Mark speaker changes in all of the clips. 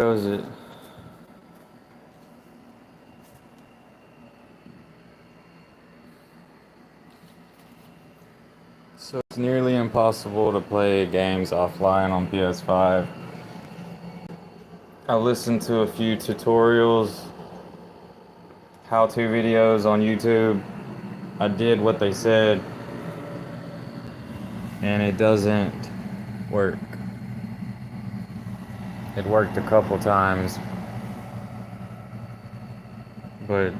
Speaker 1: goes it? So it's nearly impossible to play games offline on PS5. I listened to a few tutorials, how-to videos on YouTube. I did what they said, and it doesn't work. It worked a couple times, but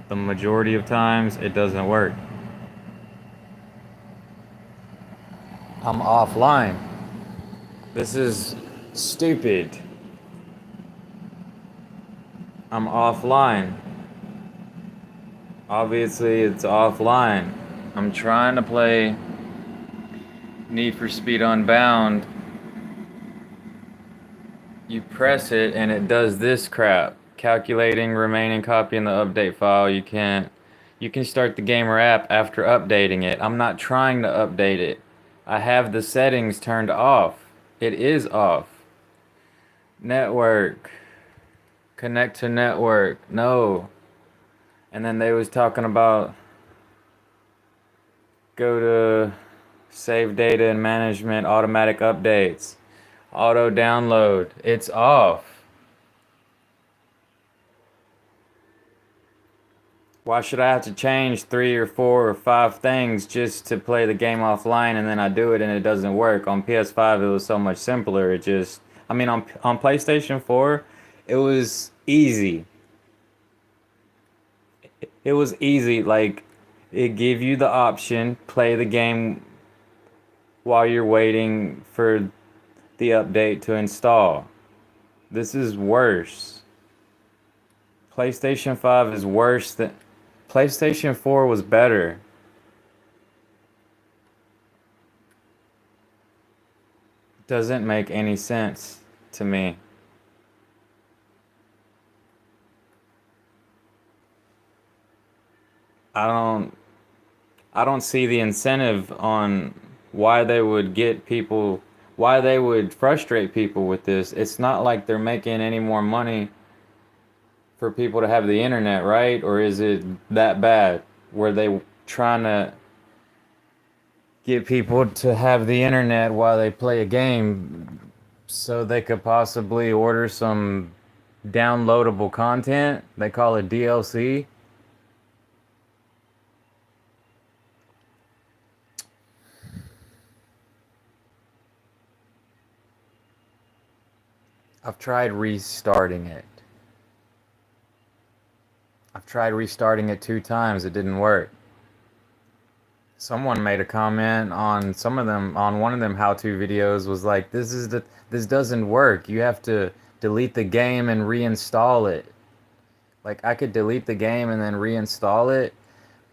Speaker 1: the majority of times it doesn't work. I'm offline. This is stupid. I'm offline. Obviously, it's offline. I'm trying to play Need for Speed Unbound. You press it and it does this crap. Calculating remaining copy in the update file. You can start the gamer app after updating it. I'm not trying to update it. I have the settings turned off. It is off. Network. Connect to network. No. And then they was talking about go to save data and management, automatic updates, auto download. It's off. Why should I have to change 3 or 4 or 5 things just to play the game offline and then I do it and it doesn't work? On PS5 it was so much simpler. On PlayStation 4 it was easy. It was easy. Like, it gave you the option, play the game while you're waiting for the update to install. This is worse. PlayStation 5 is worse than PlayStation 4 was better. Doesn't make any sense to me. I don't I don't see the incentive on why they would get people, why they would frustrate people with this. It's not like they're making any more money for people to have the internet, right? Or is it that bad? Were they trying to get people to have the internet while they play a game so they could possibly order some downloadable content? They call it DLC. I've tried restarting it. I've tried restarting it 2 times. It didn't work. Someone made a comment on some of them, on one of them how-to videos, was like, this doesn't work. You have to delete the game and reinstall it. Like, I could delete the game and then reinstall it,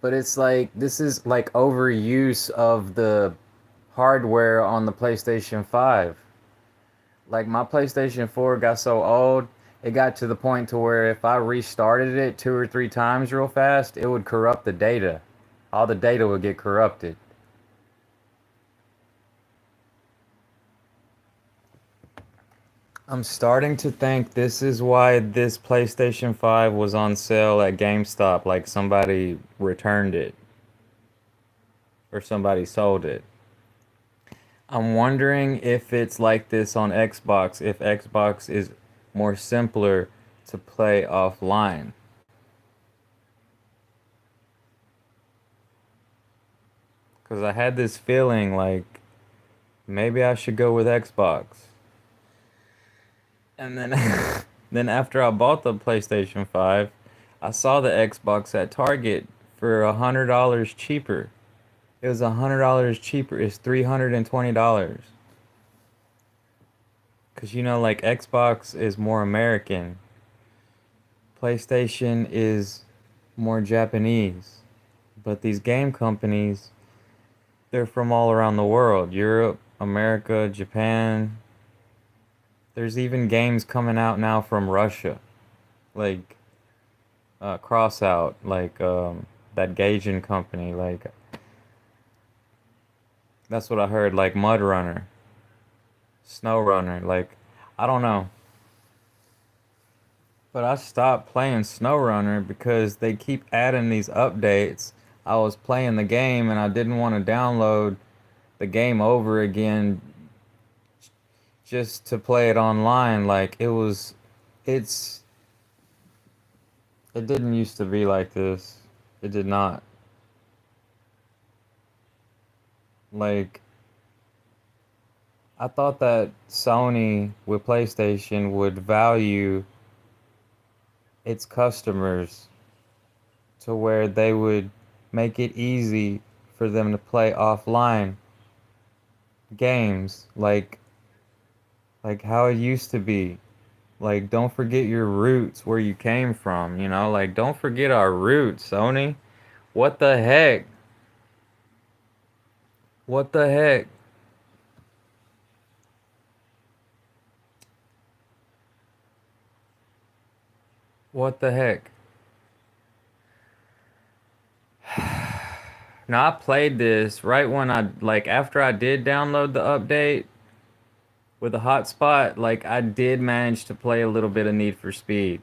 Speaker 1: but it's like, this is like overuse of the hardware on the PlayStation 5. Like, my PlayStation 4 got so old, it got to the point to where if I restarted it 2 or 3 times real fast, it would corrupt the data. All the data would get corrupted. I'm starting to think this is why this PlayStation 5 was on sale at GameStop, like somebody returned it or somebody sold it. I'm wondering if it's like this on Xbox, if Xbox is more simpler to play offline. Because I had this feeling like maybe I should go with Xbox. And then then after I bought the PlayStation 5, I saw the Xbox at Target for $100 cheaper. It was $100 cheaper. It's $320. Cause like Xbox is more American. PlayStation is more Japanese. But these game companies, they're from all around the world. Europe, America, Japan. There's even games coming out now from Russia. Like Crossout, like that Gaijin company, like that's what I heard, like Mud Runner, Snow Runner, like I don't know. But I stopped playing SnowRunner because they keep adding these updates. I was playing the game and I didn't want to download the game over again just to play it online. Like it's, it didn't used to be like this. It did not. Like, I thought that Sony with PlayStation would value its customers to where they would make it easy for them to play offline games like how it used to be. Like, don't forget your roots, where you came from, you know? Like, don't forget our roots, Sony. What the heck? What the heck? What the heck? Now, I played this right when like, after I did download the update with a hotspot, like, I did manage to play a little bit of Need for Speed.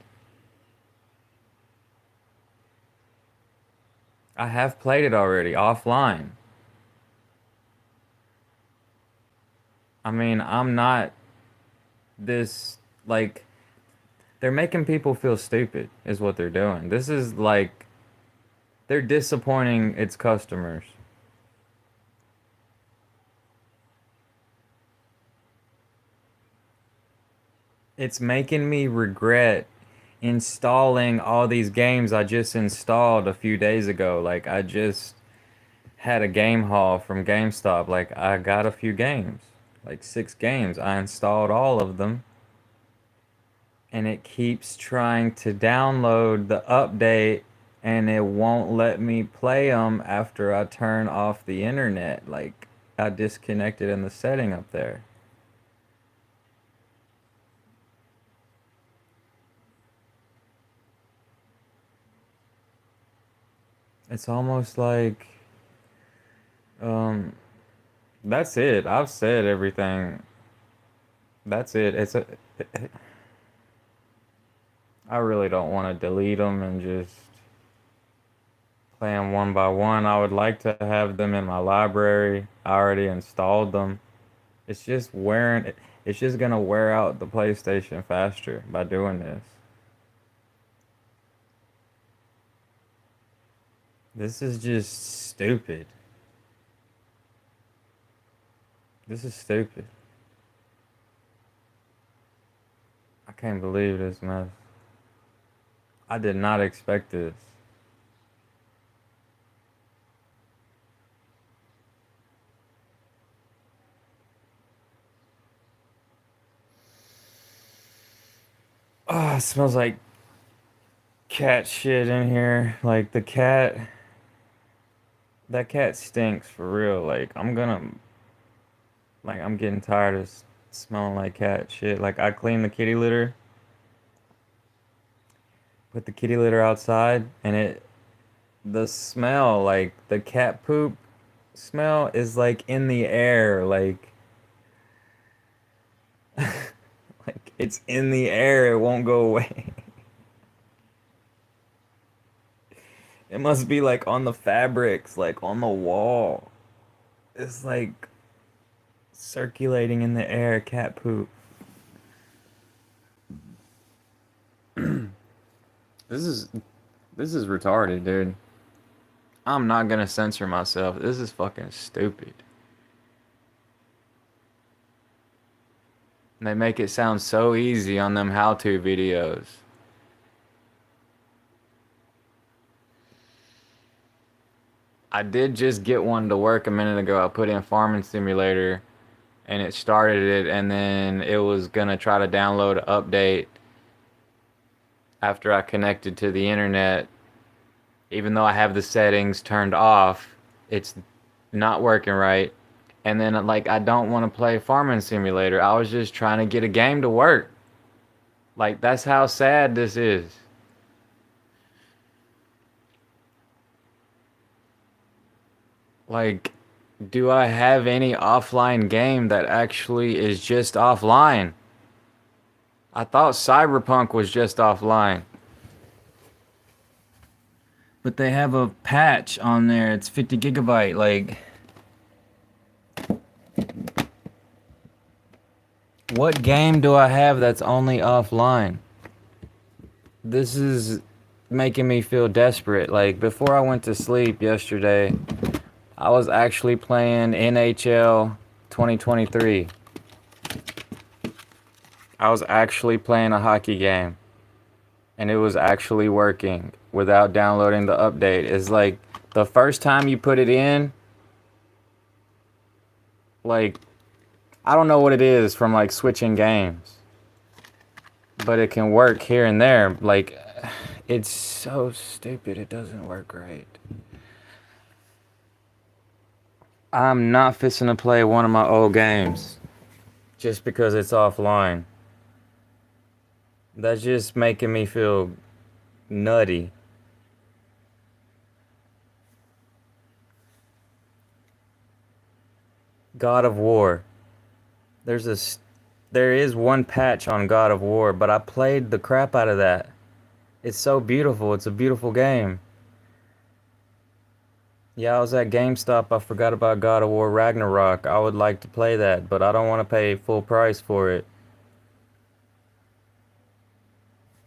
Speaker 1: I have played it already offline. I mean, I'm not this, like, they're making people feel stupid, is what they're doing. This is like, they're disappointing its customers. It's making me regret installing all these games I just installed a few days ago. Like, I just had a game haul from GameStop. Like, I got a few games, like 6 games. I installed all of them, and it keeps trying to download the update, and it won't let me play them after I turn off the internet. Like, I disconnected in the setting up there. It's almost like, um, that's it. I've said everything. That's it. I really don't want to delete them and just play them one by one. I would like to have them in my library. I already installed them. It's just wearing, it's just gonna wear out the PlayStation faster by doing this. This is just stupid. This is stupid. I can't believe this mess. I did not expect this. Oh, it smells like cat shit in here. Like, that cat stinks for real. Like, I'm getting tired of smelling like cat shit. Like, I cleaned the kitty litter, put the kitty litter outside, and the smell, like the cat poop smell, is like in the air. Like, it's in the air. It won't go away. It must be like on the fabrics, like on the wall. It's like circulating in the air, cat poop. This is this is retarded, dude. I'm not gonna censor myself. This is fucking stupid. They make it sound so easy on them how-to videos. I did just get one to work a minute ago. I put in Farming Simulator and it started it, and then it was gonna try to download an update after I connected to the internet. Even though I have the settings turned off, it's not working right. And then, like, I don't want to play Farming Simulator. I was just trying to get a game to work. Like, that's how sad this is. Like, do I have any offline game that actually is just offline? I thought Cyberpunk was just offline. But they have a patch on there. It's 50 gigabyte. Like, what game do I have that's only offline? This is making me feel desperate. Like, before I went to sleep yesterday, I was actually playing NHL 2023. I was actually playing a hockey game. And it was actually working without downloading the update. It's like the first time you put it in, like, I don't know what it is from like switching games, but it can work here and there. Like, it's so stupid. It doesn't work right. I'm not fixing to play one of my old games just because it's offline. That's just making me feel nutty. God of War. There is one patch on God of War, but I played the crap out of that. It's so beautiful. It's a beautiful game. Yeah, I was at GameStop. I forgot about God of War Ragnarok. I would like to play that, but I don't want to pay full price for it.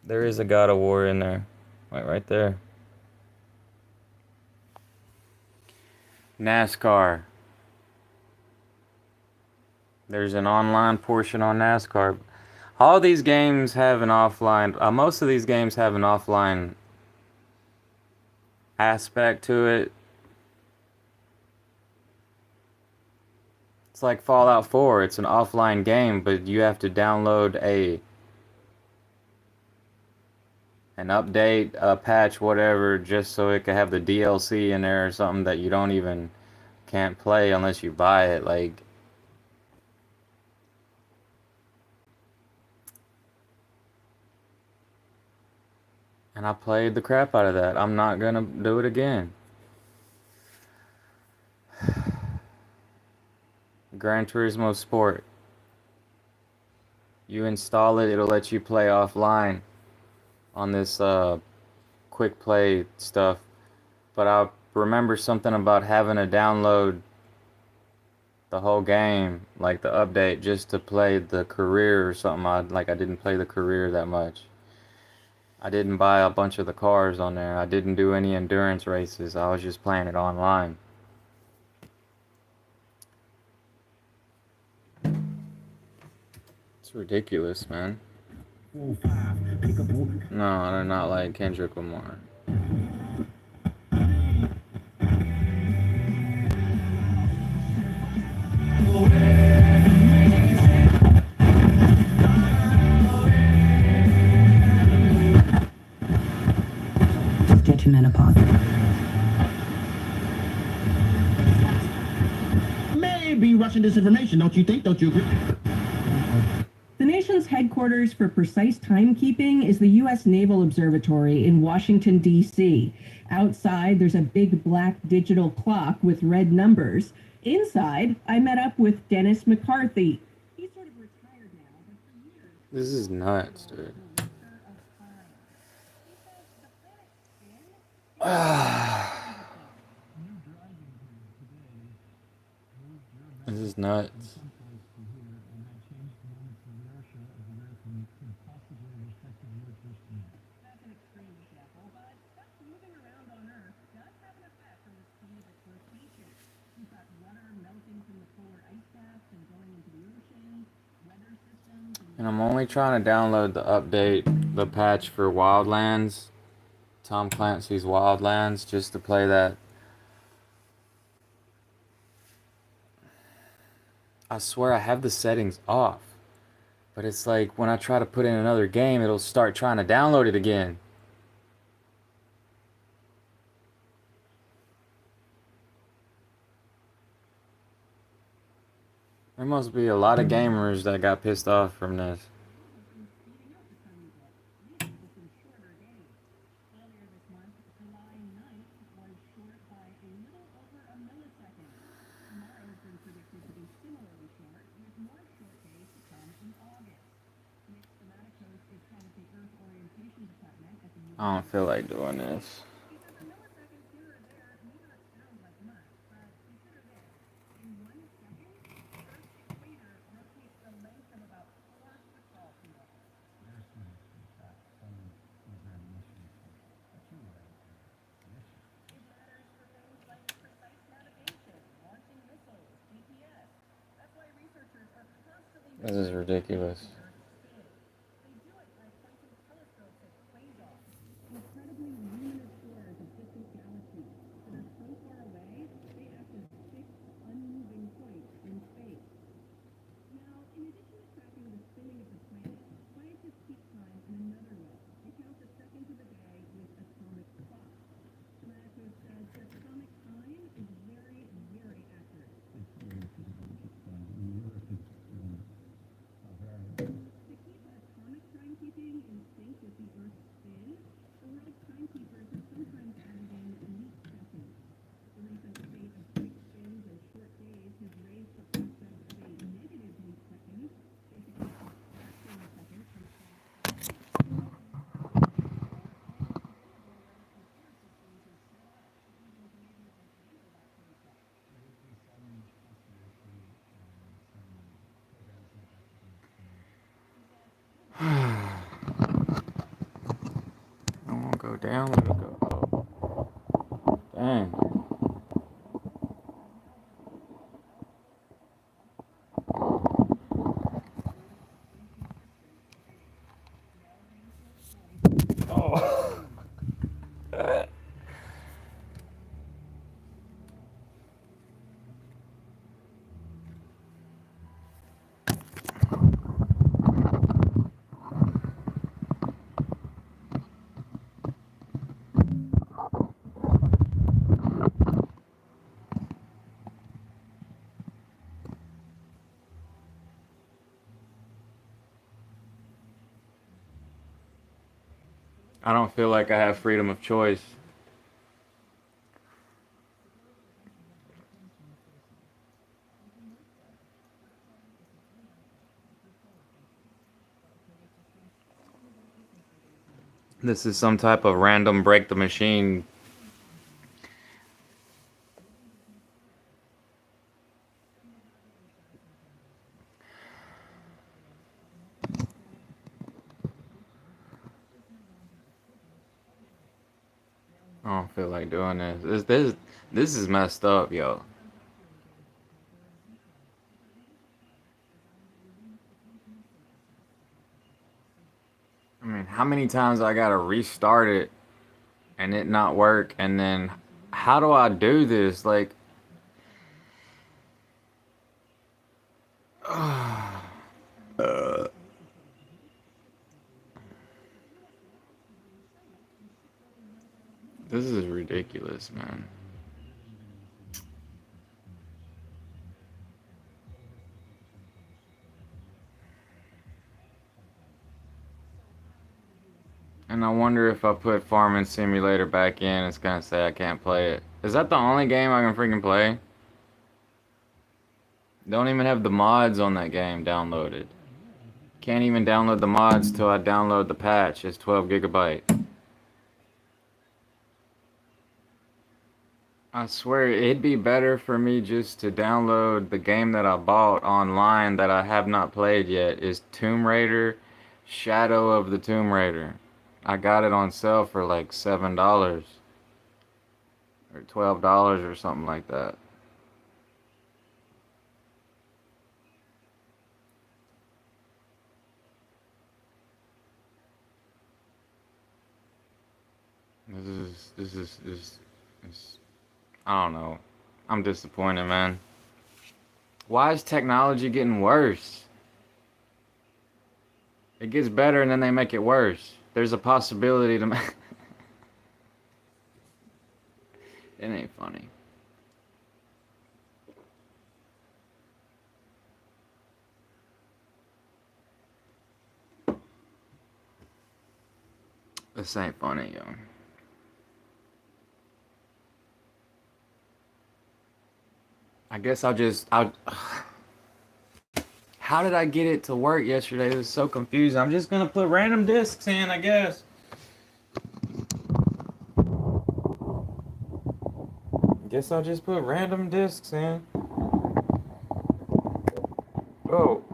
Speaker 1: There is a God of War in there. Right there. NASCAR. There's an online portion on NASCAR. All these games have an offline. Most of these games have an offline aspect to it. It's like Fallout 4. It's an offline game, but you have to download an update, a patch, whatever, just so it can have the DLC in there or something that you don't even can't play unless you buy it. Like, and I played the crap out of that. I'm not gonna do it again. Gran Turismo Sport. You install it, it'll let you play offline on this quick play stuff. But I remember something about having to download the whole game, like the update, just to play the career or something. I didn't play the career that much. I didn't buy a bunch of the cars on there. I didn't do any endurance races. I was just playing it online. It's ridiculous, man. No, I do not like Kendrick Lamar.
Speaker 2: Get to menopause.
Speaker 3: Maybe Russian disinformation, don't you think? Don't you agree?
Speaker 2: The nation's headquarters for precise timekeeping is the U.S. Naval Observatory in Washington, D.C. Outside, there's a big black digital clock with red numbers. Inside, I met up with Dennis McCarthy. He's sort of retired now, but for years...
Speaker 1: This is nuts, dude. This is nuts. And I'm only trying to download the update, the patch for Wildlands, Tom Clancy's Wildlands, just to play that. I swear I have the settings off, but it's like when I try to put in another game, it'll start trying to download it again. There must be a lot of gamers that got pissed off from this. I don't feel like doing this. This is ridiculous. I won't go down. Let me go up. Dang. Oh. I don't feel like I have freedom of choice. This is some type of random break the machine. I don't feel like doing this. This is messed up, yo. I mean, how many times I gotta restart it and it not work, and then how do I do this? Like, this is ridiculous, man. And I wonder if I put Farming Simulator back in, it's gonna say I can't play it. Is that the only game I can freaking play? Don't even have the mods on that game downloaded. Can't even download the mods till I download the patch. It's 12 gigabyte. I swear it'd be better for me just to download the game that I bought online that I have not played yet. Is Tomb Raider Shadow of the Tomb Raider. I got it on sale for like $7 or $12 or something like that. This is I don't know. I'm disappointed, man. Why is technology getting worse? It gets better and then they make it worse. There's a possibility to make it ain't funny. This ain't funny, yo. I guess I'll how did I get it to work yesterday? It was so confusing. I'm just gonna put random discs in, I guess. Guess I'll just put random discs in. Oh.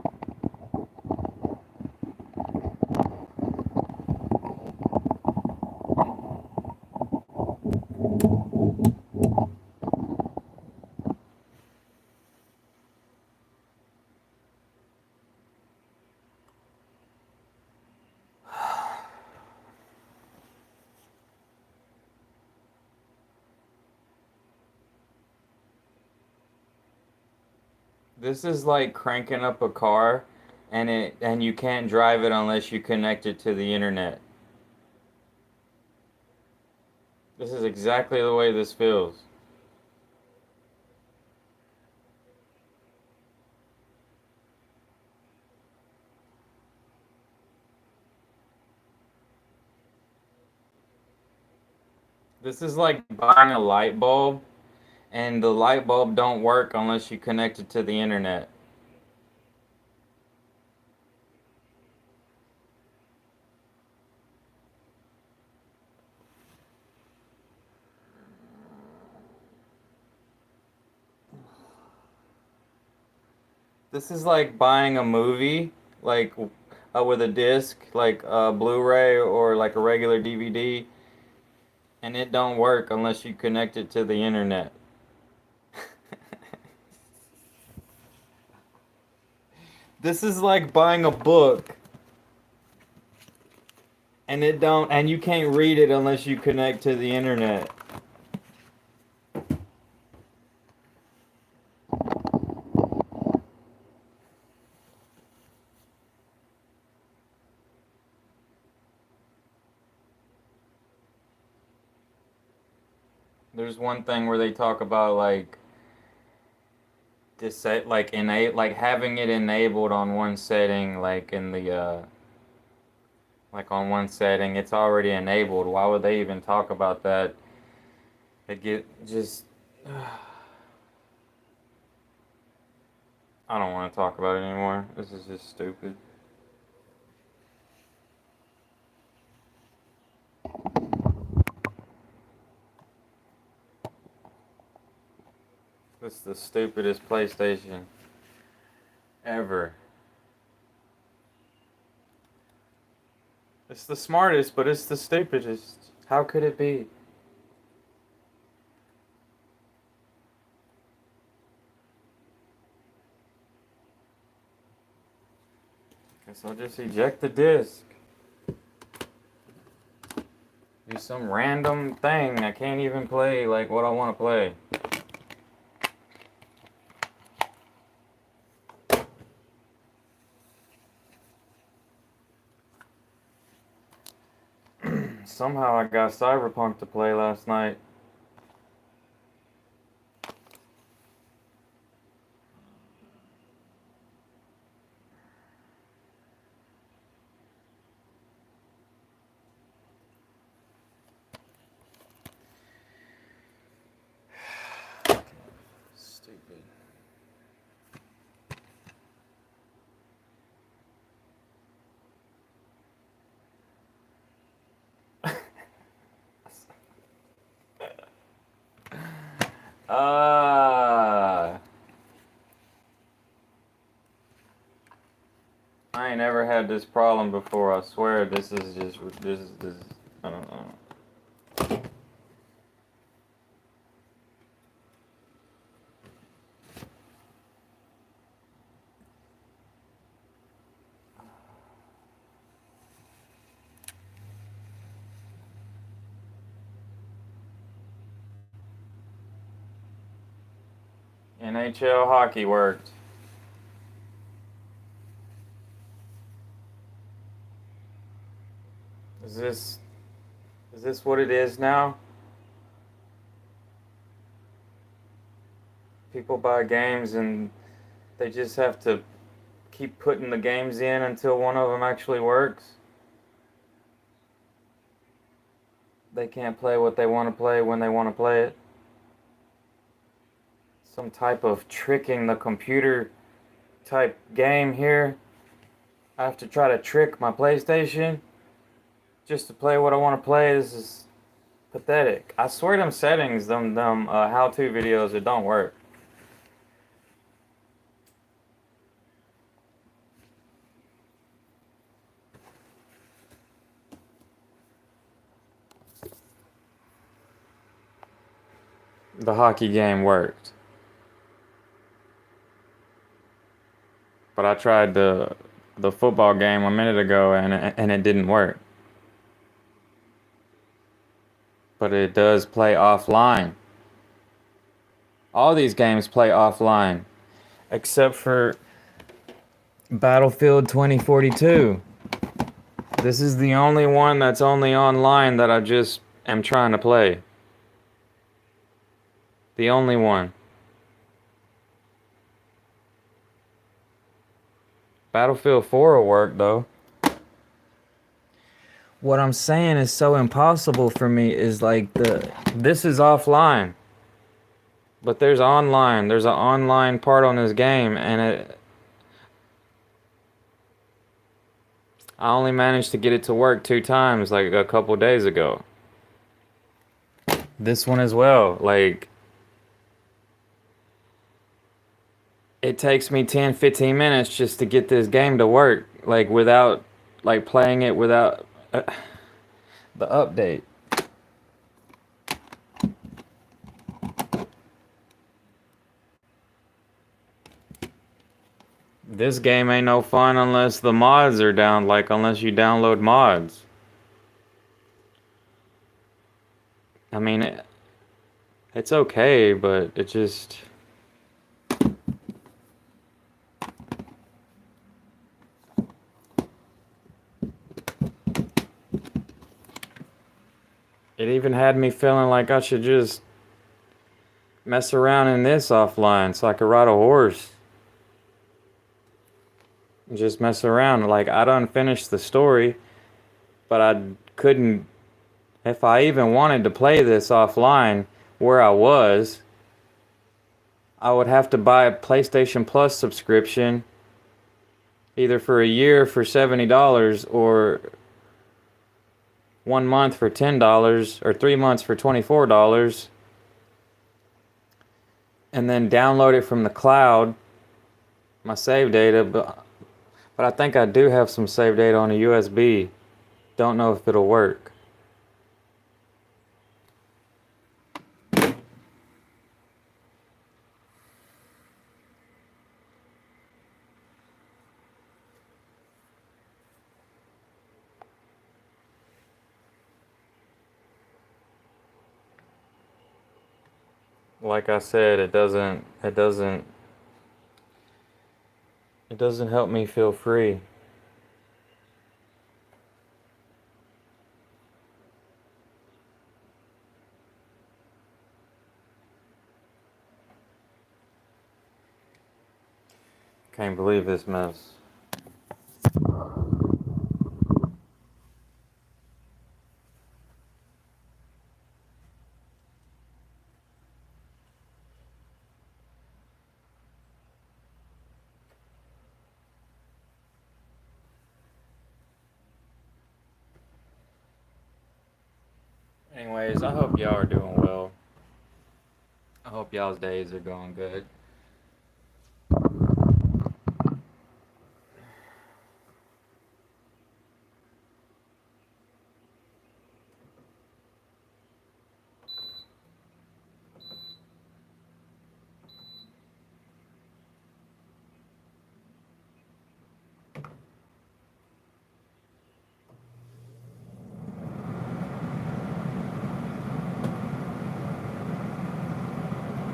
Speaker 1: This is like cranking up a car and you can't drive it unless you connect it to the internet. This is exactly the way this feels. This is like buying a light bulb and the light bulb don't work unless you connect it to the internet. This is like buying a movie, like with a disc, like a Blu-ray or like a regular DVD, and it don't work unless you connect it to the internet. This is like buying a book, and you can't read it unless you connect to the internet. There's one thing where they talk about like like having it enabled on one setting, like in the like on one setting it's already enabled. Why would they even talk about that? They get just I don't want to talk about it anymore. This is just stupid. This is the stupidest PlayStation ever. It's the smartest, but it's the stupidest. How could it be? Guess I'll just eject the disc. Do some random thing. I can't even play like what I want to play. Somehow I got Cyberpunk to play last night. Stupid. I ain't ever had this problem before. I swear this is just this I don't know. NHL hockey worked. Is this what it is now? People buy games and they just have to keep putting the games in until one of them actually works. They can't play what they want to play when they want to play it. Some type of tricking the computer type game here. I have to try to trick my PlayStation just to play what I want to play. This is Pathetic. I swear them settings, them how-to videos, it don't work. The hockey game worked. But I tried the football game a minute ago and it didn't work. But it does play offline. All these games play offline. Except for Battlefield 2042. This is the only one that's only online that I just am trying to play. The only one. Battlefield 4 will work though. What I'm saying is so impossible for me is like this is offline. But there's online. There's an online part on this game and I only managed to get it to work 2 times like a couple days ago. This one as well. Like it takes me 10-15 minutes just to get this game to work, like without like playing it without the update. This game ain't no fun unless the mods are down, like unless you download mods. I mean, it's okay, but it just... It even had me feeling like I should just mess around in this offline so I could ride a horse. Just mess around. Like, I done finished the story, but I couldn't... If I even wanted to play this offline where I was, I would have to buy a PlayStation Plus subscription either for a year for $70 or 1 month for $10 or 3 months for $24 and then download it from the cloud, my save data, but I think I do have some save data on a USB. Don't know if it'll work. Like I said, it doesn't help me feel free. Can't believe this mess. Anyways, I hope y'all are doing well. I hope y'all's days are going good.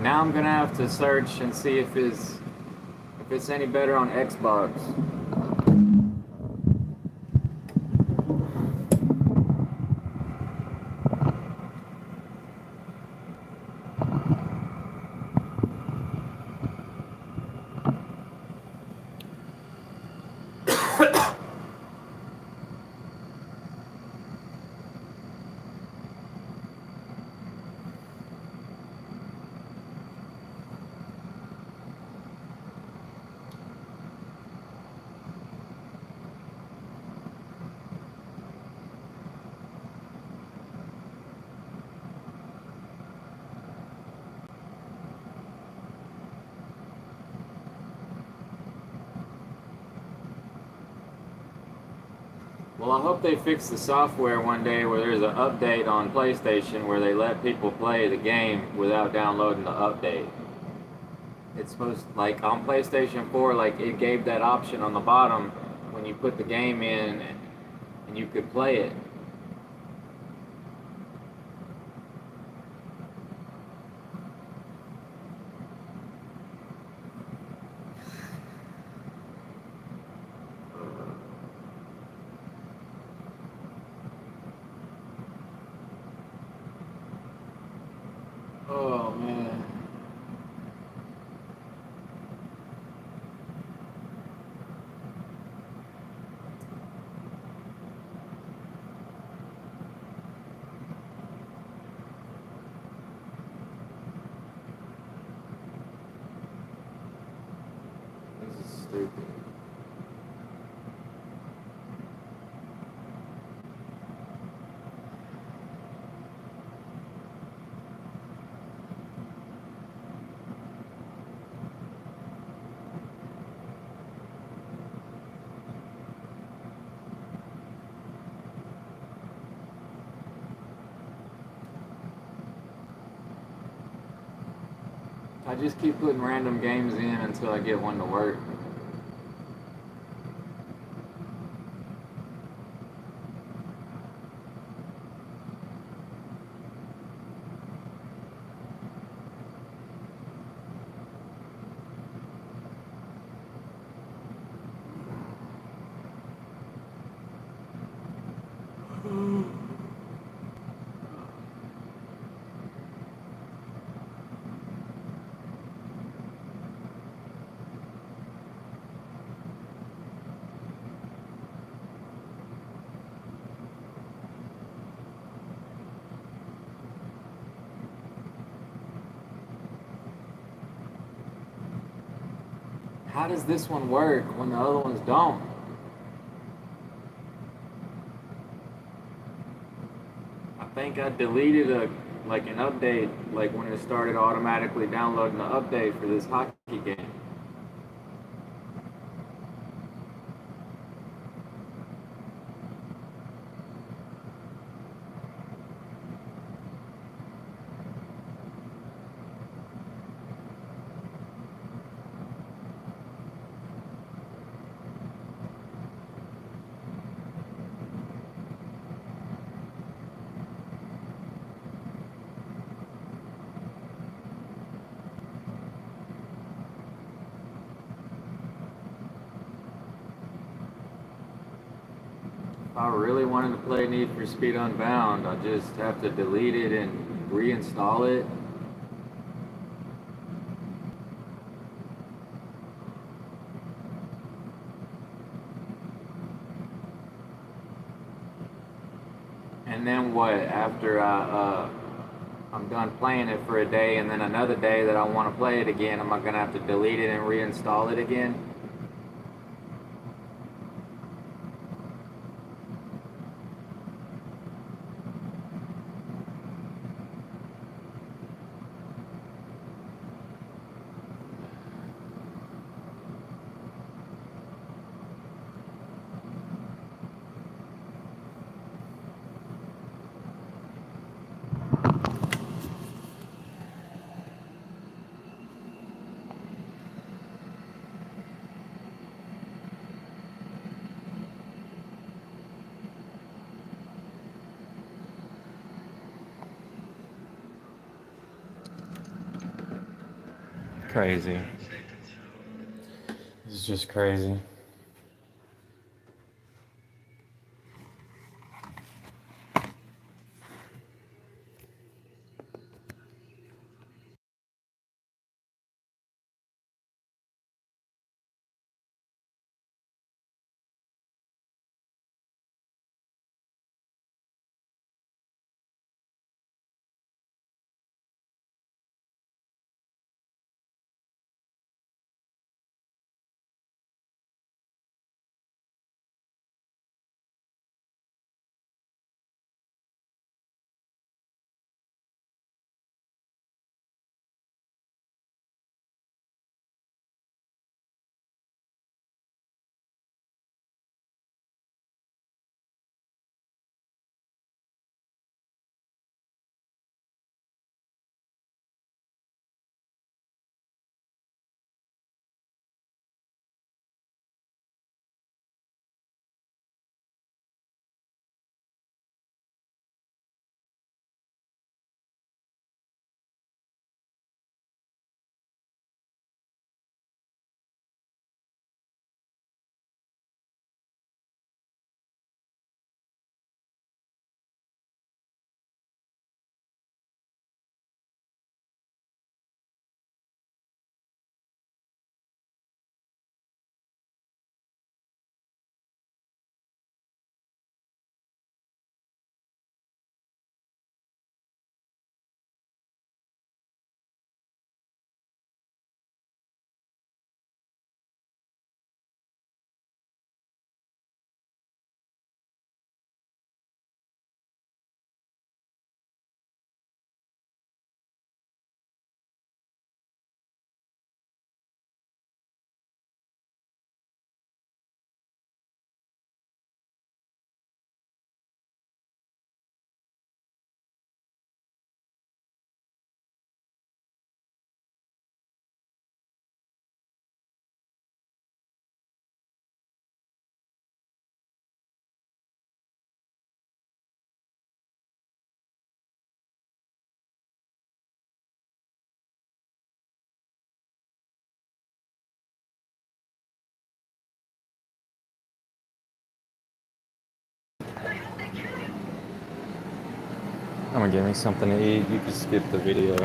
Speaker 1: Now I'm gonna have to search and see if it's any better on Xbox. Well, I hope they fix the software one day where there's an update on PlayStation where they let people play the game without downloading the update. It's supposed like on PlayStation 4, like it gave that option on the bottom when you put the game in and you could play it. Oh man. This is stupid. I just keep putting random games in until I get one to work. How does this one work when the other ones don't? I think I deleted like an update, like when it started automatically downloading the update for this hockey game. If I really wanted to play Need for Speed Unbound, I just have to delete it and reinstall it. And then what? After I'm done playing it for a day, and then another day that I want to play it again, am I gonna have to delete it and reinstall it again? Crazy. This is just crazy. someone give me something to eat, you can skip the video.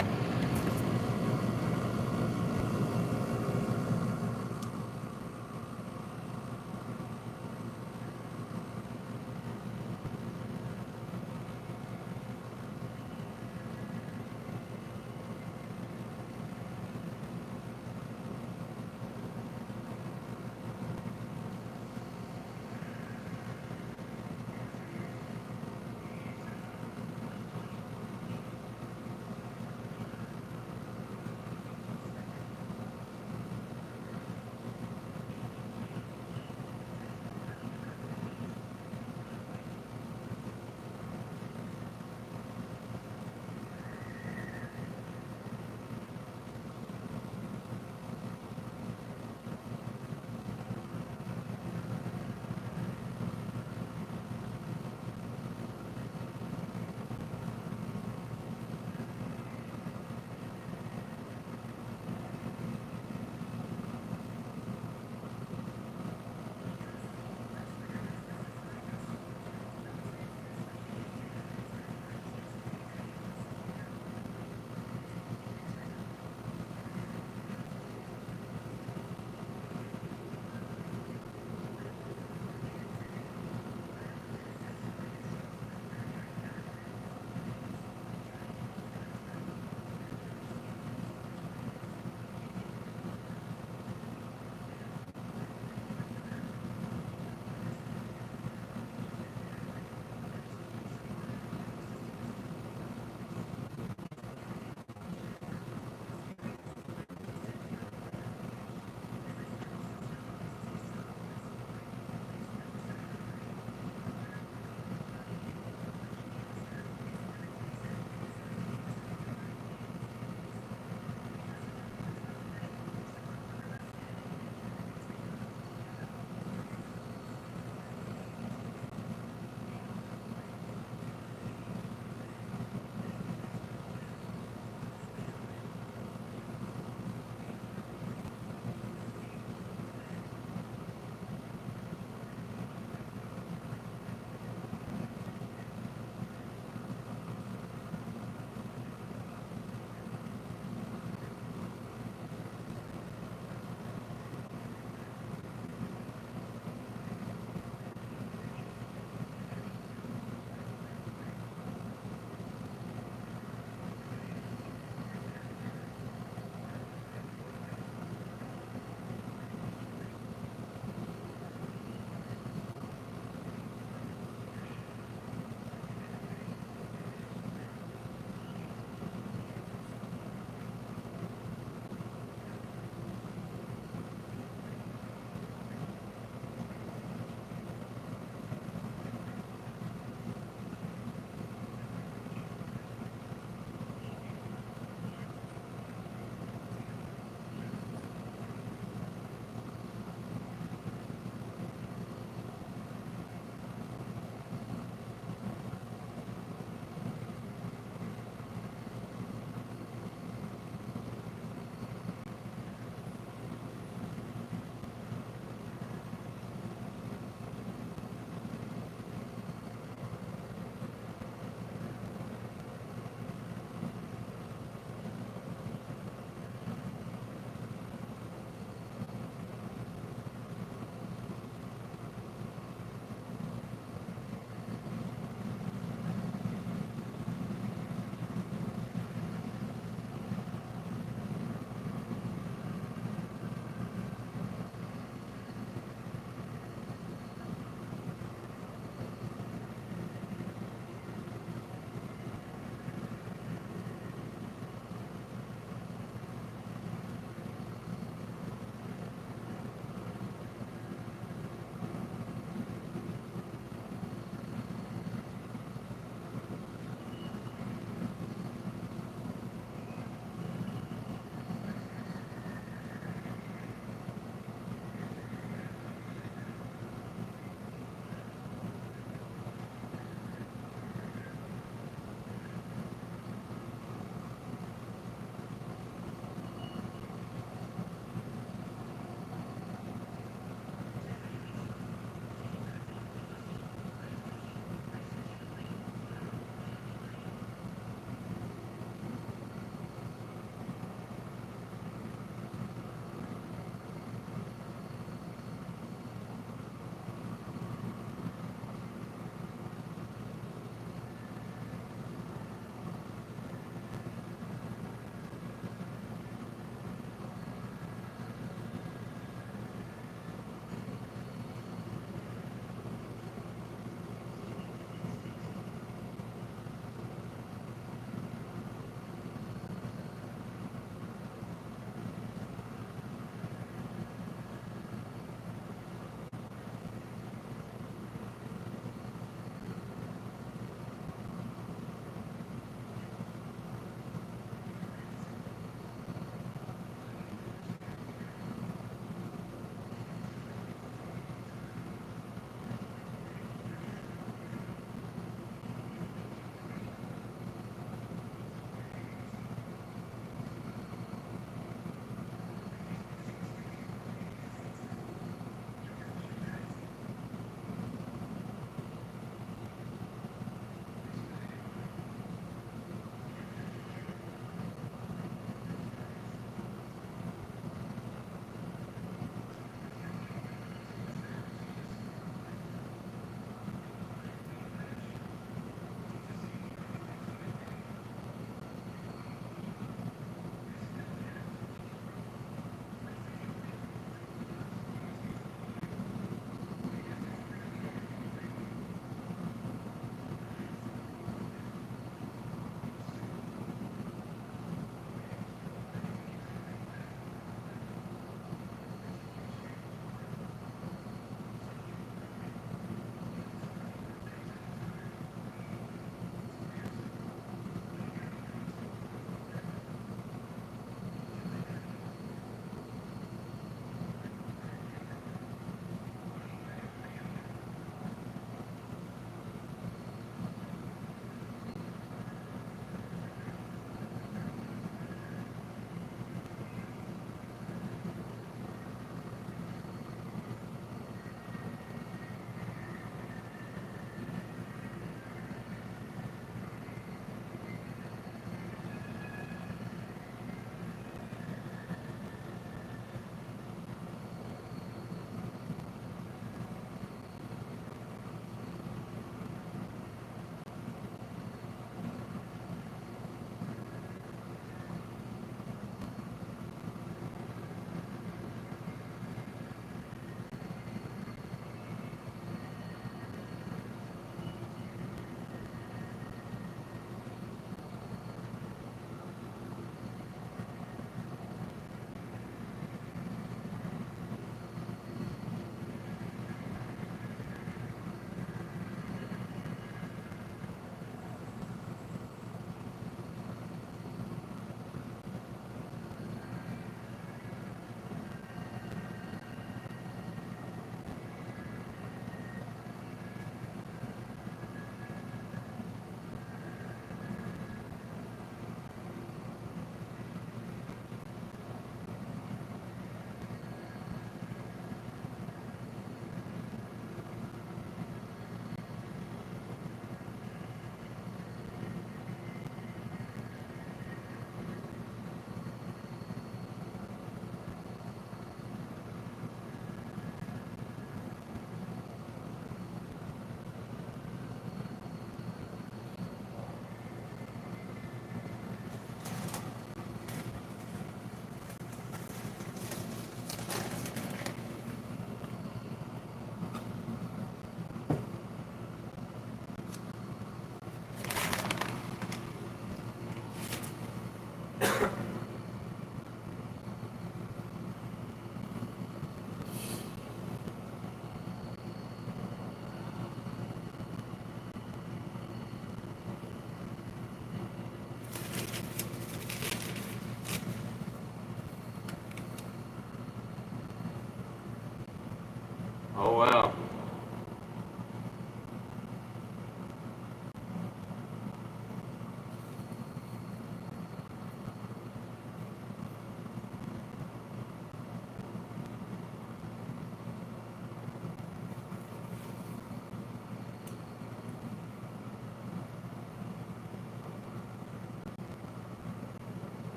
Speaker 1: Oh well.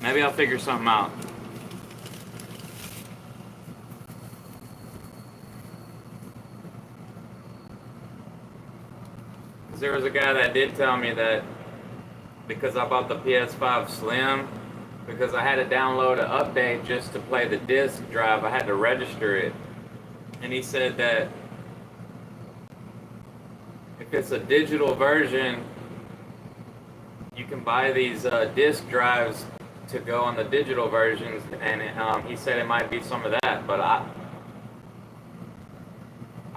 Speaker 1: Maybe I'll figure something out. There was a guy that did tell me that because I bought the PS5 Slim, because I had to download an update just to play the disc drive, I had to register it. And he said that if it's a digital version, you can buy these disc drives to go on the digital versions, and he said it might be some of that, but I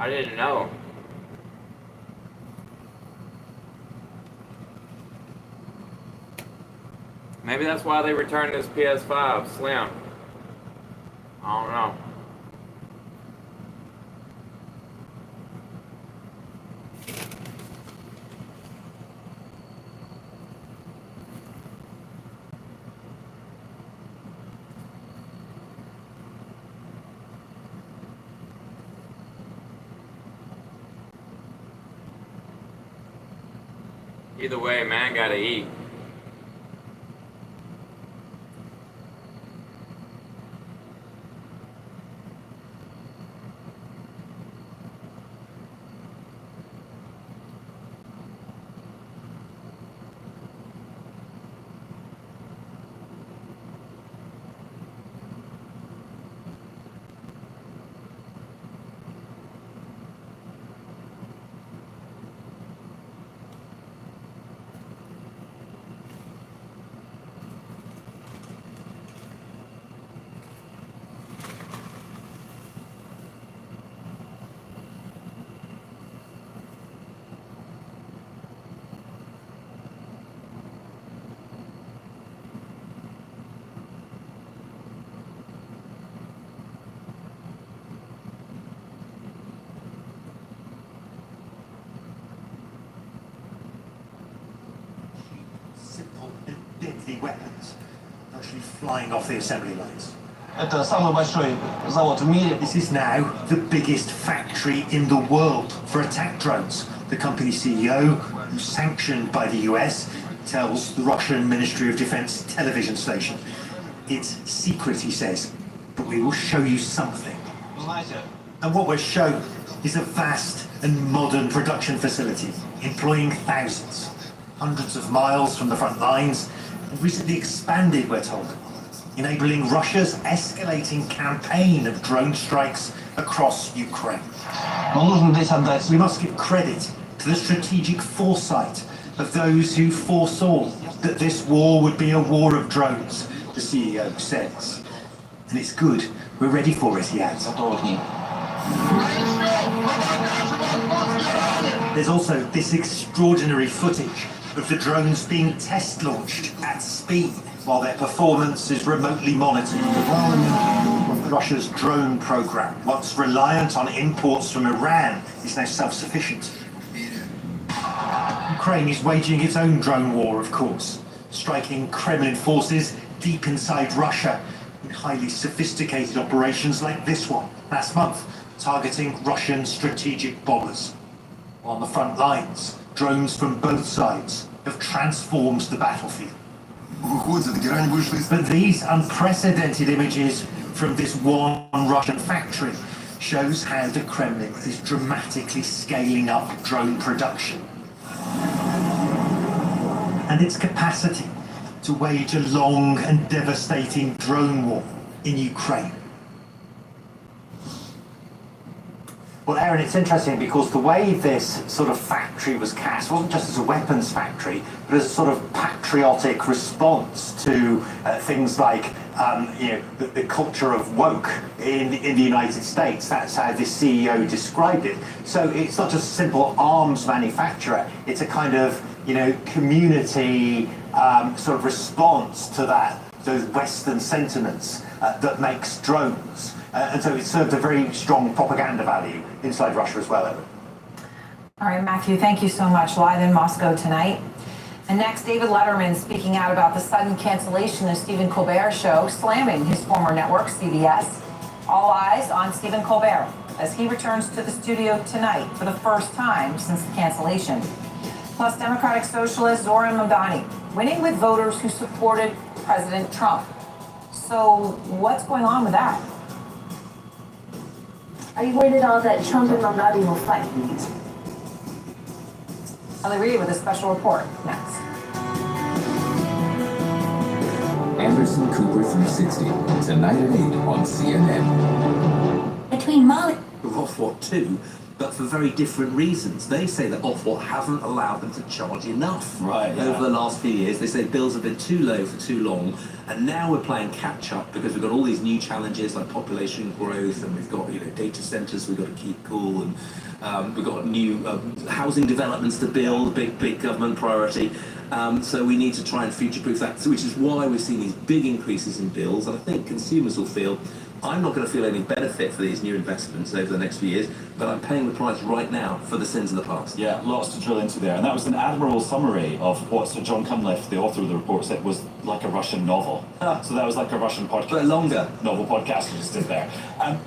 Speaker 1: didn't know. Maybe that's why they returned this PS5 Slim. I don't know. Either way, man, gotta eat.
Speaker 4: Simple and deadly weapons actually flying off the assembly lines.
Speaker 5: Это самый большой завод в мире.
Speaker 4: This is now the biggest factory in the world for attack drones. The company CEO, who's sanctioned by the US, tells the Russian Ministry of Defense television station. It's secret, he says, but we will show you something.
Speaker 5: Знаете,
Speaker 4: And what we're shown is a vast and modern production facility, employing thousands, hundreds of miles from the front lines, and recently expanded, we're told, enabling Russia's escalating campaign of drone strikes across Ukraine.
Speaker 5: но нужно здесь отдать.
Speaker 4: We must give credit to the strategic foresight of those who foresaw that this war would be a war of drones, the CEO says. And it's good, we're ready for it, he adds.
Speaker 5: Готовы к ним.
Speaker 4: There's also this extraordinary footage of the drones being test launched at speed while their performance is remotely monitored. Russia's drone program, once reliant on imports from Iran, is now self-sufficient. Ukraine is waging its own drone war, of course, striking Kremlin forces deep inside Russia in highly sophisticated operations like this one last month, targeting Russian strategic bombers. On the front lines, drones from both sides have transformed the battlefield. But these unprecedented images from this one Russian factory shows how the Kremlin is dramatically scaling up drone production and its capacity to wage a long and devastating drone war in Ukraine. Well, Aaron, it's interesting because the way this sort of factory was cast wasn't just as a weapons factory, but as a sort of patriotic response to things like the culture of woke in the United States. That's how the CEO described it. So it's not just a simple arms manufacturer, it's a kind of community sort of response to those Western sentiments that makes drones. And so it served a very strong propaganda value inside Russia as well, Evan.
Speaker 6: All right, Matthew, thank you so much. Live in Moscow tonight. And next, David Letterman speaking out about the sudden cancellation of Stephen Colbert's show, slamming his former network, CBS. All eyes on Stephen Colbert as he returns to the studio tonight for the first time since the cancellation. Plus, Democratic Socialist Zoran Mamdani winning with voters who supported President Trump. So what's going on with that?
Speaker 7: Are you worried at all that Trump and Mamdani will fight?
Speaker 6: Ellie Reid with a special report next.
Speaker 8: Anderson Cooper 360, tonight at 8 on CNN.
Speaker 7: Between Molly
Speaker 9: Of Ofwat too, but for very different reasons. They say that Ofwat hasn't allowed them to charge enough over the last few years. They say bills have been too low for too long, and now we're playing catch up because we've got all these new challenges like population growth, and we've got data centres we've got to keep cool, and we've got new housing developments to build, big government priority. So we need to try and future-proof that, which is why we've seen these big increases in bills, and I think consumers will feel, I'm not going to feel any benefit for these new investments over the next few years, but I'm paying the price right now for the sins of the past.
Speaker 10: Yeah, lots to drill into there. And that was an admirable summary of what Sir John Cunliffe, the author of the report, said was like a Russian novel. So that was like a Russian podcast.
Speaker 9: But longer.
Speaker 10: Novel podcast you just did there.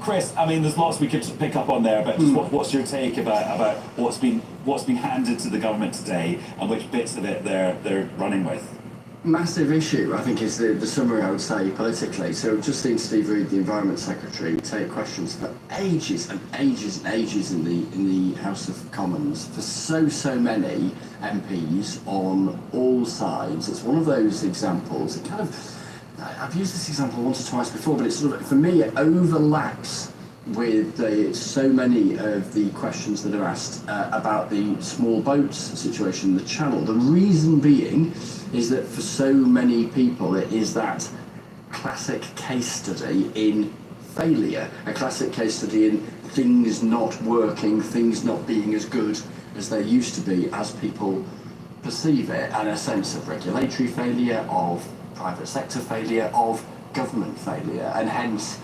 Speaker 10: Chris, I mean, there's lots we could pick up on there, but just what's your take about what's been handed to the government today and which bits of it they're running with?
Speaker 11: Massive issue, I think, is the summary, I would say, politically. So just seen Steve Reid, the Environment Secretary, take questions for ages and ages and ages in the House of Commons for so many MPs on all sides. It's one of those examples. It kind of, I've used this example once or twice before, but it's sort of, for me, it overlaps with so many of the questions that are asked about the small boats situation in the Channel. The reason being is that for so many people it is that classic case study in failure, a classic case study in things not working, things not being as good as they used to be as people perceive it, and a sense of regulatory failure, of private sector failure, of government failure, and hence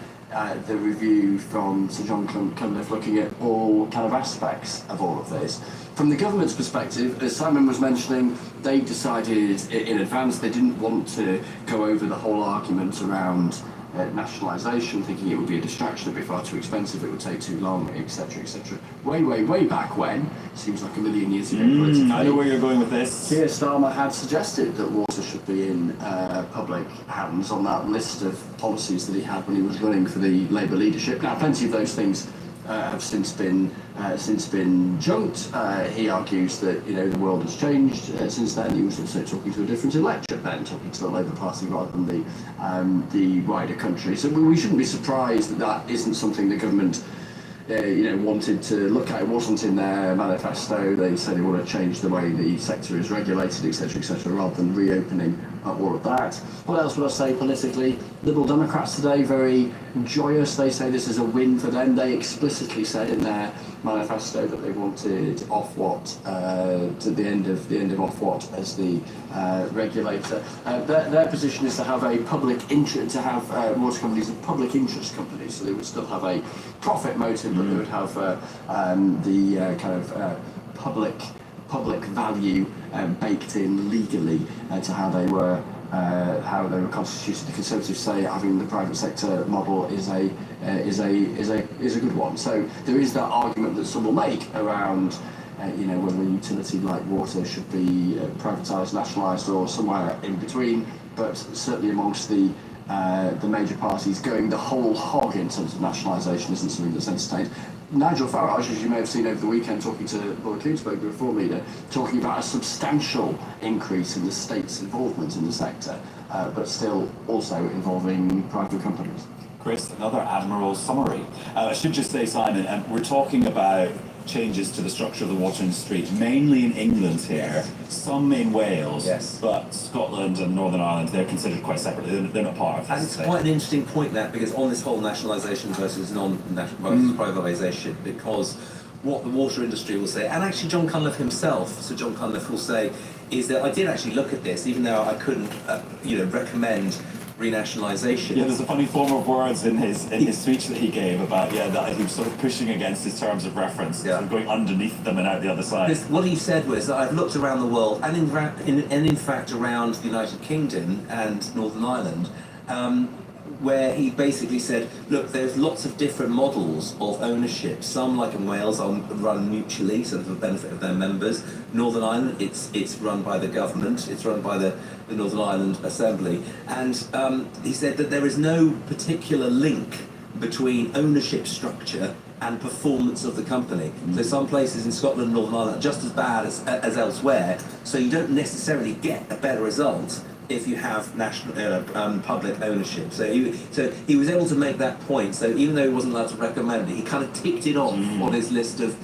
Speaker 11: the review from Sir John Cunliffe looking at all kind of aspects of all of this. From the government's perspective, as Simon was mentioning, they decided in advance they didn't want to go over the whole argument around nationalisation, thinking it would be a distraction, it would be far too expensive, it would take too long, etc., etc. Way back when, seems like a million years ago politically.
Speaker 10: I know where you're going with this.
Speaker 11: Keir Starmer had suggested that water should be in public hands on that list of policies that he had when he was running for the Labour leadership. Now, plenty of those things have since been junked. He argues that the world has changed since then. He was also talking to a different electorate then, talking to the Labour Party rather than the wider country. So we shouldn't be surprised that that isn't something the government wanted to look at. It wasn't in their manifesto. They said they want to change the way the sector is regulated, etc., rather than reopening all of that. What else would I say politically? Liberal Democrats today very joyous. They say this is a win for them. They explicitly said in their manifesto that they wanted Ofwat to the end of Ofwat as the regulator. Their position is to have a public interest, to have water companies as public interest companies, so they would still have a profit motive, but they would have the kind of public value baked in legally to how they were constituted. The Conservatives say having the private sector model is a good one. So there is that argument that some will make around whether a utility like water should be privatised, nationalised, or somewhere in between. But certainly amongst the major parties, going the whole hog in terms of nationalisation isn't something that's entertained. Nigel Farage, as you may have seen over the weekend, talking to Lord Koonsberg, the Reform leader, talking about a substantial increase in the state's involvement in the sector, but still also involving private companies.
Speaker 10: Chris, another admirable summary. I should just say, Simon, and we're talking about changes to the structure of the water industry, mainly in England here, some in Wales, but Scotland and Northern Ireland, they're considered quite separately. They're not part of this.
Speaker 9: And it's quite an interesting point that, because on this whole nationalisation versus privatisation, because what the water industry will say, and actually John Cunliffe himself, Sir John Cunliffe will say, is that I did actually look at this, even though I couldn't, recommend
Speaker 5: renationalisation.
Speaker 10: Yeah, there's a funny form of words in his speech that he gave about that he was sort of pushing against his terms of reference, sort of going underneath them and out the other side.
Speaker 5: What he said was that I've looked around the world, and in fact around the United Kingdom and Northern Ireland, where he basically said, look, there's lots of different models of ownership. Some, like in Wales, are run mutually, sort of for the benefit of their members. Northern Ireland, it's run by the government, it's run by the Northern Ireland Assembly. And he said that there is no particular link between ownership structure and performance of the company. So some places in Scotland and Northern Ireland are just as bad as elsewhere, so you don't necessarily get a better result if you have national public ownership. So he was able to make that point. So even though he wasn't allowed to recommend it, he kind of ticked it off on his list of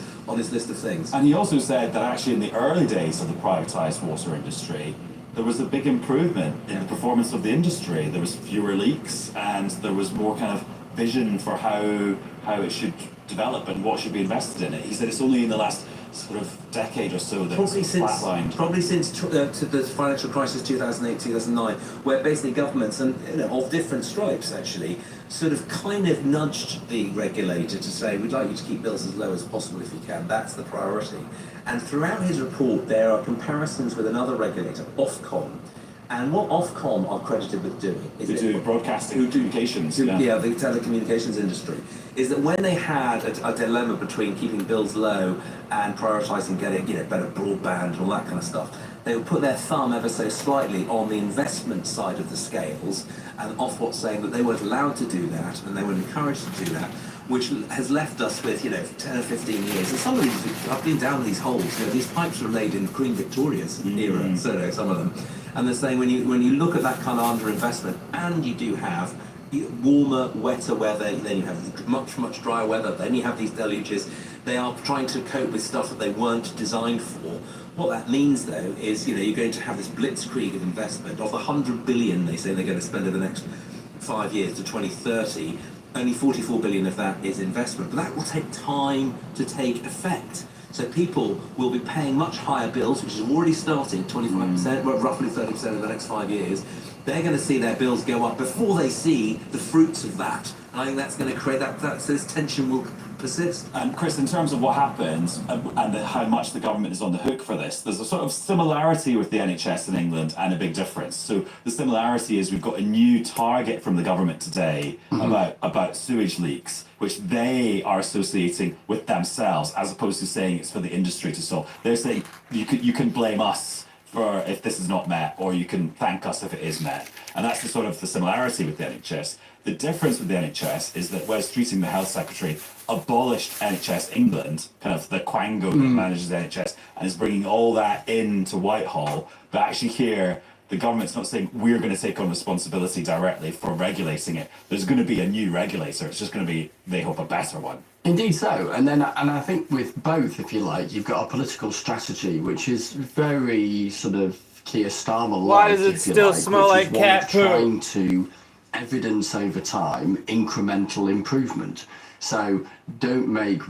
Speaker 5: things.
Speaker 10: And he also said that actually in the early days of the privatised water industry, there was a big improvement in the performance of the industry. There was fewer leaks, and there was more kind of vision for how it should develop and what should be invested in it. He said it's only in the last sort of decade or so that it's flatlined.
Speaker 5: Probably since to the financial crisis 2008, 2009, where basically governments and of different stripes actually sort of kind of nudged the regulator to say, we'd like you to keep bills as low as possible if you can. That's the priority. And throughout his report, there are comparisons with another regulator, Ofcom. And what Ofcom are credited with doing is
Speaker 10: they do broadcasting communications.
Speaker 5: The telecommunications industry. Is that when they had a dilemma between keeping bills low and prioritising getting better broadband and all that kind of stuff, they would put their thumb ever so slightly on the investment side of the scales, and Ofcom saying that they weren't allowed to do that and they weren't encouraged to do that, which has left us with 10 or 15 years. And some of these, I've been down these holes. These pipes were made in Queen Victoria's era, so some of them. And they're saying when you look at that kind of underinvestment, and you do have warmer, wetter weather, then you have much drier weather, then you have these deluges. They are trying to cope with stuff that they weren't designed for. What that means, though, is you're going to have this blitzkrieg of investment. Of the 100 billion they say they're going to spend over the next 5 years to 2030, only 44 billion of that is investment. But that will take time to take effect. So people will be paying much higher bills, which is already starting, 25%, well, roughly 30% in the next 5 years. They're going to see their bills go up before they see the fruits of that. And I think that's going to create this tension will persist.
Speaker 10: And Chris, in terms of what happens and how much the government is on the hook for this, there's a sort of similarity with the NHS in England and a big difference. So the similarity is we've got a new target from the government today about sewage leaks, which they are associating with themselves, as opposed to saying it's for the industry to solve. They're saying you can blame us for if this is not met, or you can thank us if it is met. And that's the sort of the similarity with the NHS. The difference with the NHS is that Wes Streeting, the health secretary, abolished NHS England, kind of the quango that manages the NHS, and is bringing all that into Whitehall. But actually here, the government's not saying we're going to take on responsibility directly for regulating it. There's going to be a new regulator. It's just going to be, they hope, a better one.
Speaker 11: Indeed so. And I think with both, if you like, you've got a political strategy which is very sort of Keir Starmer-like.
Speaker 1: Why does it still smell like cat poo?
Speaker 11: Trying to evidence over time incremental improvement. So don't make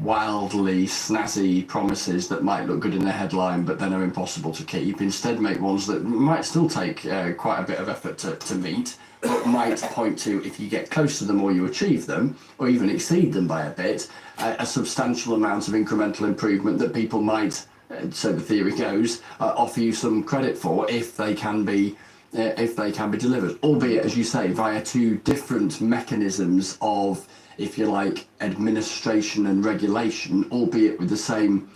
Speaker 11: wildly snazzy promises that might look good in the headline but then are impossible to keep. Instead, make ones that might still take quite a bit of effort to meet, but might point to, if you get close to them or you achieve them, or even exceed them by a bit, a substantial amount of incremental improvement that people might, so the theory goes, offer you some credit for if they can be delivered, albeit, as you say, via two different mechanisms of, if you like, administration and regulation, albeit with the same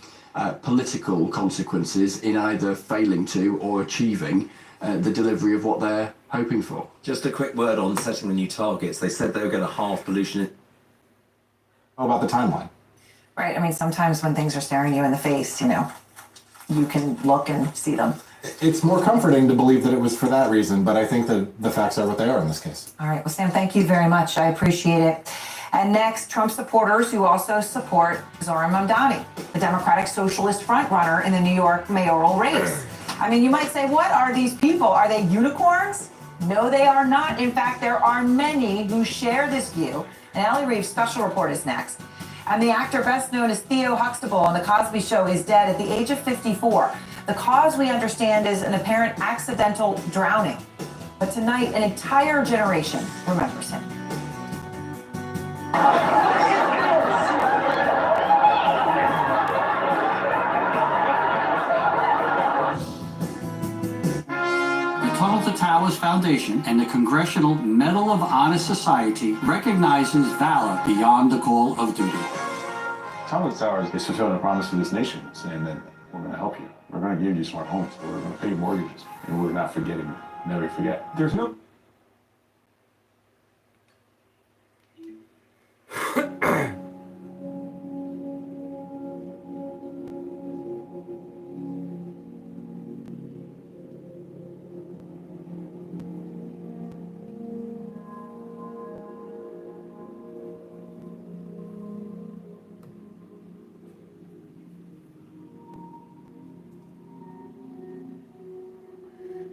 Speaker 11: political consequences in either failing to or achieving the delivery of what they're hoping for.
Speaker 5: Just a quick word on setting the new targets. They said they were going to halve pollution.
Speaker 12: How about the timeline?
Speaker 6: Right. I mean, sometimes when things are staring you in the face, you can look and see them.
Speaker 12: It's more comforting to believe that it was for that reason, but I think that the facts are what they are in this case.
Speaker 6: All right. Well, Sam, thank you very much. I appreciate it. And next, Trump supporters who also support Zohran Mamdani, the Democratic Socialist frontrunner in the New York mayoral race. I mean, you might say, what are these people? Are they unicorns? No, they are not. In fact, there are many who share this view. And Ellie Reeves' special report is next. And the actor best known as Theo Huxtable on The Cosby Show is dead at the age of 54. The cause, we understand, is an apparent accidental drowning. But tonight, an entire generation remembers him.
Speaker 13: The Tunnel to Towers Foundation and the Congressional Medal of Honor Society recognizes valor beyond the call of duty.
Speaker 12: Tunnel to Towers is fulfilling a promise to this nation, saying that we're going to help you. We're going to give you smart homes. We're going to pay mortgages. And we're not forgetting, never forget. There's no...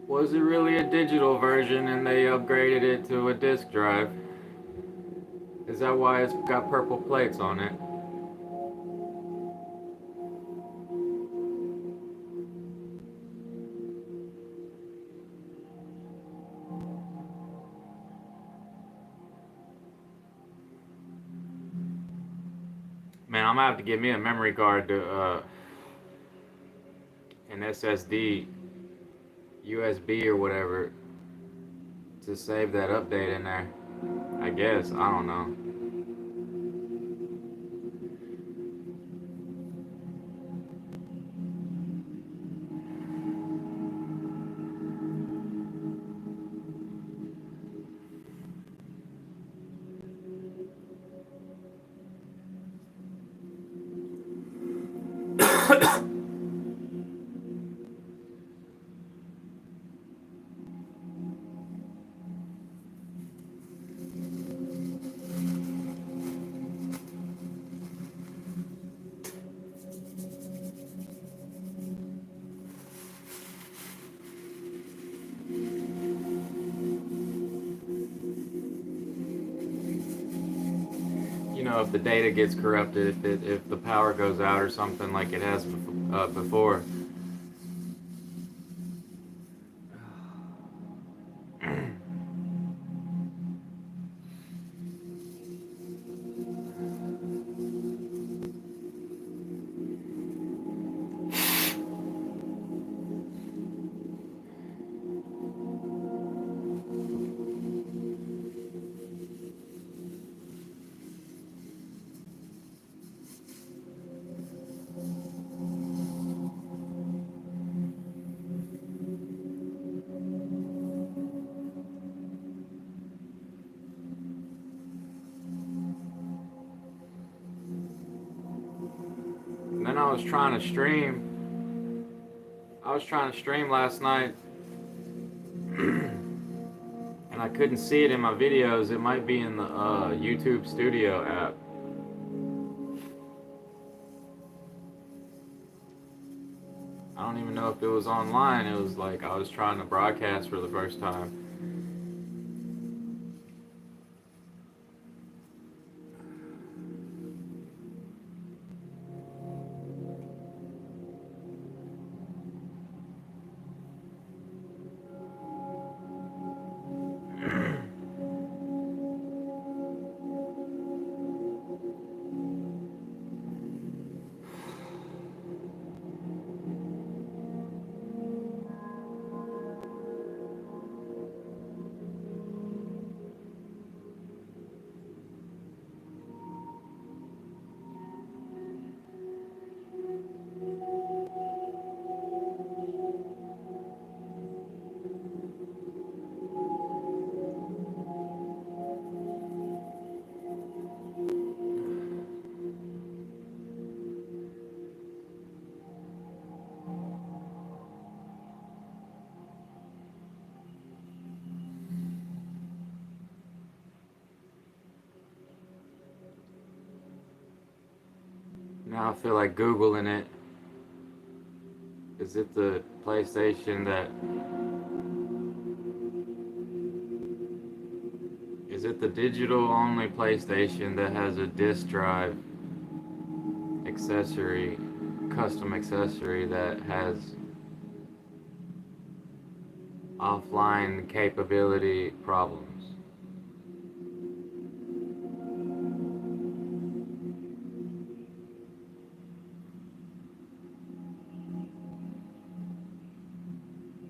Speaker 1: Was it really a digital version and they upgraded it to a disk drive? Is that why it's got purple plates on it? Man, I'm gonna have to get me a memory card to an SSD, USB or whatever, to save that update in there. I guess, I don't know. You know, if the data gets corrupted, if the power goes out or something like it has before. And then I was trying to stream. I was trying to stream last night. And I couldn't see it in my videos. It might be in the YouTube Studio app. I don't even know if it was online. It was like I was trying to broadcast for the first time. Now I feel like Googling it. Is it the PlayStation that... Is it the digital only PlayStation that has a disc drive accessory, custom accessory that has offline capability problems.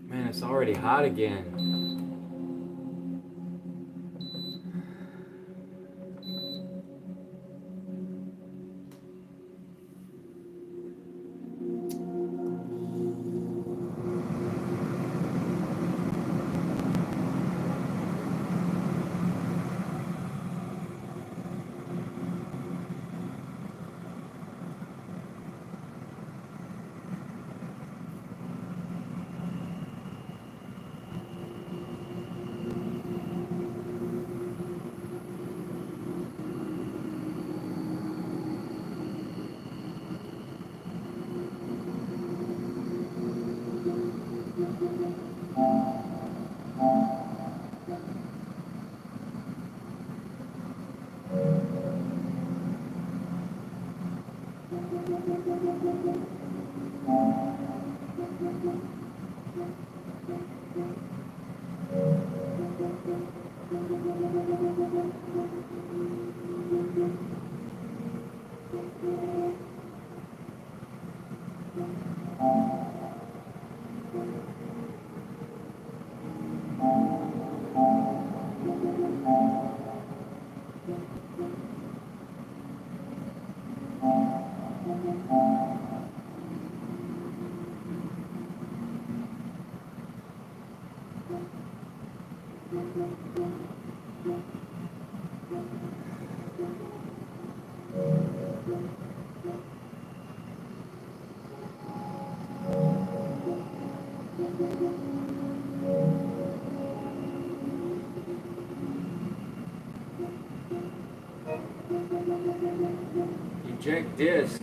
Speaker 1: Man, it's already hot again. Eject disk.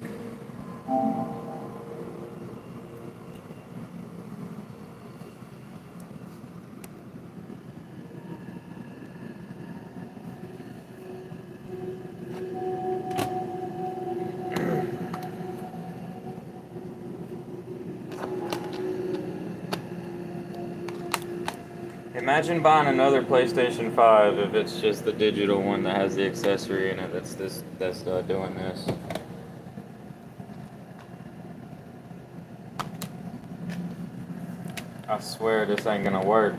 Speaker 1: Imagine buying another PlayStation 5 if it's just the digital one that has the accessory in it that's doing this. I swear this ain't gonna work.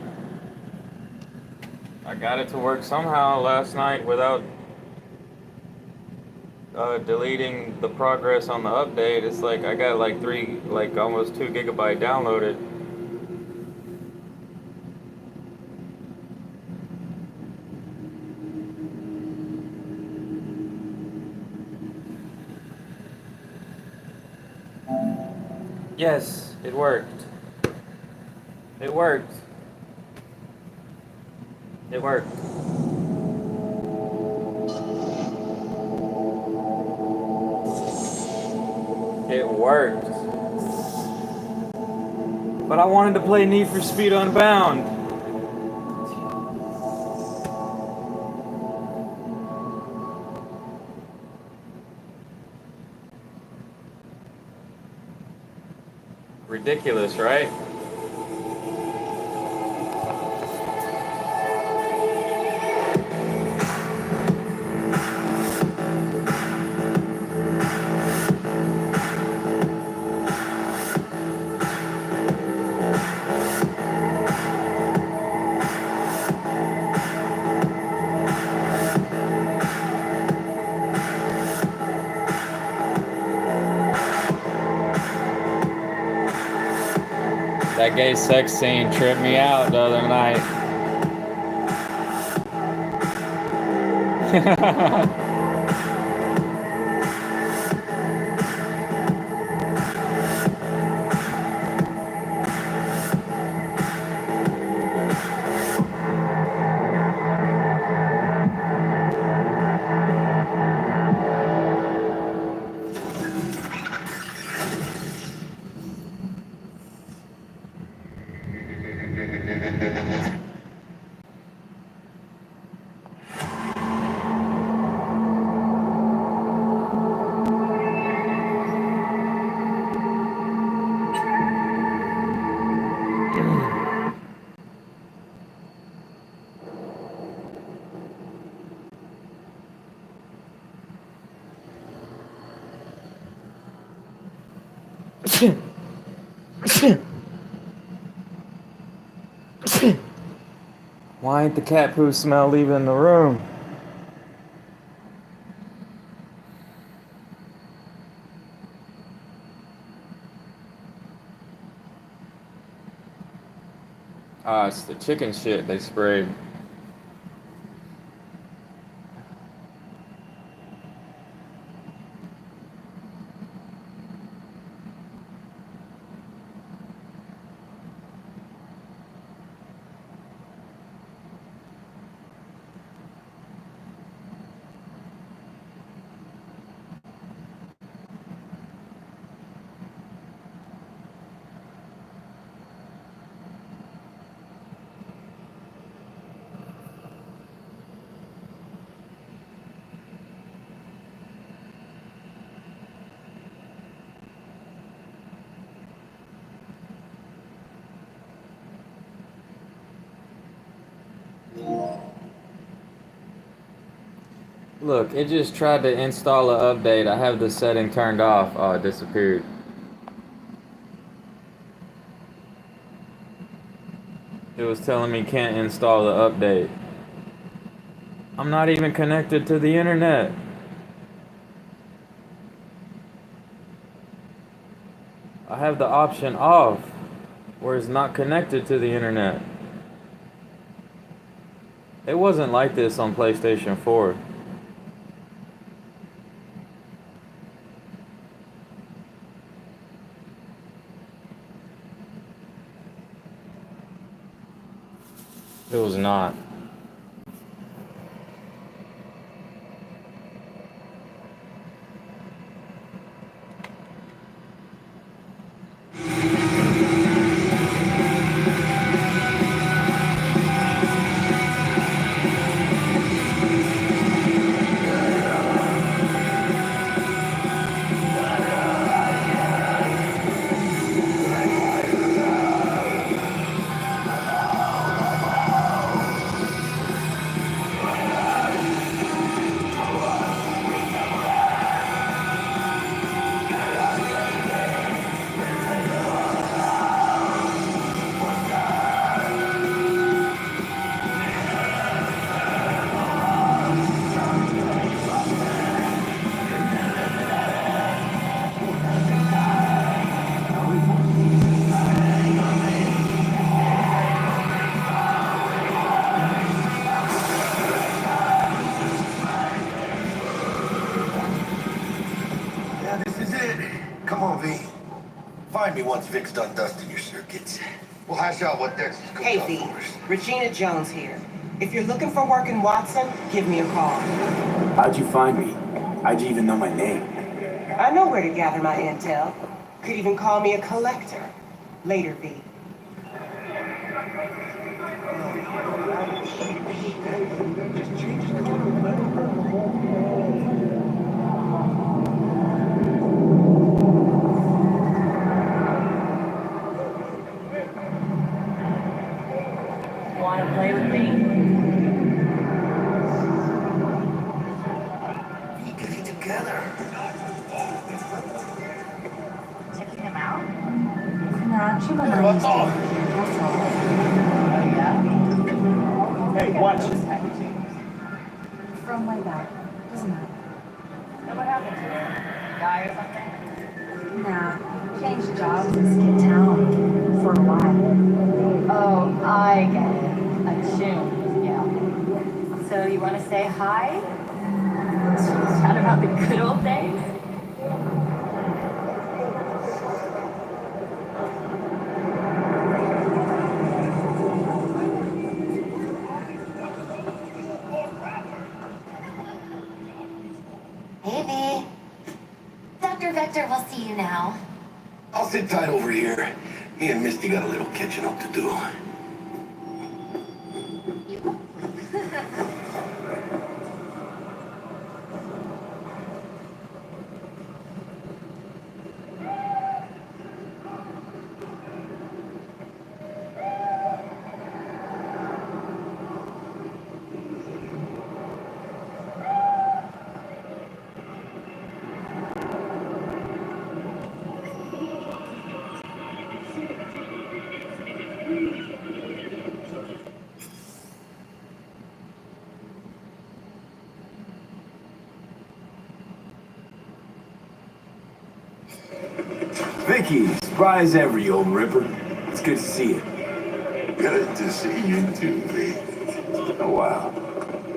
Speaker 1: I got it to work somehow last night without deleting the progress on the update. It's like I got like almost 2 gigabyte downloaded. Yes, it worked. It worked. It worked. It worked. But I wanted to play Need for Speed Unbound. Ridiculous, right? That gay sex scene tripped me out the other night. Why ain't the cat poo smell leaving the room? Ah, it's the chicken shit they sprayed. Look, it just tried to install an update. I have the setting turned off. Oh, it disappeared. It was telling me can't install the update. I'm not even connected to the internet. I have the option off, where it's not connected to the internet. It wasn't like this on PlayStation 4. It was not.
Speaker 14: Find me once Vic's done dusting your circuits. We'll hash out what next is
Speaker 15: Hey, V. Regina Jones here. If you're looking for work in Watson, give me a call.
Speaker 16: How'd you find me? How'd you even know my name?
Speaker 15: I know where to gather my intel. Could even call me a collector. Later, V.
Speaker 17: Want to play with me?
Speaker 14: Get it together.
Speaker 17: Checking him out? Nah, she was
Speaker 14: What's off?
Speaker 17: Hey, watch this. From way back. Doesn't matter. So what happened to her? Die or something? Nah. Changed jobs and skipped town for a while. Oh, I get it. A tune. Yeah. So you want to say hi? Chat about the good old days?
Speaker 18: Hey, V. Dr. Vector will see you now.
Speaker 14: I'll sit tight over here. Me and Misty got a little catching up to do.
Speaker 16: Vicky, surprise every old ripper. It's good to see you.
Speaker 14: Good to see you too, V. Oh, wow.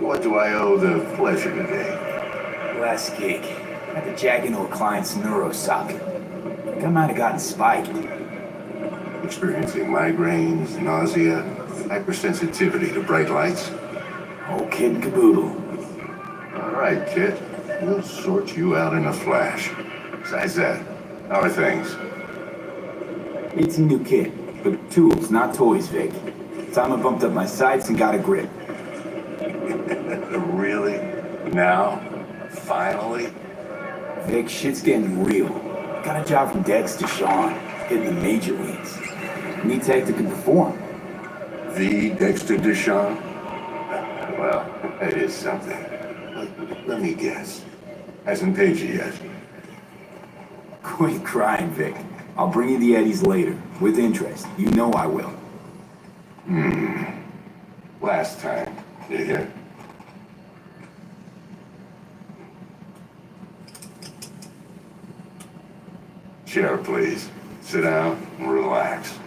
Speaker 14: What do I owe the pleasure today?
Speaker 16: Last gig. Had to jack into a client's neurosocket. I think I might have gotten spiked.
Speaker 14: Experiencing migraines, nausea, hypersensitivity to bright lights?
Speaker 16: Oh, kid and caboodle.
Speaker 14: All right, kid. We'll sort you out in a flash. Besides that, how are things?
Speaker 16: Need some new kit, but tools, not toys, Vic. Time I bumped up my sights and got a grip.
Speaker 14: Really? Now? Finally?
Speaker 16: Vic, shit's getting real. Got a job from Dex to Sean, hitting the major leagues. Need tech that can perform.
Speaker 14: The Dexter Deshawn? Well, that is something. Let me guess. Hasn't paid you yet.
Speaker 16: Quit crying, Vic. I'll bring you the eddies later, with interest. You know I will.
Speaker 14: Last time, you hear? Chair, please. Sit down and relax.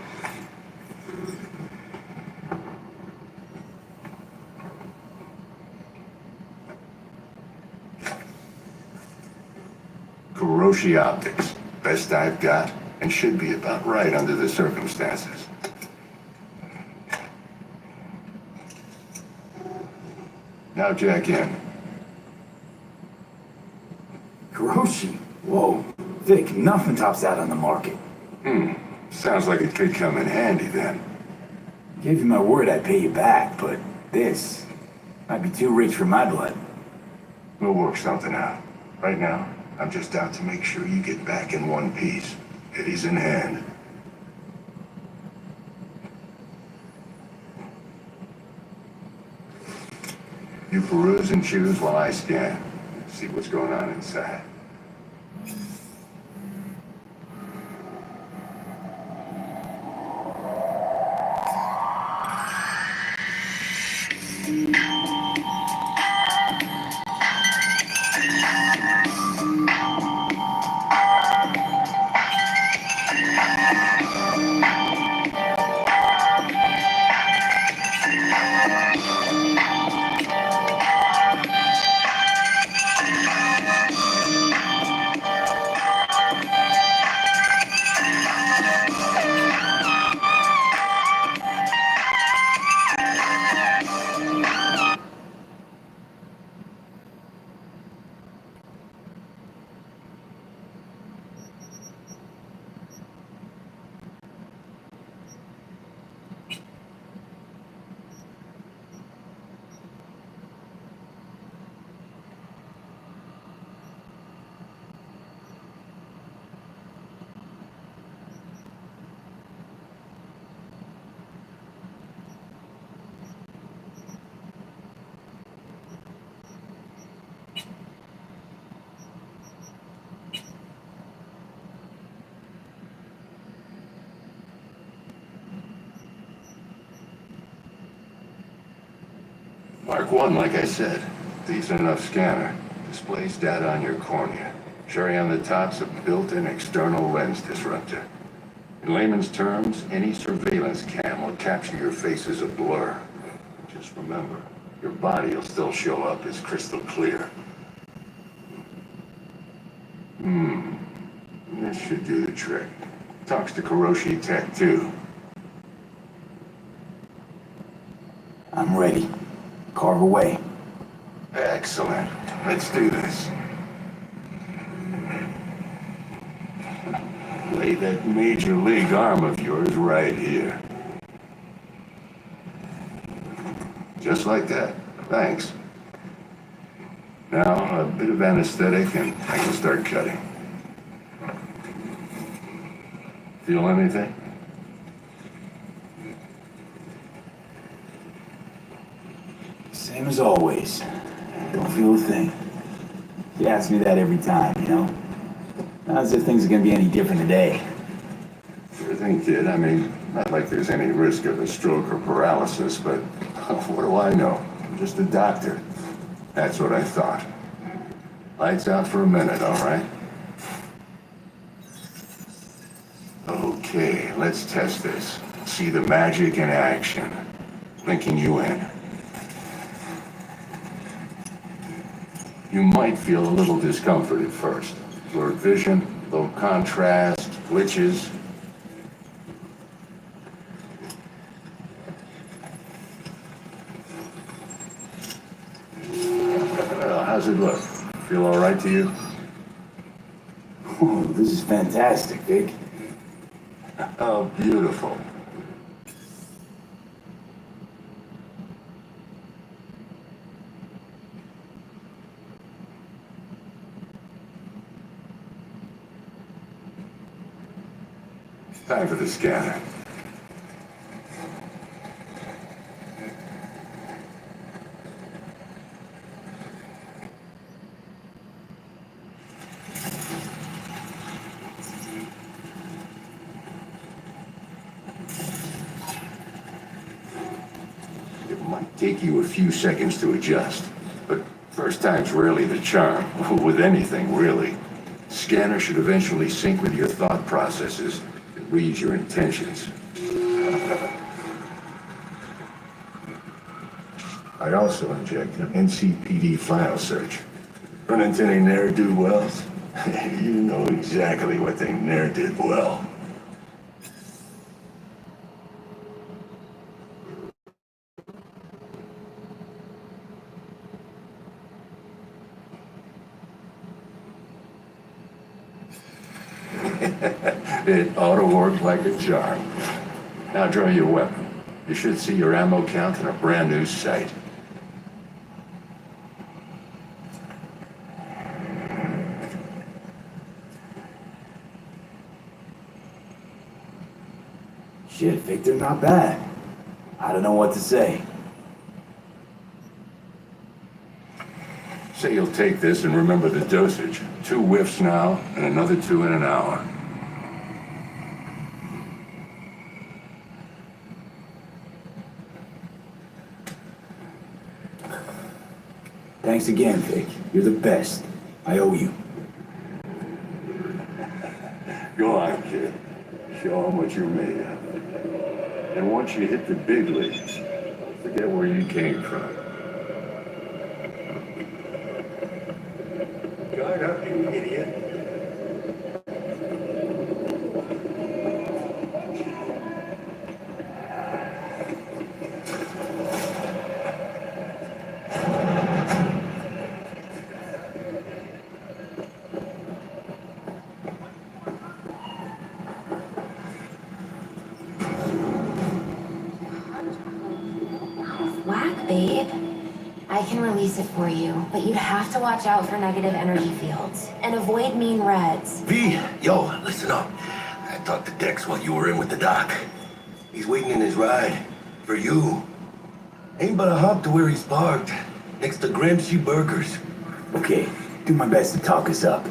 Speaker 14: Kuroshi Optics. Best I've got, and should be about right under the circumstances. Now jack in.
Speaker 16: Kuroshi? Whoa. Vic, nothing tops that on the market.
Speaker 14: Sounds like it could come in handy then.
Speaker 16: Gave you my word I'd pay you back, but this might be too rich for my blood.
Speaker 14: We'll work something out. Right now, I'm just out to make sure you get back in one piece. Eddie's in hand. You peruse and choose while I scan. See what's going on inside. Mark 1, like I said. Decent enough scanner. Displays data on your cornea. Cherry on the top's a built-in external lens disruptor. In layman's terms, any surveillance cam will capture your face as a blur. Just remember, your body will still show up as crystal clear. This should do the trick. Talks to Kuroshi Tech, too.
Speaker 16: I'm ready. Carve away.
Speaker 14: Excellent. Let's do this. Lay that major league arm of yours right here. Just like that. Thanks. Now, a bit of anesthetic and I can start cutting. Feel anything?
Speaker 16: Same as always. Don't feel a thing. You ask me that every time, you know? Not as if things are gonna be any different today.
Speaker 14: Sure thing, kid. I mean, not like there's any risk of a stroke or paralysis, but what do I know? I'm just a doctor. That's what I thought. Lights out for a minute, all right? let's test this. See the magic in action. Linking you in. You might feel a little discomfort at first. Blurred vision, low contrast, glitches. Well, how's it look? Feel all right to you?
Speaker 16: Oh, this is fantastic, Vic.
Speaker 14: Oh, beautiful. Time for the scanner. It might take you a few seconds to adjust, but first time's rarely the charm, with anything, really. Scanner should eventually sync with your thought processes and read your intentions. I also inject an NCPD file search. Run into any ne'er-do-wells? You know exactly what they ne'er did well. It ought to work like a charm. Now draw your weapon. You should see your ammo count in a brand new sight.
Speaker 16: Shit, Victor, not bad. I don't know what to say.
Speaker 14: Say you'll take this and remember the dosage. 2 whiffs now, and another 2 in an hour.
Speaker 16: Thanks again, Vic. You're the best. I owe you.
Speaker 14: Go on, kid. Show them what you're made of. And once you hit the big leagues, forget where you came from. Guard up, you idiot.
Speaker 18: Whack, babe. I can release it for you, but you'd have to watch out for negative energy fields and avoid mean reds.
Speaker 19: V, yo, listen up. I talked to Dex while you were in with the doc. He's waiting in his ride. For you. Ain't but a hop to where he's parked. Next to Gramsci Burgers.
Speaker 16: Okay, do my best to talk us up.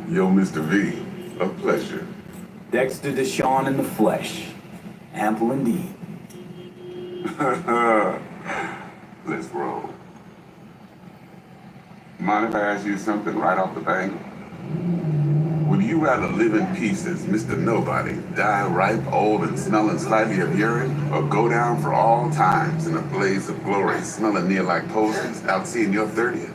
Speaker 14: Yo, Mr. V, a pleasure.
Speaker 16: Dexter Deshawn in the flesh. Ample indeed.
Speaker 20: Let's roll. Mind if I ask you something right off the bat? Would you rather live in pieces, Mr. Nobody, die ripe, old, and smelling slightly of urine, or go down for all times in a blaze of glory, smelling near like posies, out seeing your 30th?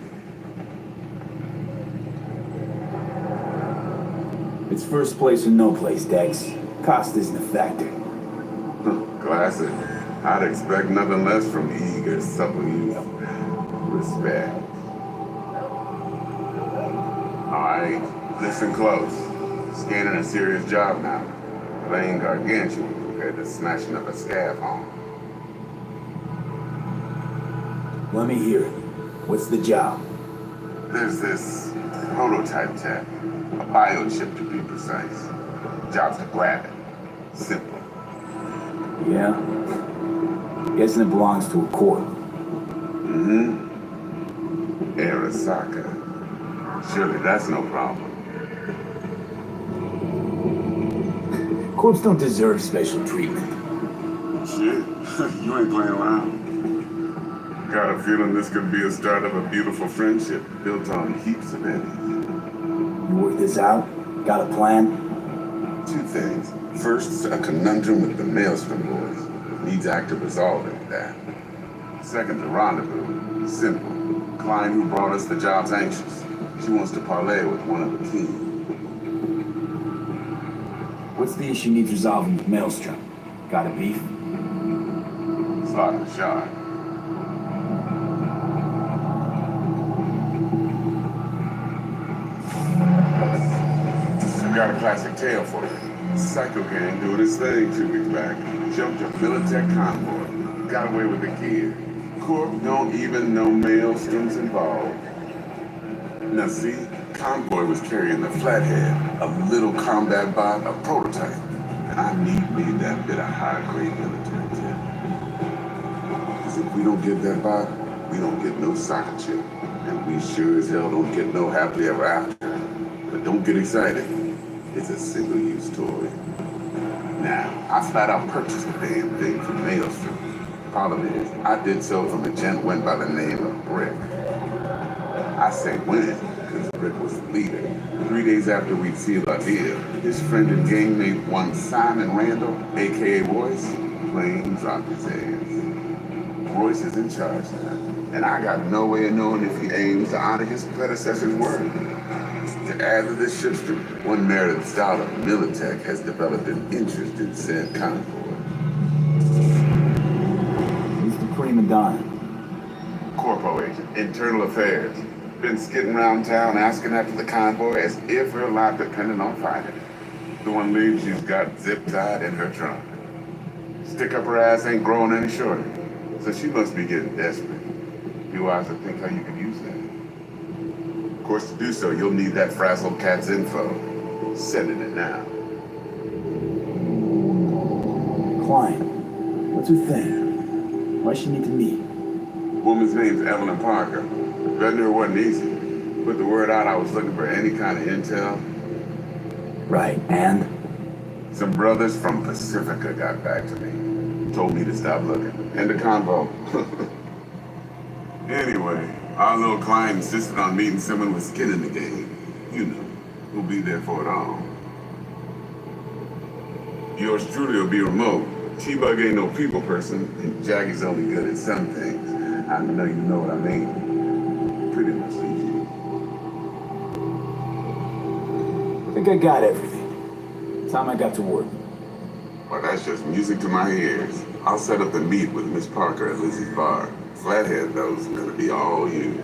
Speaker 16: It's first place or no place, Dex. Cost isn't a factor.
Speaker 20: Classic. I'd expect nothing less from eager, supple youth. Respect. All right, listen close. Scanning a serious job now. Playing gargantuan compared to smashing up a scab home.
Speaker 16: Let me hear it. What's the job?
Speaker 20: There's this prototype tech. A biochip to be precise. Job's to grab it. Simple.
Speaker 16: Yeah? Guessing it belongs to a corp.
Speaker 20: Mm-hmm. Arasaka. Surely that's no problem.
Speaker 16: Corps don't deserve special treatment.
Speaker 20: Shit, you ain't playing around. Got a feeling this could be a start of a beautiful friendship built on heaps of eddies.
Speaker 16: You work this out? Got a plan?
Speaker 20: Two things. First, a conundrum with the Maelstrom boys. Needs active resolving that. Second, the rendezvous. Simple. Client who brought us the job's anxious. She wants to parlay with one of the team.
Speaker 16: What's the issue needs resolving with Maelstrom? Got a beef?
Speaker 20: Slot the shot. I got a classic tale for you. Psycho gang doing his thing 2 weeks back. Jumped a Militech convoy. Got away with the kid. Corp don't even know Maelstrom's involved. Now see, convoy was carrying the Flathead, a little combat bot, a prototype. And I need that bit of high-grade military tech. Because if we don't get that bot, we don't get no soccer chip. And we sure as hell don't get no happily ever after. But don't get excited. It's a single-use toy. Now, I flat out purchased the damn thing from Maelstrom. Problem is, I did so from a gent went by the name of Brick. I say when, because Brick was the leader. 3 days after we'd sealed our deal, his friend and gangmate, one Simon Randall, aka Royce, plain dropped his ass. Royce is in charge now, and I got no way of knowing if he aims to honor his predecessor's word. To add to this shipstream, one merited scholar, Militech, has developed an interest in said convoy.
Speaker 16: Who's the prima donna?
Speaker 20: Corpo agent, internal affairs. Been skidding around town asking after the convoy as if her life depended on finding it. The one lead she's got zip-tied in her trunk. Stick up her ass ain't growing any shorter, so she must be getting desperate. You eyes to think how you could use that. Of course, to do so, you'll need that frazzled cat's info. Sending it now.
Speaker 16: Client. What's her thing? Why she need to meet?
Speaker 20: Woman's name's Evelyn Parker. Betting her wasn't easy. Put the word out I was looking for any kind of intel.
Speaker 16: Right, and?
Speaker 20: Some brothers from Pacifica got back to me. Told me to stop looking. End the convo. Anyway, our little client insisted on meeting someone with skin in the game. You know, who'll be there for it all. Yours truly will be remote. T-Bug ain't no people person, and Jackie's only good at some things. I know you know what I mean. Pretty much easy.
Speaker 16: I think I got everything. Time I got to work.
Speaker 20: Well, that's just music to my ears. I'll set up the meet with Miss Parker at Lizzie's bar. Flathead knows it's gonna be all you.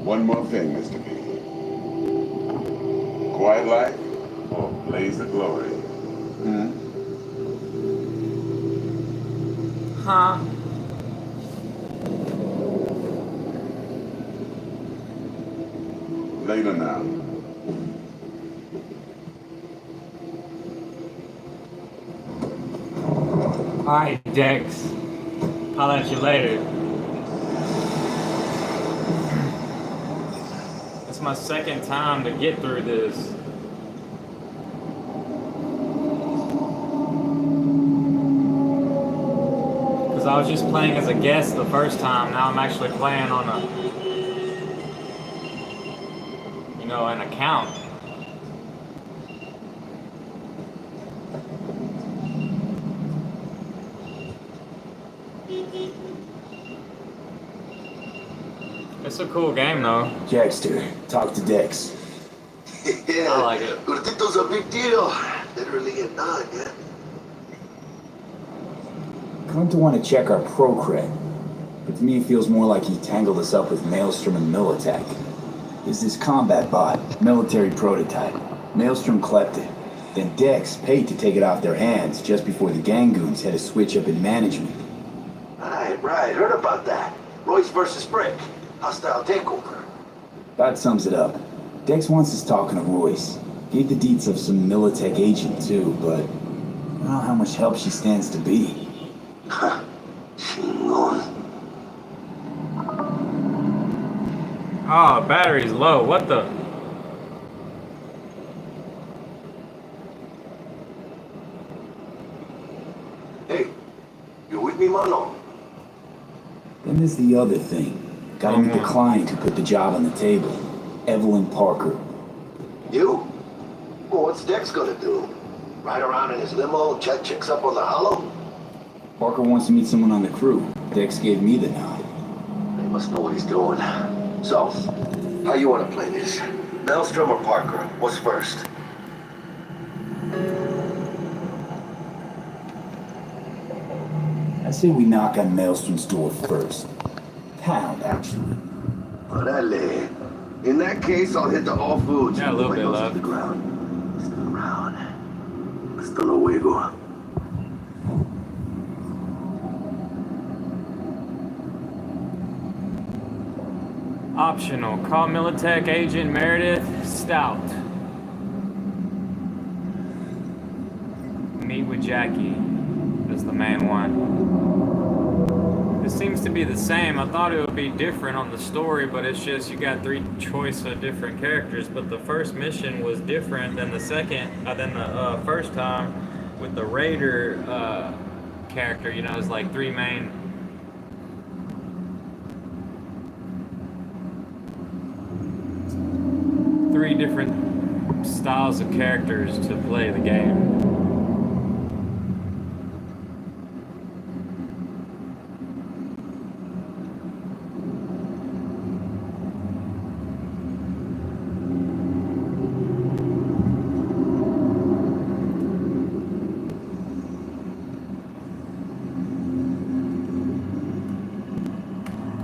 Speaker 20: One more thing, Mr. B. Quiet life or blaze of glory? Hmm?
Speaker 1: Huh?
Speaker 20: Later now.
Speaker 21: Alright, Dex. I'll at you later.
Speaker 1: It's my second time to get through this. Because I was just playing as a guest the first time. Now I'm actually playing on an account. It's a cool game though.
Speaker 16: Jackster, talk to Dex.
Speaker 19: Yeah,
Speaker 1: I like it.
Speaker 19: Gordito's a big deal. Literally at 9, yeah.
Speaker 16: Come to want to check our pro-cred, but to me it feels more like he tangled us up with Maelstrom and Militech. There's this combat bot, military prototype. Maelstrom clept it. Then Dex paid to take it off their hands just before the Gangoons had a switch up in management.
Speaker 19: Right. Heard about that. Royce versus Brick. Hostile takeover.
Speaker 16: That sums it up. Dex wants us talking to Royce. Gave the deets of some Militech agent too, but I don't know how much help she stands to be.
Speaker 1: Oh, battery's low. What the?
Speaker 19: Hey, you with me, mano?
Speaker 16: Then there's the other thing. Got him declined to put the job on the table. Evelyn Parker.
Speaker 19: You? Well, what's Dex gonna do? Ride around in his limo, check chicks up on the hollow?
Speaker 16: Parker wants to meet someone on the crew. Dex gave me the nod.
Speaker 19: He must know what he's doing. So, how you want to play this? Maelstrom or Parker? What's first?
Speaker 16: I say we knock on Maelstrom's door first. Pound, actually.
Speaker 19: Orale. In that case, I'll hit the all foods.
Speaker 1: Yeah, a little bit left.
Speaker 19: To the ground. Still around. Hasta luego.
Speaker 1: Optional. Call Militech Agent Meredith Stout. Meet with Jackie. That's the main one. This seems to be the same. I thought it would be different on the story, but it's just you got 3 choice of different characters. But the first mission was different than the first time with the Raider character. It's like 3 main. 3 different styles of characters to play the game.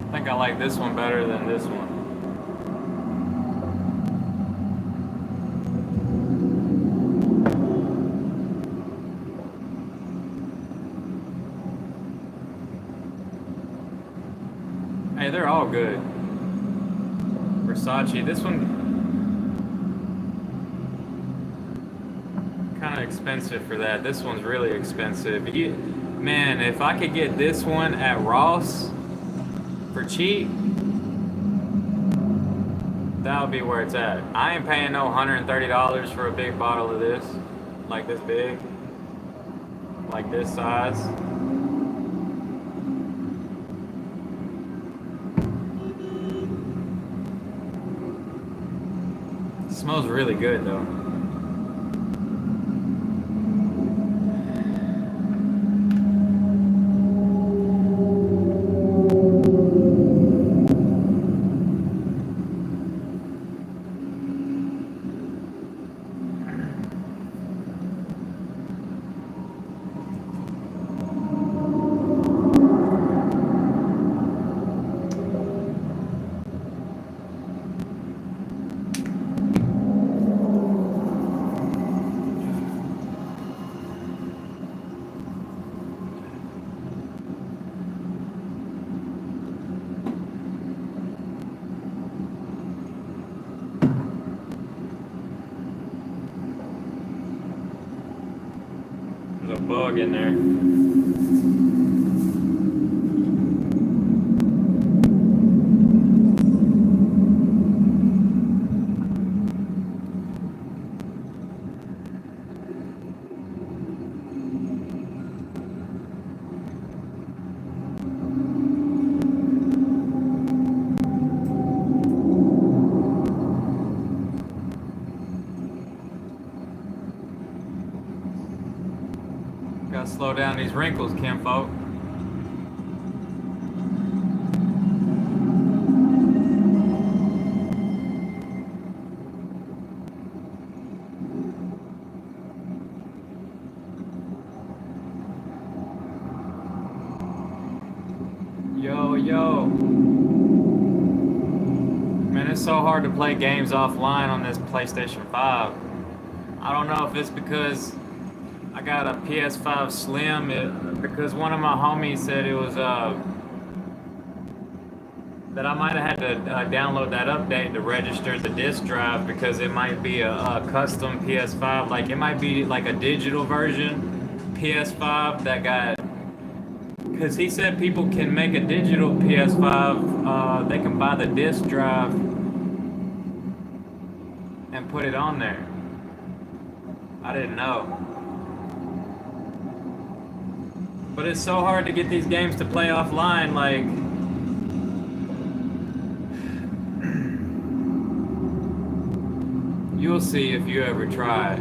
Speaker 1: I think I like this one better than this one. Hey, they're all good. Versace, this one kind of expensive for that. This one's really expensive. Man, if I could get this one at Ross for cheap, that would be where it's at. I ain't paying no $130 for a big bottle of this, like this big, like this size. It smells really good though. There's a bug in there. slow down these wrinkles, kinfolk. Yo. Man, it's so hard to play games offline on this PlayStation 5. I don't know if it's because I got a PS5 Slim, because one of my homies said it was, that I might have had to download that update to register the disk drive, because it might be a custom PS5, like it might be like a digital version PS5 that got, because he said people can make a digital PS5, they can buy the disk drive and put it on there. I didn't know. But it's so hard to get these games to play offline, like... You'll see if you ever try.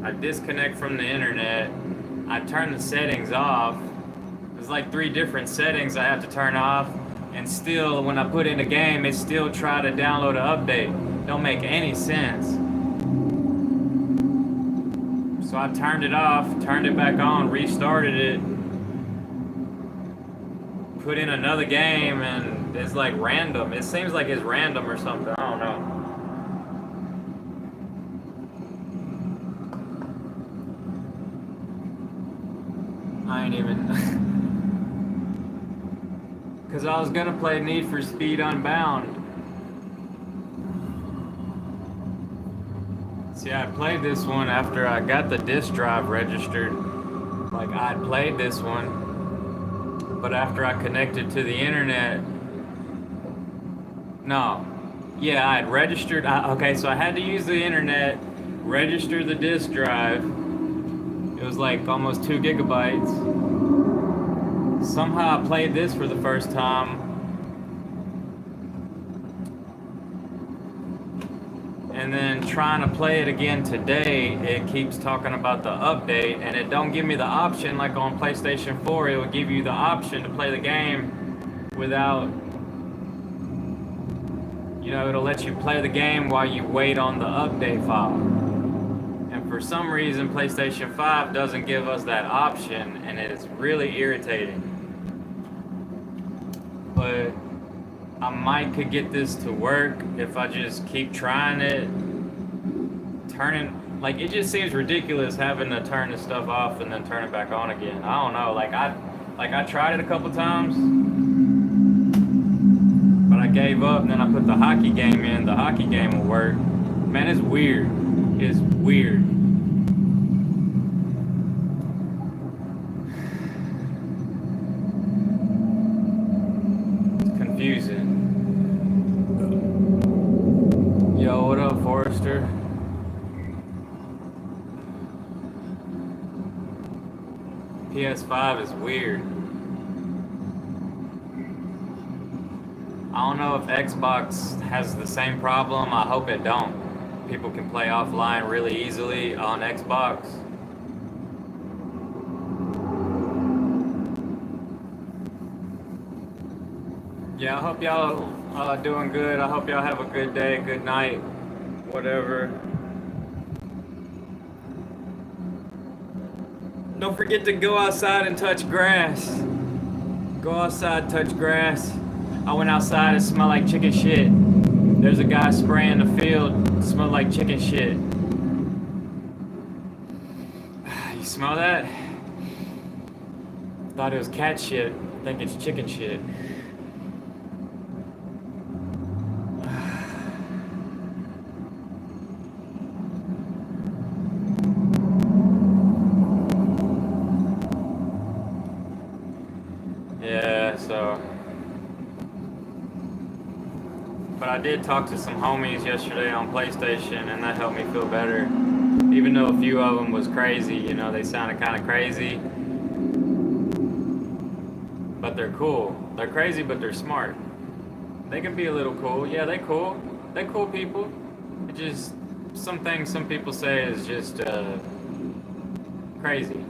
Speaker 1: I disconnect from the internet. I turn the settings off. There's like 3 different settings I have to turn off. And still, when I put in a game, it still try to download an update. Don't make any sense. So I turned it off, turned it back on, restarted it, put in another game, and it's like random. It seems like it's random or something. I don't know. I ain't even... Because I was gonna play Need for Speed Unbound. See, I played this one after I got the disc drive registered. Like, I played this one, but after I connected to the internet... No. Yeah, I had registered... okay, so I had to use the internet, register the disc drive. It was like almost 2 gigabytes. Somehow I played this for the first time. And then trying to play it again today, it keeps talking about the update, and it don't give me the option like on PlayStation 4. It would give you the option to play the game without, you know, it'll let you play the game while you wait on the update file. And for some reason, PlayStation 5 doesn't give us that option, and it's really irritating. But I could get this to work if I just keep trying it. Like, it just seems ridiculous having to turn this stuff off and then turn it back on again. I don't know, like I tried it a couple times, but I gave up, and then I put the hockey game in. The hockey game will work. Man, it's weird. It's weird. It's confusing. Yo, what up, Forrester? PS5 is weird. I don't know if Xbox has the same problem. I hope it don't. People can play offline really easily on Xbox. Yeah, I hope y'all doing good. I hope y'all have a good day, good night, whatever. Don't forget to go outside and touch grass. Go outside, touch grass. I went outside, it smelled like chicken shit. There's a guy spraying the field, it smelled like chicken shit. You smell that? Thought it was cat shit. I think it's chicken shit. Yeah, so... But I did talk to some homies yesterday on PlayStation, and that helped me feel better. Even though a few of them was crazy, you know, they sounded kind of crazy. But they're cool. They're crazy, but they're smart. They can be a little cool. Yeah, they cool. They cool people. It just, some things some people say is just crazy.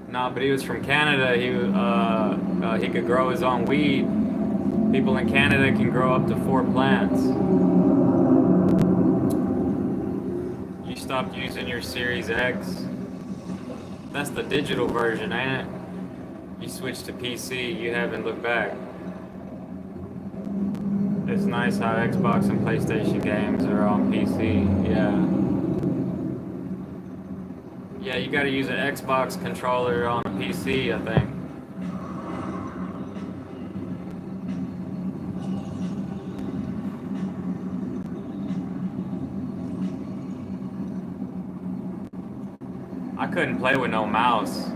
Speaker 1: Nah, but he was from Canada. He could grow his own weed. People in Canada can grow up to 4 plants. You stopped using your Series X. That's the digital version, ain't it? You switched to PC. You haven't looked back. It's nice how Xbox and PlayStation games are on PC. Yeah. Yeah, you gotta use an Xbox controller on a PC, I think. I couldn't play with no mouse.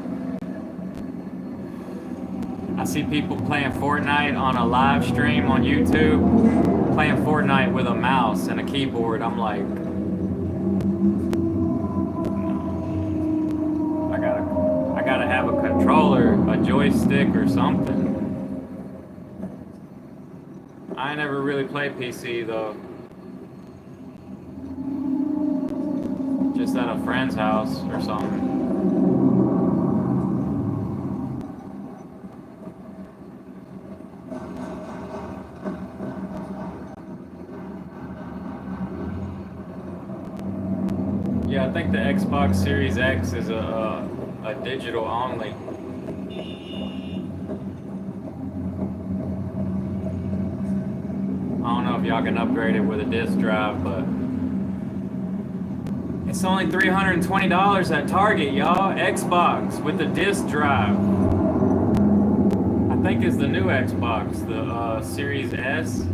Speaker 1: I see people playing Fortnite on a live stream on YouTube, playing Fortnite with a mouse and a keyboard. I'm like, I gotta have a controller, a joystick or something. I never really played PC though. Just at a friend's house or something. Yeah, I think the Xbox Series X is a digital only. I don't know if y'all can upgrade it with a disc drive, but it's only $320 at Target, y'all. Xbox with the disc drive. I think it's the new Xbox, the Series S.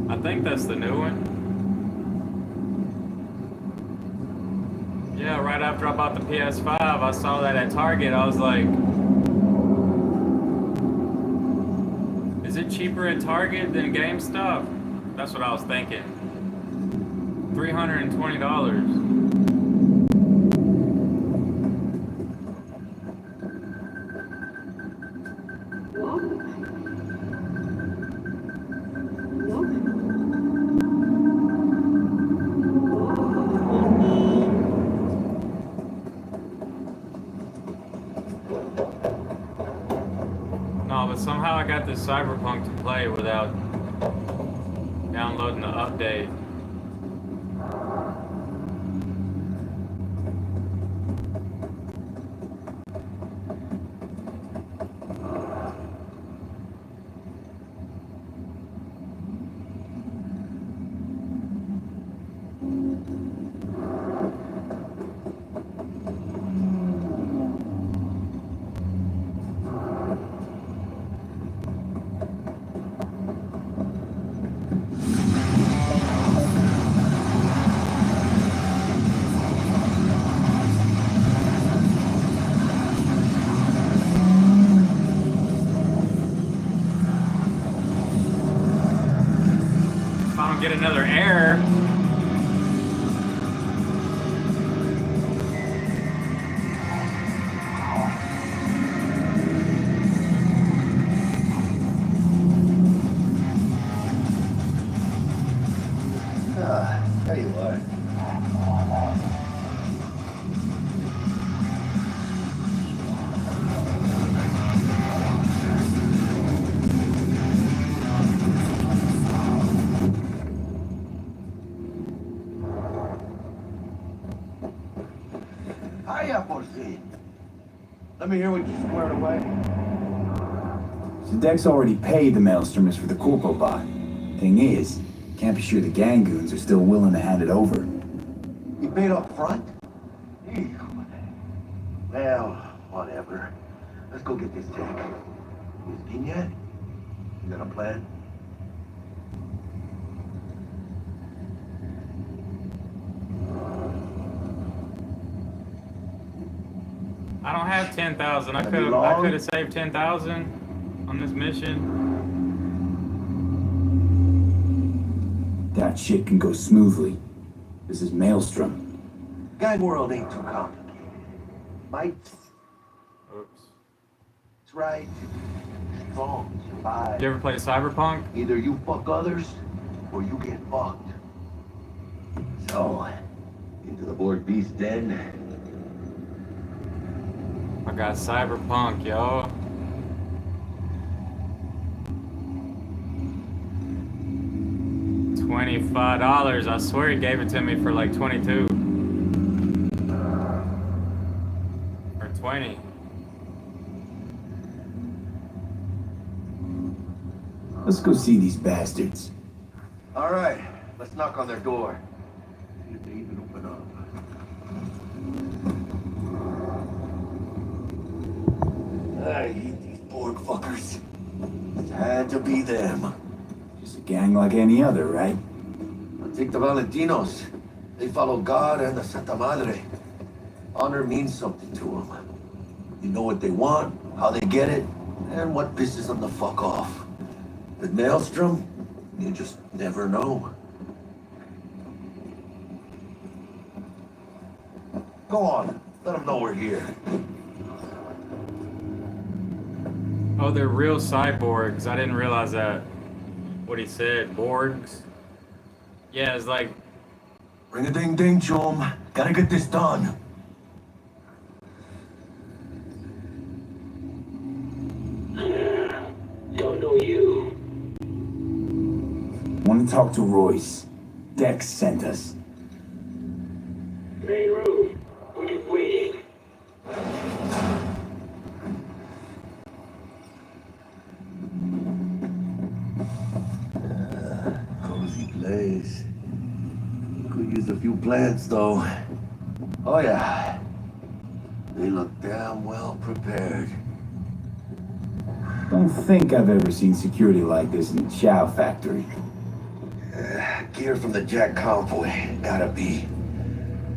Speaker 1: I think that's the new one. Yeah, right after I bought the PS5, I saw that at Target. I was like, is it cheaper at Target than GameStop? That's what I was thinking. $320. No, but somehow I got this Cyberpunk to play without downloading the update. If I don't get another error.
Speaker 19: There you are.
Speaker 3: Hiya, Porci. Let me hear what you squared away.
Speaker 16: So Dex already paid the Maelstromers for the Corpo bot. Thing is, can't be sure the gang goons are still willing to hand it over.
Speaker 3: You paid up front? Well, whatever. Let's go get this tank. You in yet? You got a plan?
Speaker 1: I don't have 10,000. I could have saved 10,000 on this mission.
Speaker 16: That shit can go smoothly. This is Maelstrom.
Speaker 3: Gang world ain't too complicated. Might.
Speaker 1: Oops.
Speaker 3: That's right. strong, survive.
Speaker 1: You ever play Cyberpunk?
Speaker 3: Either you fuck others, or you get fucked. So, into the board beast den.
Speaker 1: I got Cyberpunk, yo. $25. I swear he gave it to me for like 22. Or 20.
Speaker 16: Let's go see these bastards.
Speaker 3: All right, let's knock on their door. See if they even open up. I hate these board fuckers. It had to be them.
Speaker 16: Just a gang like any other, right?
Speaker 3: I'll take the Valentinos. They follow God and the Santa Madre. Honor means something to them. You know what they want, how they get it, and what pisses them the fuck off. With Maelstrom, you just never know. Go on, let them know we're here.
Speaker 1: Oh, they're real cyborgs. I didn't realize that. What he said, Borgs. Yeah, it's like...
Speaker 3: Ring-a-ding-ding, chum. Gotta get this done.
Speaker 16: Don't know you. Want to talk to Royce. Dex sent us.
Speaker 19: Main room. We're waiting.
Speaker 3: Cozy place. Could use a few plants, though. Oh, yeah. They look damn well prepared.
Speaker 16: Don't think I've ever seen security like this in the Chow factory.
Speaker 3: Gear from the Jack convoy. Gotta be.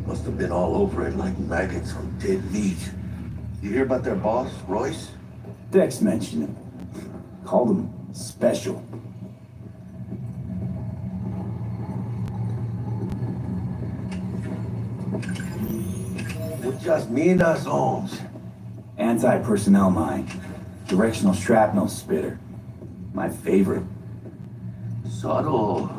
Speaker 3: Must have been all over it like maggots on dead meat. You hear about their boss, Royce?
Speaker 16: Dex mentioned him. Called him special.
Speaker 3: Muchas minas, Holmes.
Speaker 16: Anti-personnel mine. Directional shrapnel spitter. My favorite.
Speaker 3: Subtle.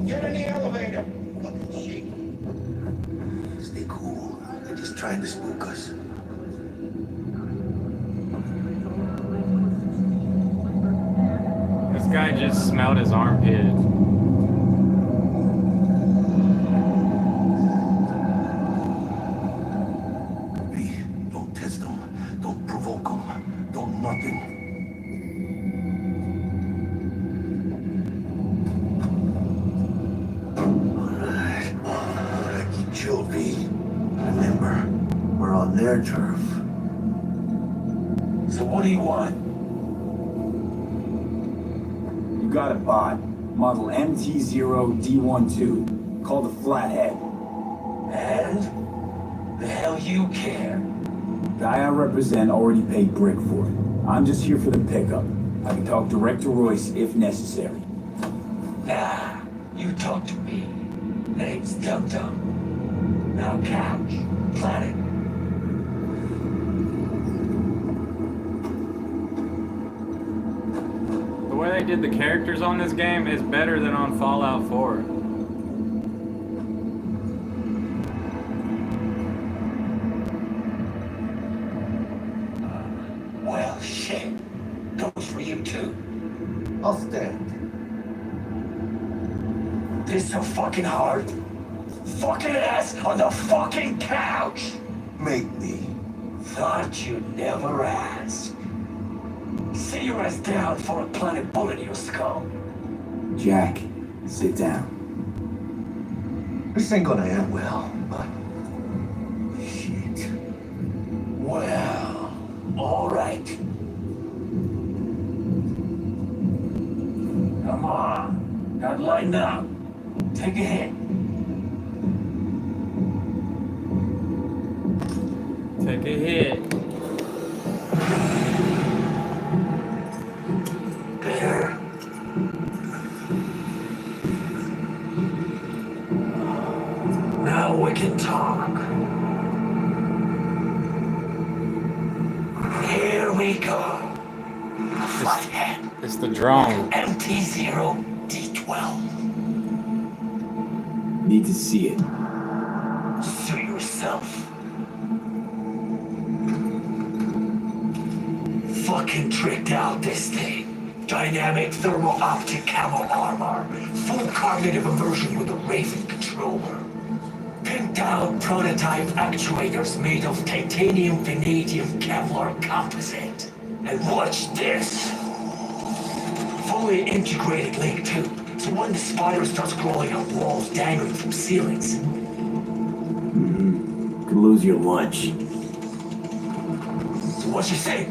Speaker 19: Get in the elevator. Fucking shit.
Speaker 3: Stay cool. They're just trying to spook us.
Speaker 1: This guy just smelled his armpit.
Speaker 3: Hey, don't test them. Don't provoke them. Don't nothing. Alright, keep chill, V. Remember, we're on their turf.
Speaker 19: So what do you want?
Speaker 16: You got a bot. Model MT0D12. Called the Flathead.
Speaker 19: And? The hell you care?
Speaker 16: Guy I represent already paid Brick for it. I'm just here for the pickup. I can talk direct to Royce if necessary.
Speaker 19: Nah, you talk to me. Name's Dum Dum. Now couch, planet.
Speaker 1: The way they did the characters on this game is better than on Fallout 4.
Speaker 19: Well, shit. Goes for you too.
Speaker 3: I'll stand.
Speaker 19: This so fucking hard. Fucking ass on the fucking couch.
Speaker 3: Make me.
Speaker 19: Thought you'd never ask. Sit your ass down for a planet bullet in your skull.
Speaker 16: Jack, sit down.
Speaker 3: This ain't gonna end well, but... Shit.
Speaker 19: Well, all right. Come on. Now lighten up. Take a hit.
Speaker 1: Take a hit.
Speaker 19: There. Now we can talk. Here we go. Flathead.
Speaker 1: It's the drone.
Speaker 19: MT0 D12.
Speaker 16: Need to see it.
Speaker 19: Suit yourself. Fucking tricked out this thing. Dynamic thermal optic camo armor. Full cognitive immersion with a Raven controller. Pinned down prototype actuators made of titanium, vanadium, Kevlar composite. And watch this. Fully integrated link tube. So when the spider starts crawling up walls dangling from ceilings.
Speaker 16: Could lose your lunch.
Speaker 19: So what you say?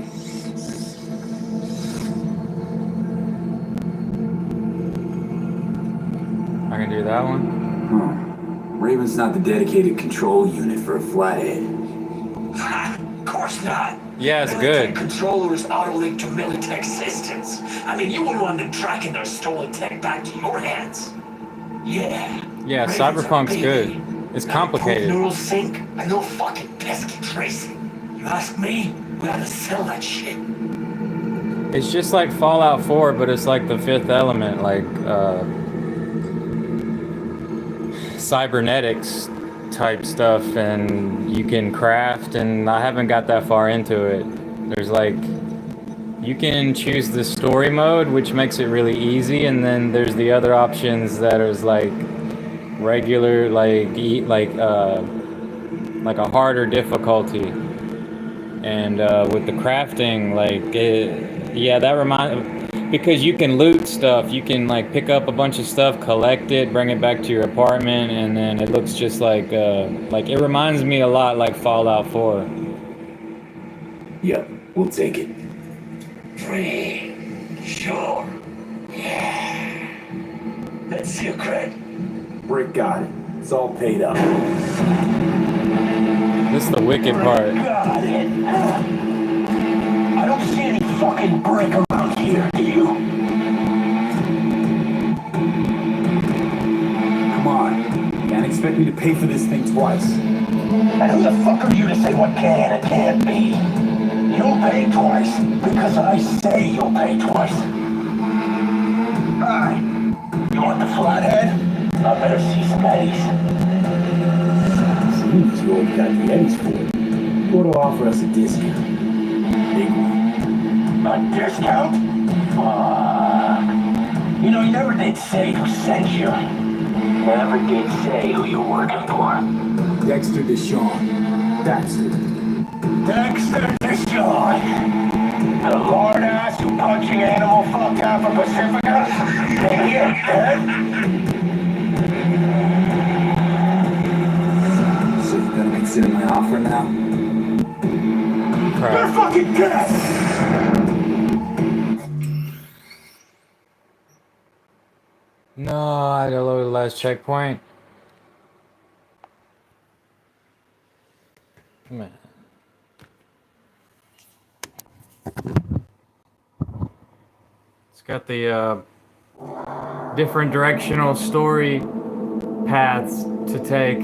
Speaker 1: I can do that one.
Speaker 16: Raven's not the dedicated control unit for a flathead.
Speaker 19: Ha! Of course not.
Speaker 1: Yeah, it's
Speaker 19: Militech
Speaker 1: good.
Speaker 19: Controllers auto-link to Militech systems. I mean, you wouldn't want them tracking their stolen tech back to your hands. Yeah.
Speaker 1: Yeah,
Speaker 19: Ravens
Speaker 1: Cyberpunk's
Speaker 19: are
Speaker 1: good.
Speaker 19: big.
Speaker 1: It's
Speaker 19: Now,
Speaker 1: complicated.
Speaker 19: Neural sync and no fucking pesky tracing. You ask me, we gotta sell that shit.
Speaker 1: It's just like Fallout 4, but it's like the Fifth Element, like cybernetics type stuff, and you can craft, and I haven't got that far into it. There's like, you can choose the story mode, which makes it really easy, and then there's the other options that is like regular, like a harder difficulty. And with the crafting, like yeah, that because you can loot stuff. You can like pick up a bunch of stuff, collect it, bring it back to your apartment, and then it looks just like it reminds me a lot like Fallout 4.
Speaker 16: Yep, we'll take it.
Speaker 19: Free. Sure. Yeah. Let's see your cred.
Speaker 16: Brick got it. It's all paid up.
Speaker 1: This is the wicked part.
Speaker 19: Got it. I don't see any fucking brick around here, do you?
Speaker 16: Come on. Can't expect me to pay for this thing twice.
Speaker 19: And who the fuck are you to say what can and can't be? You'll pay twice, because I say you'll pay twice. Alright. You want the flathead? I better see some eddies.
Speaker 16: Seems you already got the eddies for it. You ought to offer us a discount. Big one.
Speaker 19: A discount? Fuck. You know, you never did say who sent you. Never did say who you're working for.
Speaker 16: Dexter Deshawn. That's it.
Speaker 19: Dexter Deshawn. The lord ass who punching animal fucked half of Pacifica? And you're dead?
Speaker 16: So you gonna consider my offer now?
Speaker 19: You're fucking dead!
Speaker 1: No, I gotta load the last checkpoint. Man. It's got the different directional story paths to take.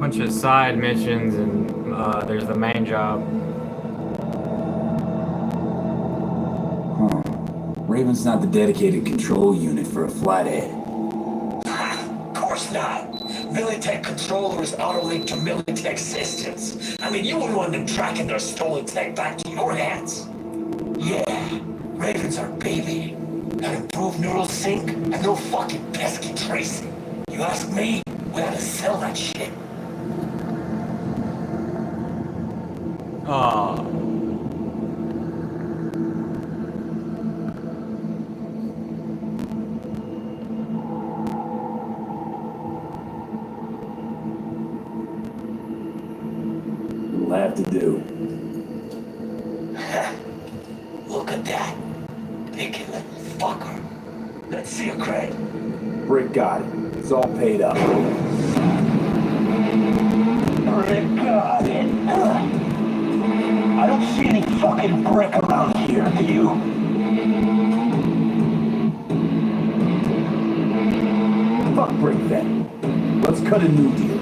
Speaker 1: Bunch of side missions, and there's the main job.
Speaker 16: Raven's not the dedicated control unit for a flathead.
Speaker 19: Of course not. Militech controllers auto-link to Militech systems. I mean, you wouldn't want them tracking their stolen tech back to your hands. Yeah, Ravens are baby. Got improved neural sync and no fucking pesky tracing. You ask me, we gotta sell that shit.
Speaker 1: Oh.
Speaker 16: It'll have to do.
Speaker 19: that? Picky little fucker. Let's see a crate.
Speaker 16: Brick got it. It's all paid up.
Speaker 19: Brick got it. I don't see any fucking brick around here, do you?
Speaker 16: Fuck Brick then. Let's cut a new deal.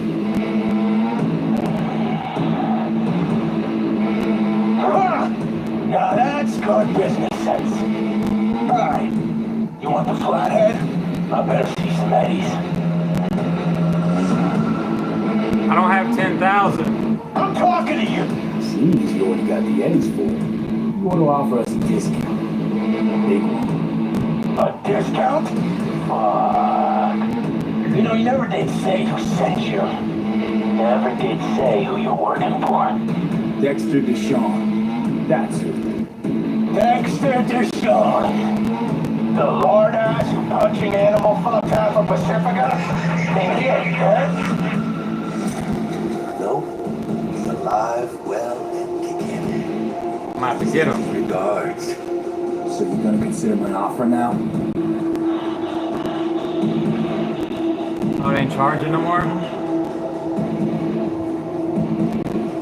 Speaker 19: Now that's good business sense. Alright. You want the flathead? I better see some eddies.
Speaker 1: I don't have 10,000.
Speaker 19: I'm talking to you!
Speaker 16: Seems you already got the eddies for it. You want to offer us a discount. A big one.
Speaker 19: A discount? Fuck. You know, you never did say who sent you. Never did say who you're working for.
Speaker 16: Dexter Deshawn. That's who.
Speaker 19: Dexter Deshawn. The lord ass punching animal full of time from Pacifica? Ain't it, huh? No. He's alive, well, and kicking.
Speaker 1: I'm about to get him.
Speaker 19: Regards.
Speaker 16: So you're gonna consider my offer now?
Speaker 1: Oh, they ain't charging no more?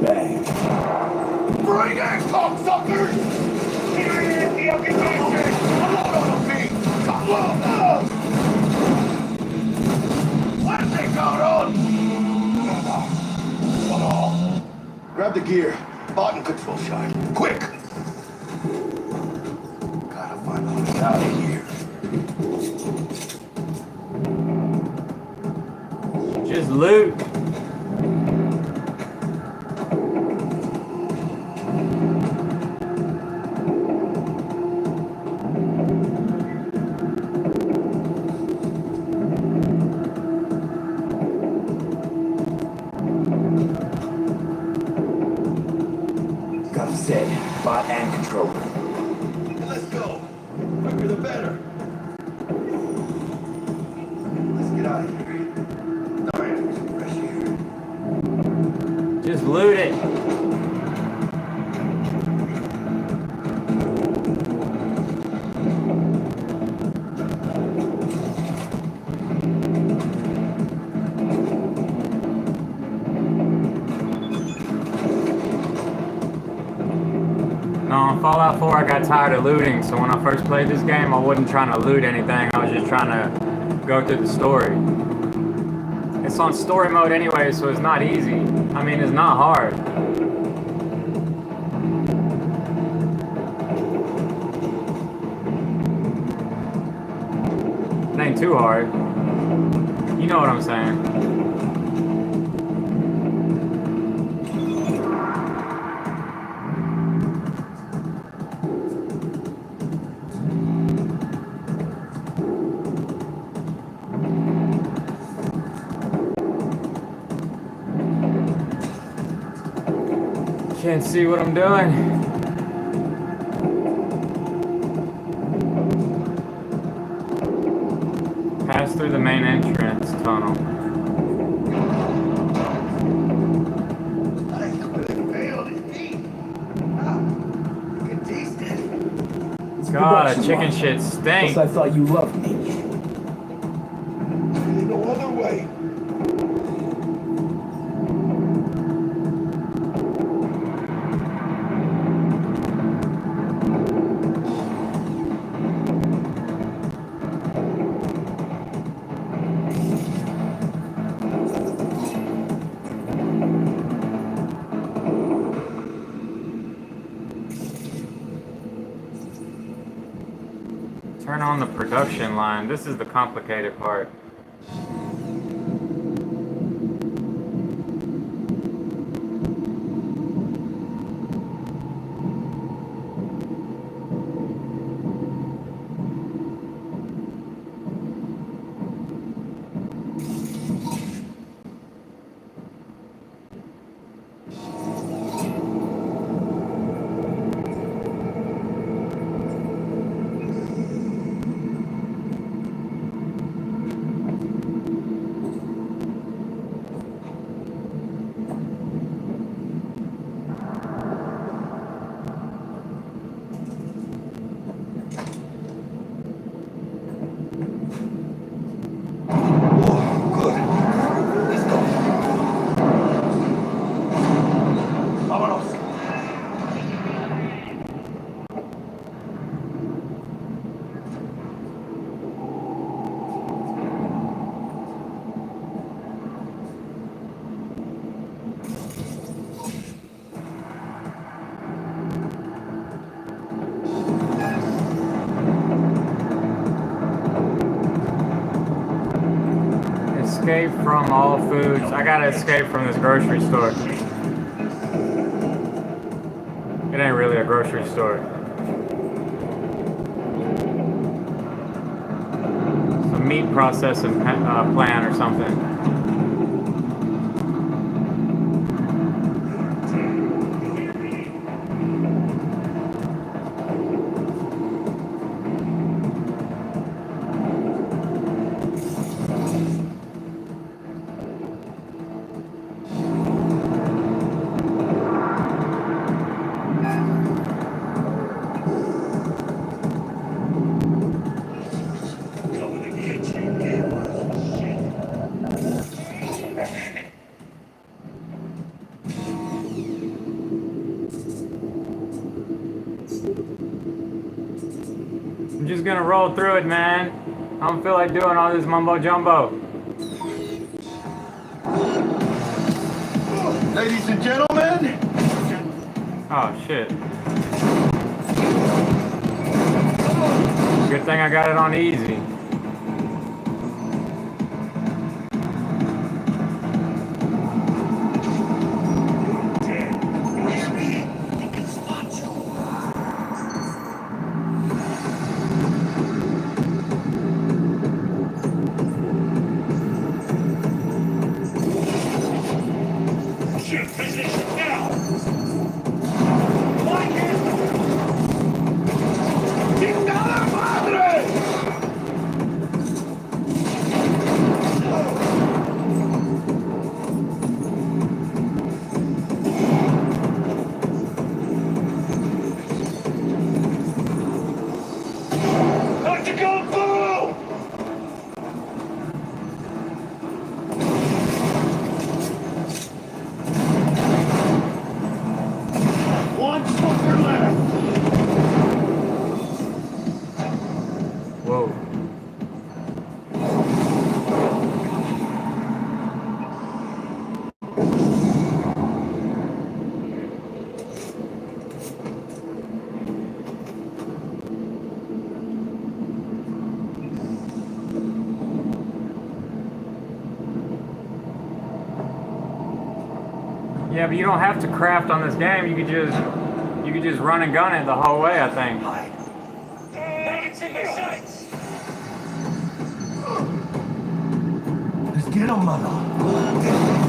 Speaker 16: Bang.
Speaker 19: Bring it, cocksuckers! Here it is, the occupation! Come on the feet! Come on! What is it going on? Come on. Grab the gear. Button control shot. Quick! Gotta find a way out of here.
Speaker 1: Just loot.
Speaker 16: Got him set. Bot and controller.
Speaker 19: Let's go. Quicker the better. Let's get out of here. Alright, some fresh air.
Speaker 1: Just loot it. No, on Fallout 4 I got tired of looting, so when I first played this game I wasn't trying to loot anything, I was just trying to go through the story. It's on story mode anyway, so it's not easy. I mean, it's not hard. It ain't too hard. You know what I'm saying. Can't see what I'm doing. Pass through the main entrance tunnel. God, chicken shit stinks.
Speaker 16: I thought you loved me.
Speaker 19: Ain't no other way.
Speaker 1: Turn on the production line. This is the complicated part. Escape from all foods. I gotta escape from this grocery store. It ain't really a grocery store. Some meat processing plant or something. I'm just gonna roll through it, man. I don't feel like doing all this mumbo jumbo.
Speaker 3: Ladies and gentlemen.
Speaker 1: Oh shit. Good thing I got it on easy. Whoa. Yeah, but you don't have to craft on this game. You could just run and gun it the whole way, I think.
Speaker 3: Let's get him, mother.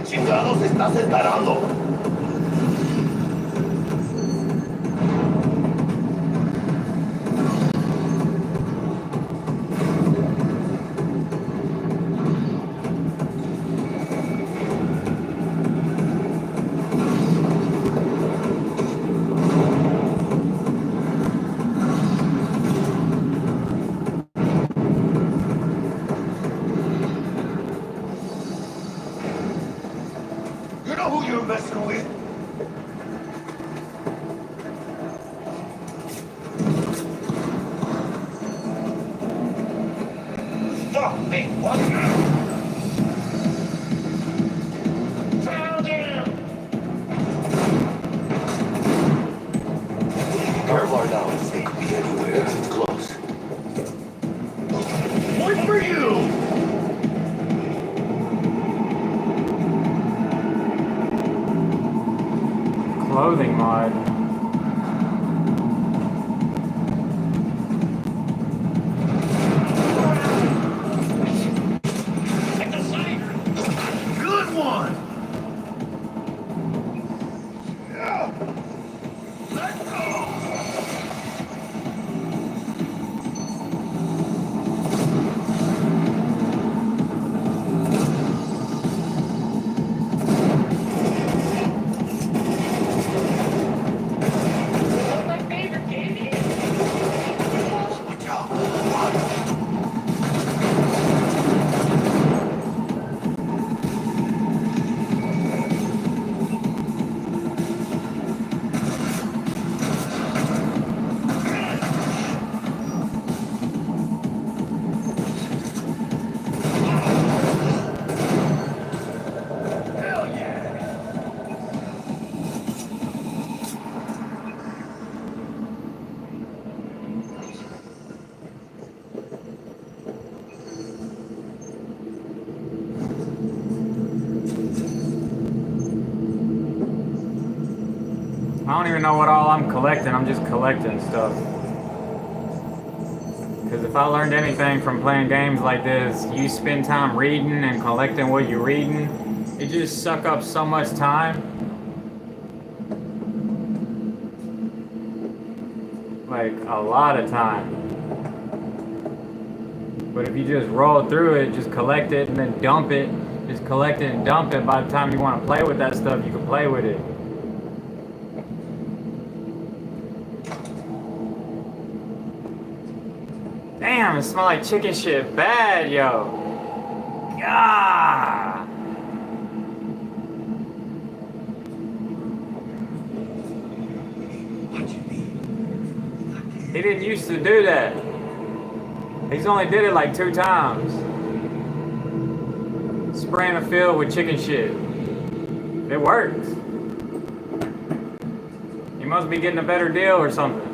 Speaker 19: chingados estás esperando? You know who you're messing with? Hey, what now? Found him! Kevlar down. They could be anywhere. It's close. One for you!
Speaker 1: Clothing mod.
Speaker 19: Good one! Let's go! My favorite candy? Watch out. Hell yeah!
Speaker 1: I don't even know what all I'm collecting. I'm just collecting stuff. Because if I learned anything from playing games like this, you spend time reading and collecting what you're reading, it just suck up so much time. Like, a lot of time. But if you just roll through it, just collect it and then dump it, just collect it and dump it, by the time you want to play with that stuff, you can play with it. Damn, it smells like chicken shit bad, yo. Ah. He didn't used to do that. He's only did it like 2 times. Spraying a field with chicken shit. It works. He must be getting a better deal or something.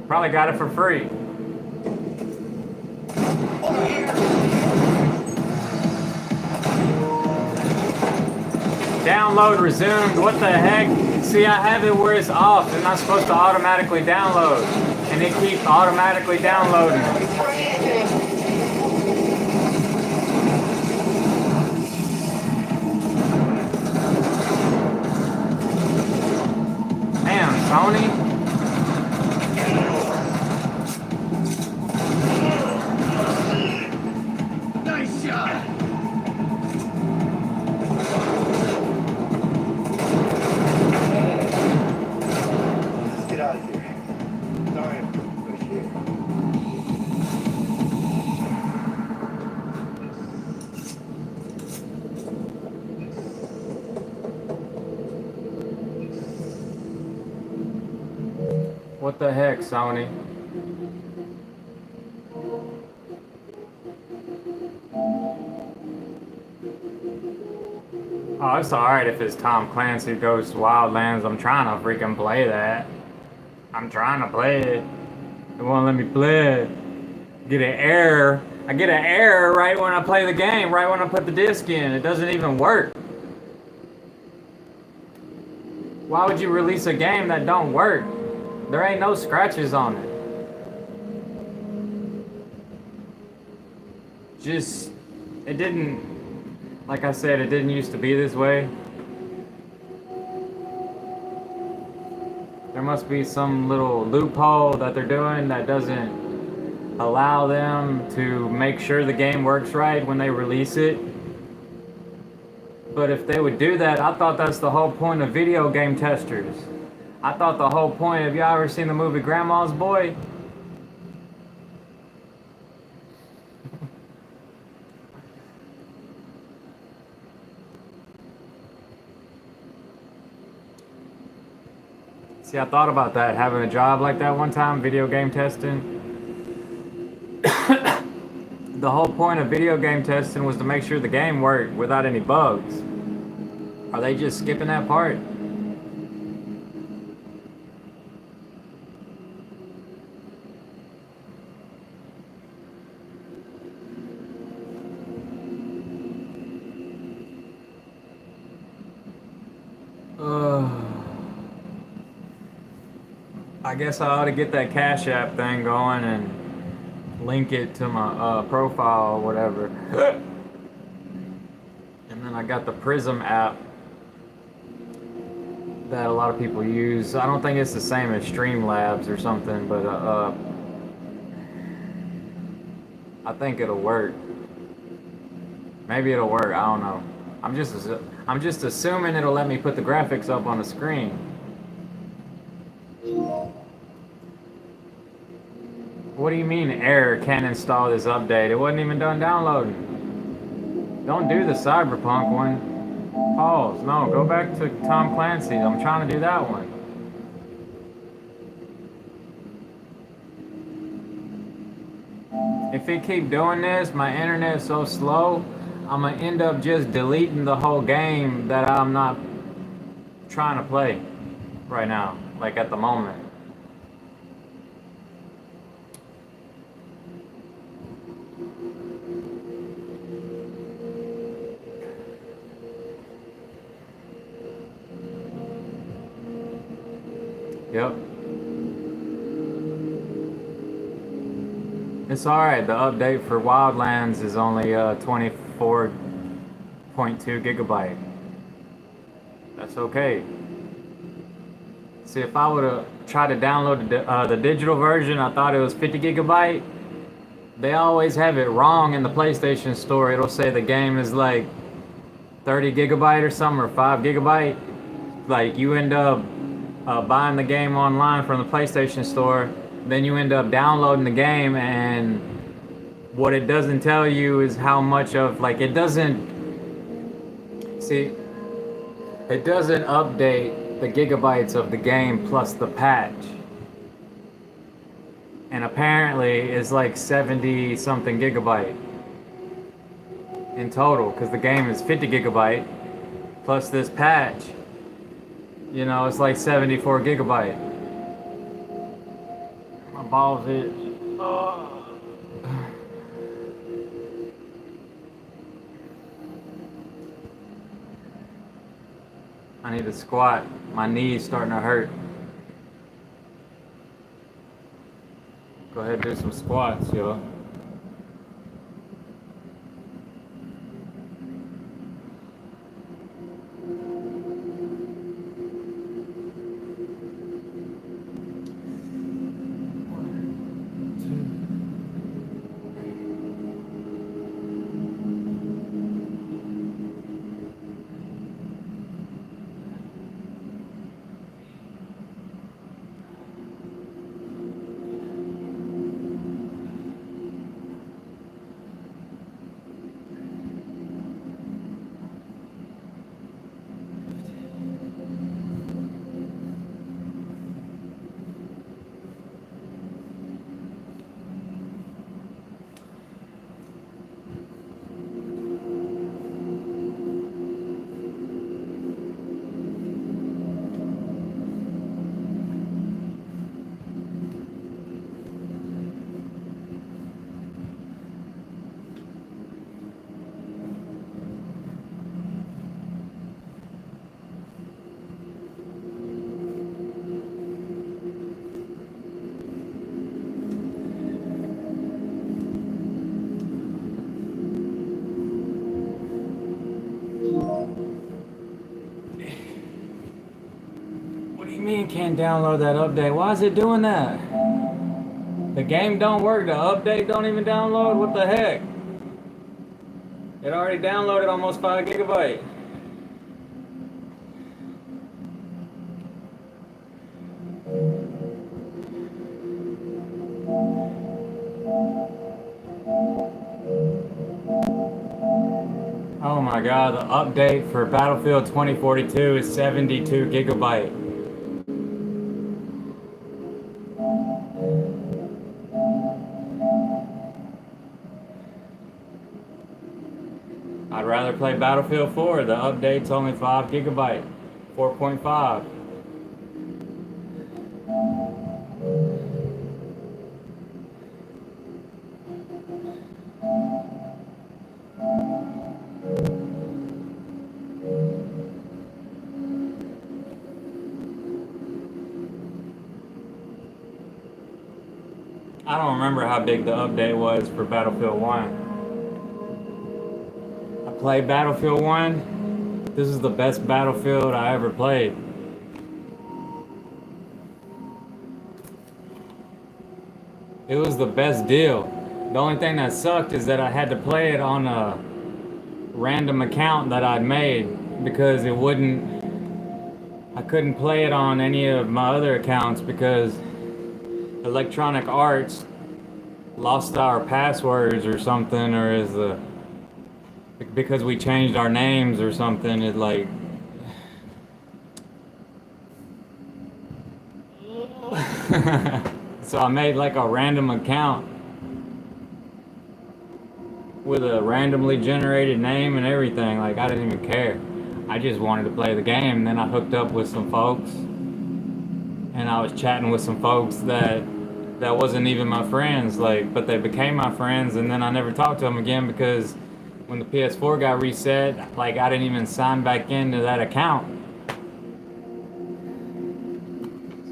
Speaker 1: Probably got it for free. Download resumed. What the heck? See, I have it where it's off. It's not supposed to automatically download. And it keeps automatically downloading. Damn, Sony.
Speaker 19: Nice shot! Let's get out of here. Sorry, I'm push here.
Speaker 1: What the heck, Sony? Oh, it's alright if it's Tom Clancy Ghost Wildlands. I'm trying to freaking play that. I'm trying to play it. It won't let me play it. Get an error. I get an error right when I play the game, right when I put the disc in. It doesn't even work. Why would you release a game that don't work? There ain't no scratches on it. Just, it didn't, like I said, it didn't used to be this way. There must be some little loophole that they're doing that doesn't allow them to make sure the game works right when they release it. But if they would do that, I thought that's the whole point of video game testers. I thought the whole point, have y'all ever seen the movie Grandma's Boy? See, I thought about that, having a job like that one time, video game testing. the whole point of video game testing was to make sure the game worked without any bugs. Are they just skipping that part? I guess I ought to get that Cash App thing going and link it to my profile or whatever. And then I got the Prism app that a lot of people use. I don't think it's the same as Streamlabs or something, but I think it'll work. Maybe it'll work. I don't know. I'm just assuming it'll let me put the graphics up on the screen. What do you mean error? Can't install this update. It wasn't even done downloading. Don't do the Cyberpunk one. Pause. No, go back to Tom Clancy. I'm trying to do that one. If it keep doing this, my internet's so slow, I'm gonna end up just deleting the whole game that I'm not trying to play right now, like at the moment. Yep. It's alright, the update for Wildlands is only 24.2 gigabyte. That's okay. See, if I would have tried to download the digital version, I thought it was 50 gigabyte. They always have it wrong in the PlayStation Store. It'll say the game is like 30 gigabyte or something, or 5 gigabyte. Like, you end up buying the game online from the PlayStation Store, then you end up downloading the game, and what it doesn't tell you is how much of, like, it doesn't update the gigabytes of the game plus the patch. And apparently it's like 70 something gigabyte in total, because the game is 50 gigabyte plus this patch. You know, it's like 74 gigabyte. My balls itch. I need to squat. My knee's starting to hurt. Go ahead and do some squats, yo. Can't download that update. Why is it doing that? The game don't work, the update don't even download? What the heck? It already downloaded almost 5 gigabyte. Oh my god, the update for Battlefield 2042 is 72 gigabyte. rather play Battlefield 4. The update's only 5 gigabyte, 4.5. I don't remember how big the update was for Battlefield 1. I played Battlefield 1. This is the best Battlefield I ever played. It was the best deal. The only thing that sucked is that I had to play it on a random account that I'd made because it wouldn't. I couldn't play it on any of my other accounts because Electronic Arts lost our passwords or something, or is the because we changed our names or something. It like so I made like a random account with a randomly generated name and everything. Like I didn't even care. I just wanted to play the game. And then I hooked up with some folks, and I was chatting with some folks that wasn't even my friends, like, but they became my friends, and then I never talked to them again because when the PS4 got reset, like, I didn't even sign back into that account.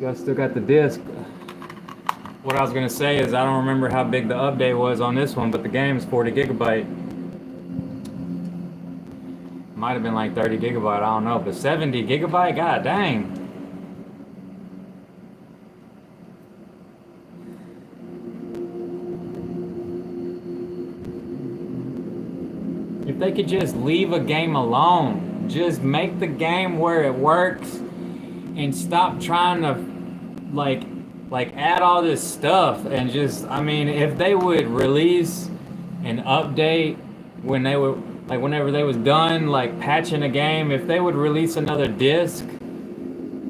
Speaker 1: So I still got the disc. What I was gonna say is I don't remember how big the update was on this one, but the game's 40 gigabyte. Might have been like 30 gigabyte, I don't know, but 70 gigabyte, god dang. If they could just leave a game alone, just make the game where it works and stop trying to like add all this stuff and just, I mean, if they would release an update when they were like whenever they was done like patching a game, if they would release another disc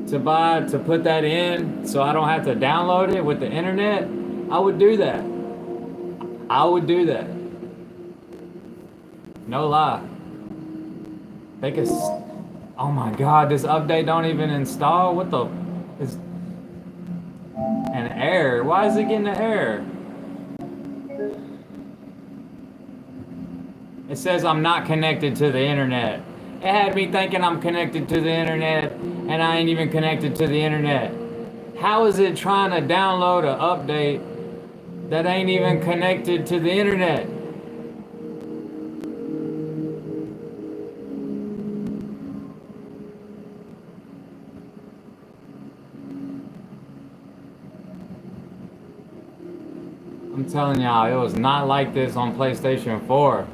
Speaker 1: to buy to put that in so I don't have to download it with the internet, I would do that. I would do that. No lie. They could. Oh my god, this update don't even install? What the? Is an error? Why is it getting an error? It says I'm not connected to the internet. It had me thinking I'm connected to the internet, and I ain't even connected to the internet. How is it trying to download an update that ain't even connected to the internet? I'm telling y'all, it was not like this on PlayStation 4.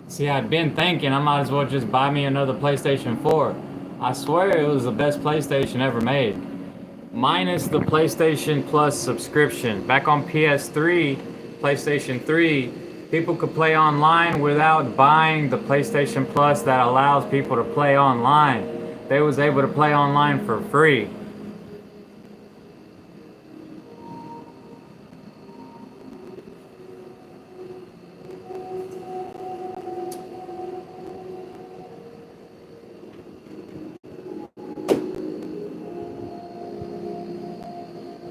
Speaker 1: See, I'd been thinking I might as well just buy me another PlayStation 4. I swear it was the best PlayStation ever made. Minus the PlayStation Plus subscription. Back on PS3, PlayStation 3, people could play online without buying the PlayStation Plus that allows people to play online. They was able to play online for free.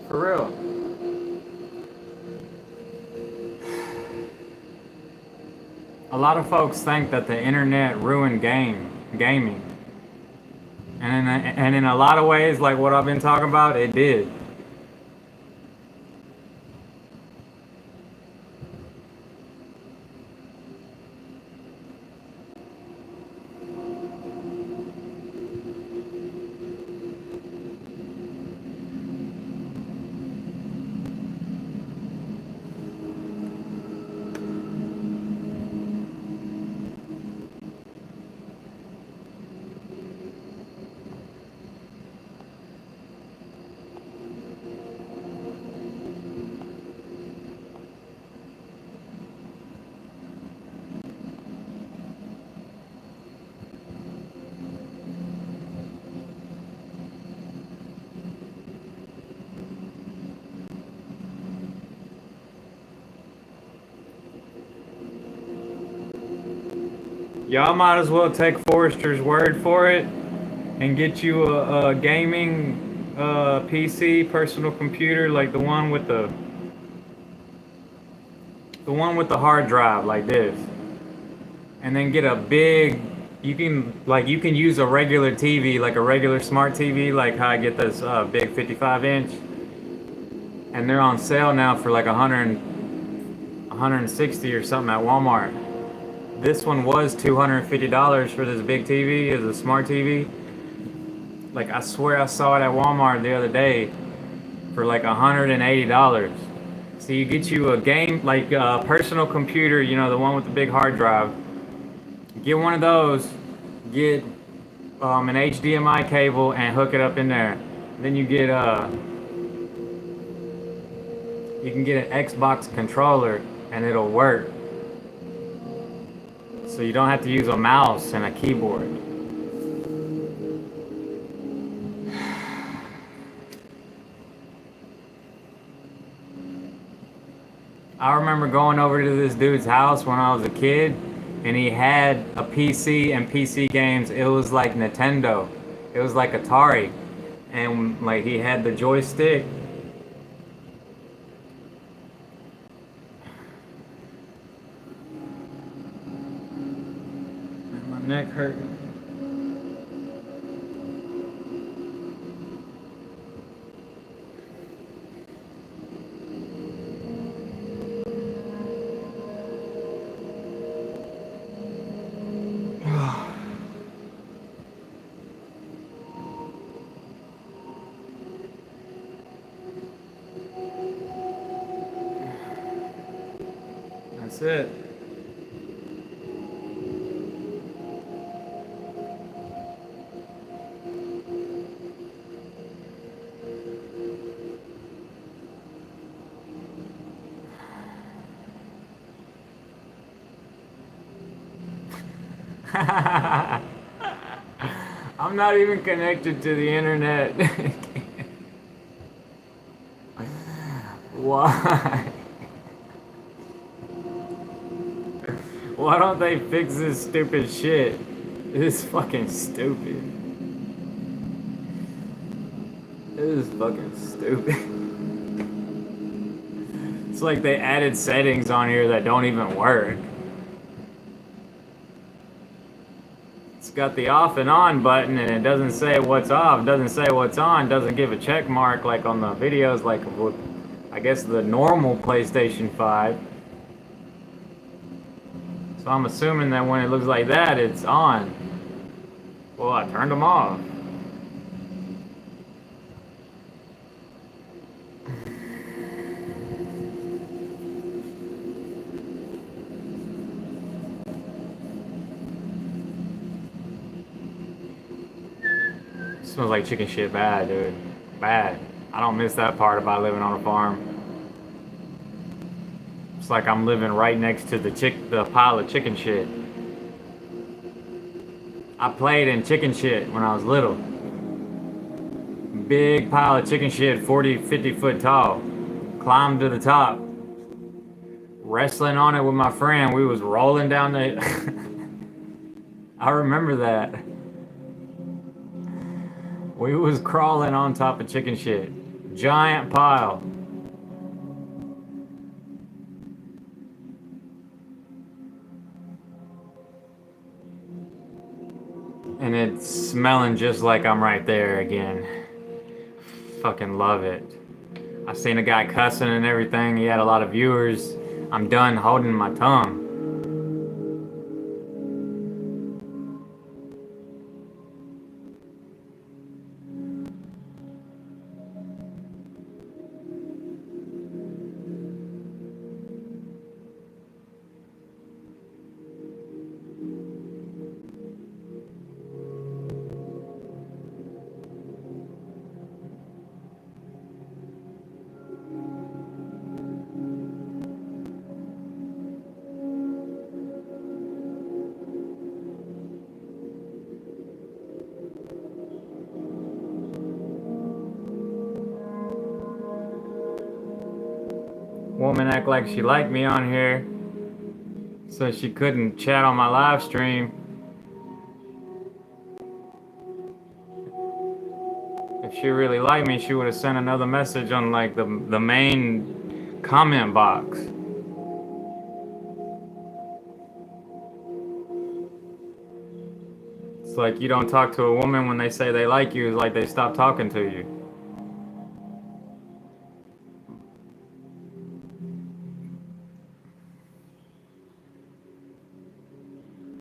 Speaker 1: For real. A lot of folks think that the internet ruined gaming. And in a lot of ways, like what I've been talking about, it did. Y'all might as well take Forrester's word for it and get you a gaming PC, personal computer, like the one with the hard drive like this, and then get a big. You can use a regular TV, like a regular smart TV, like how I get this big 55-inch, and they're on sale now for like 160 or something at Walmart. This one was $250 for this big TV, as a smart TV. Like, I swear I saw it at Walmart the other day for like $180. So you get you a game, like a personal computer, you know, the one with the big hard drive. Get one of those, get an HDMI cable and hook it up in there. Then you get you can get an Xbox controller and it'll work. So you don't have to use a mouse and a keyboard. I remember going over to this dude's house when I was a kid, and he had a PC and PC games. It was like Nintendo. It was like Atari. And like he had the joystick. My neck hurt. That's it. I'm not even connected to the internet. Why? Why don't they fix this stupid shit? This is fucking stupid. This is fucking stupid. It's like they added settings on here that don't even work. It's got the off and on button and it doesn't say what's off, doesn't say what's on, doesn't give a check mark like on the videos, like with, I guess, the normal PlayStation 5. So I'm assuming that when it looks like that, it's on. Well, I turned them off. Smells like chicken shit bad, dude. Bad. I don't miss that part about living on a farm. It's like I'm living right next to the pile of chicken shit. I played in chicken shit when I was little. Big pile of chicken shit, 40, 50 foot tall. Climbed to the top. Wrestling on it with my friend. We was rolling down the... I remember that. We was crawling on top of chicken shit. Giant pile. And it's smelling just like I'm right there again. Fucking love it. I've seen a guy cussing and everything. He had a lot of viewers. I'm done holding my tongue. Woman act like she liked me on here. So she couldn't chat on my live stream. If she really liked me, she would have sent another message on like the main comment box. It's like you don't talk to a woman when they say they like you, it's like they stop talking to you.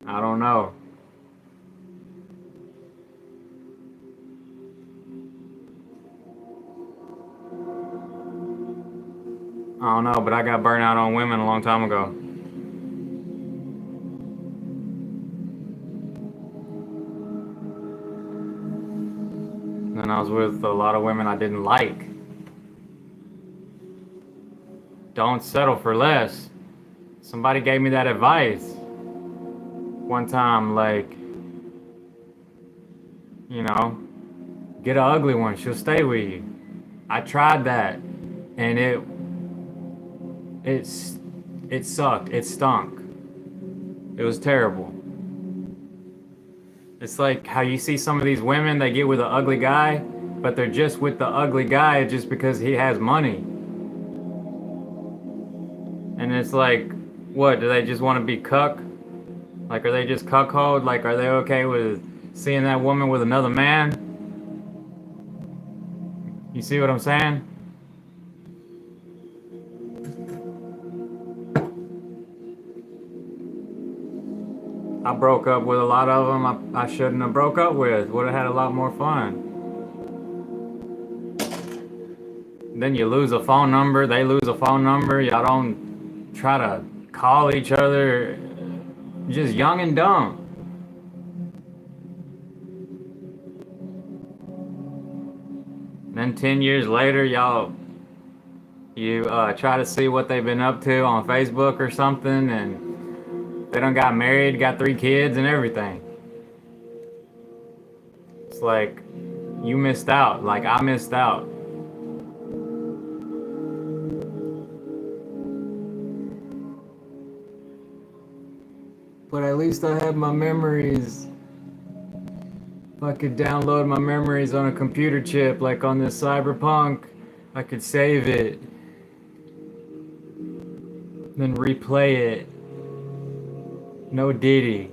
Speaker 1: I don't know. I don't know, but I got burnt out on women a long time ago. And I was with a lot of women I didn't like. Don't settle for less. Somebody gave me that advice one time, like, you know, get an ugly one, she'll stay with you. I tried that, and it sucked. It stunk. It was terrible. It's like how you see some of these women, they get with an ugly guy, but they're just with the ugly guy just because he has money. And it's like, what, do they just want to be cuck? Like, are they just cuckold? Like, are they okay with seeing that woman with another man? You see what I'm saying? I broke up with a lot of them I shouldn't have broke up with. Would have had a lot more fun. Then you lose a phone number, they lose a phone number, y'all don't try to call each other. Just young and dumb. Then 10 years later, you try to see what they've been up to on Facebook or something, and they done got married, got 3 kids and everything. It's like, you missed out, like I missed out. But at least I have my memories. If I could download my memories on a computer chip, like on this Cyberpunk, I could save it. Then replay it. No Diddy.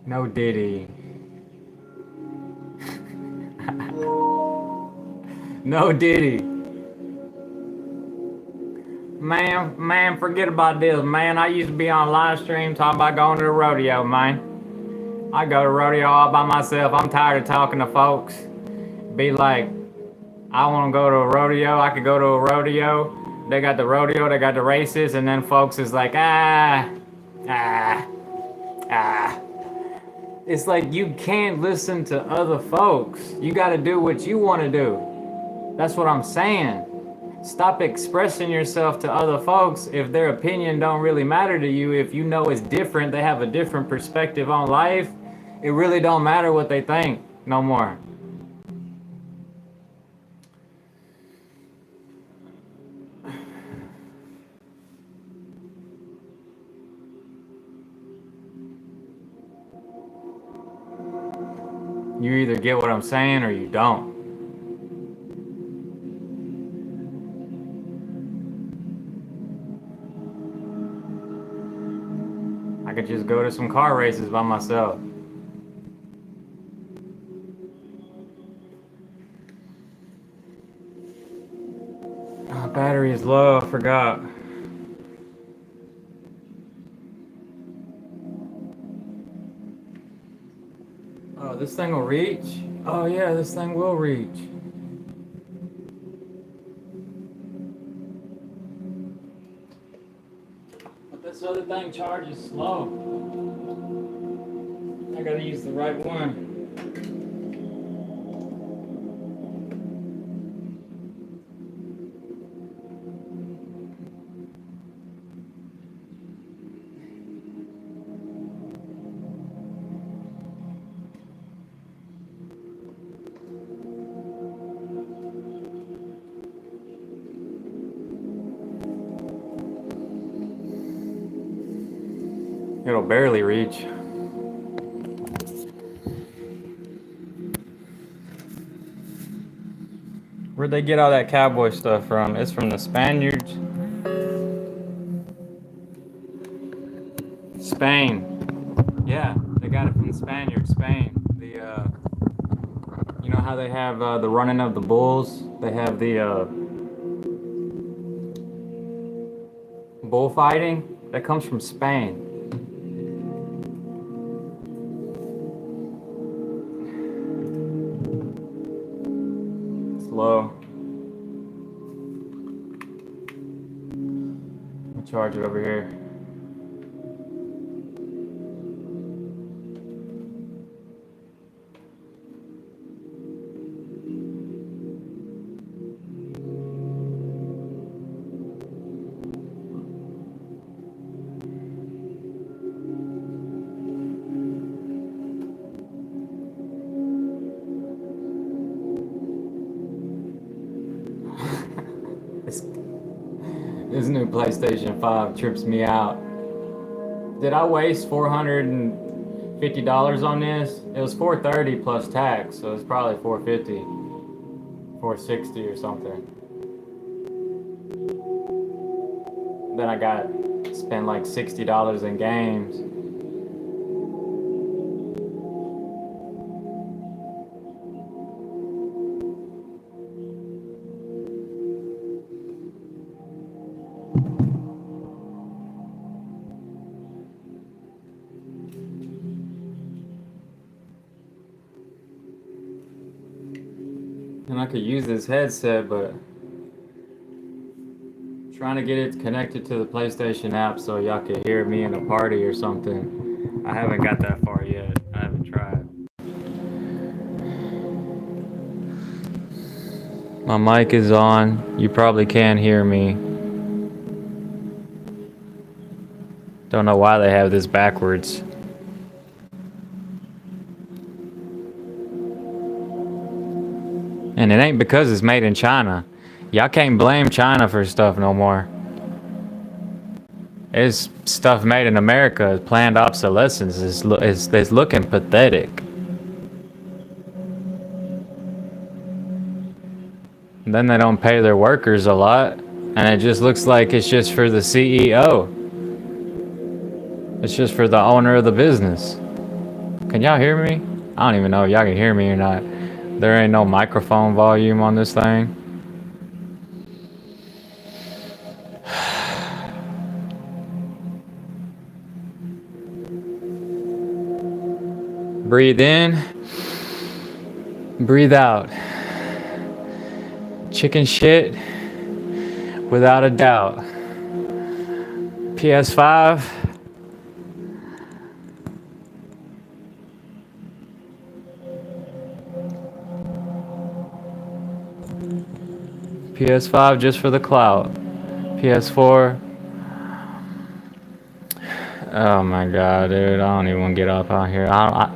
Speaker 1: No Diddy. No Diddy. Man, forget about this, man. I used to be on live stream talking about going to the rodeo, man. I go to rodeo all by myself. I'm tired of talking to folks. Be like, I want to go to a rodeo. I could go to a rodeo. They got the rodeo, they got the races, and then folks is like, It's like you can't listen to other folks. You got to do what you want to do. That's what I'm saying. Stop expressing yourself to other folks if their opinion don't really matter to you. If you know it's different, they have a different perspective on life, it really don't matter what they think no more. You either get what I'm saying or you don't. I could just go to some car races by myself. Oh, battery is low, I forgot. Oh, this thing will reach? Oh yeah, this thing will reach. But this other thing charges slow. I gotta use the right one. It'll barely reach. Where'd they get all that cowboy stuff from? It's from the Spaniards. Spain. Yeah, they got it from the Spaniards, Spain. You know how they have the running of the bulls? They have the bullfighting. That comes from Spain. It's low. I'll charge it over here. This new PlayStation 5 trips me out. Did I waste $450 on this? It was $430 plus tax, so it's probably $450, $460 or something. Then I got spent like $60 in games. And I could use this headset, but trying to get it connected to the PlayStation app so y'all can hear me in a party or something. I haven't got that far yet. I haven't tried. My mic is on. You probably can't hear me. Don't know why they have this backwards. And it ain't because it's made in China. Y'all can't blame China for stuff no more. It's stuff made in America. Planned obsolescence is looking pathetic. And then they don't pay their workers a lot, and it just looks like it's just for the CEO. It's just for the owner of the business. Can y'all hear me? I don't even know if y'all can hear me or not. There ain't no microphone volume on this thing. Breathe in, breathe out. Chicken shit, without a doubt. PS5. PS5 just for the clout. PS4. Oh my god, dude. I don't even want to get up out here. I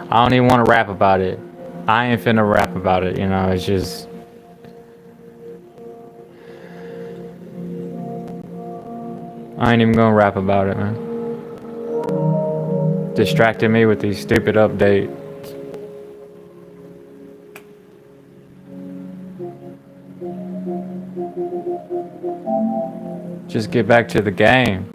Speaker 1: don't even want to rap about it. I ain't finna rap about it, you know, it's just... I ain't even gonna rap about it, man. Distracted me with these stupid updates. Just get back to the game.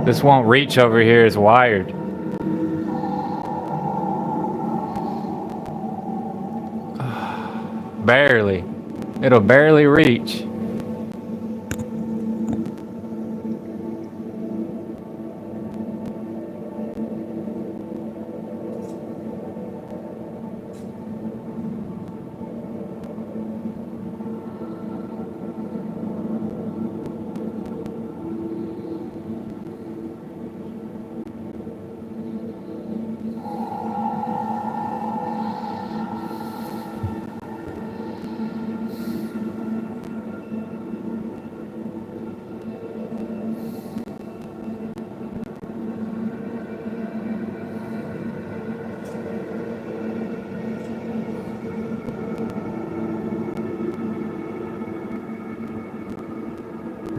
Speaker 1: This won't reach over here, it's wired. Barely. It'll barely reach.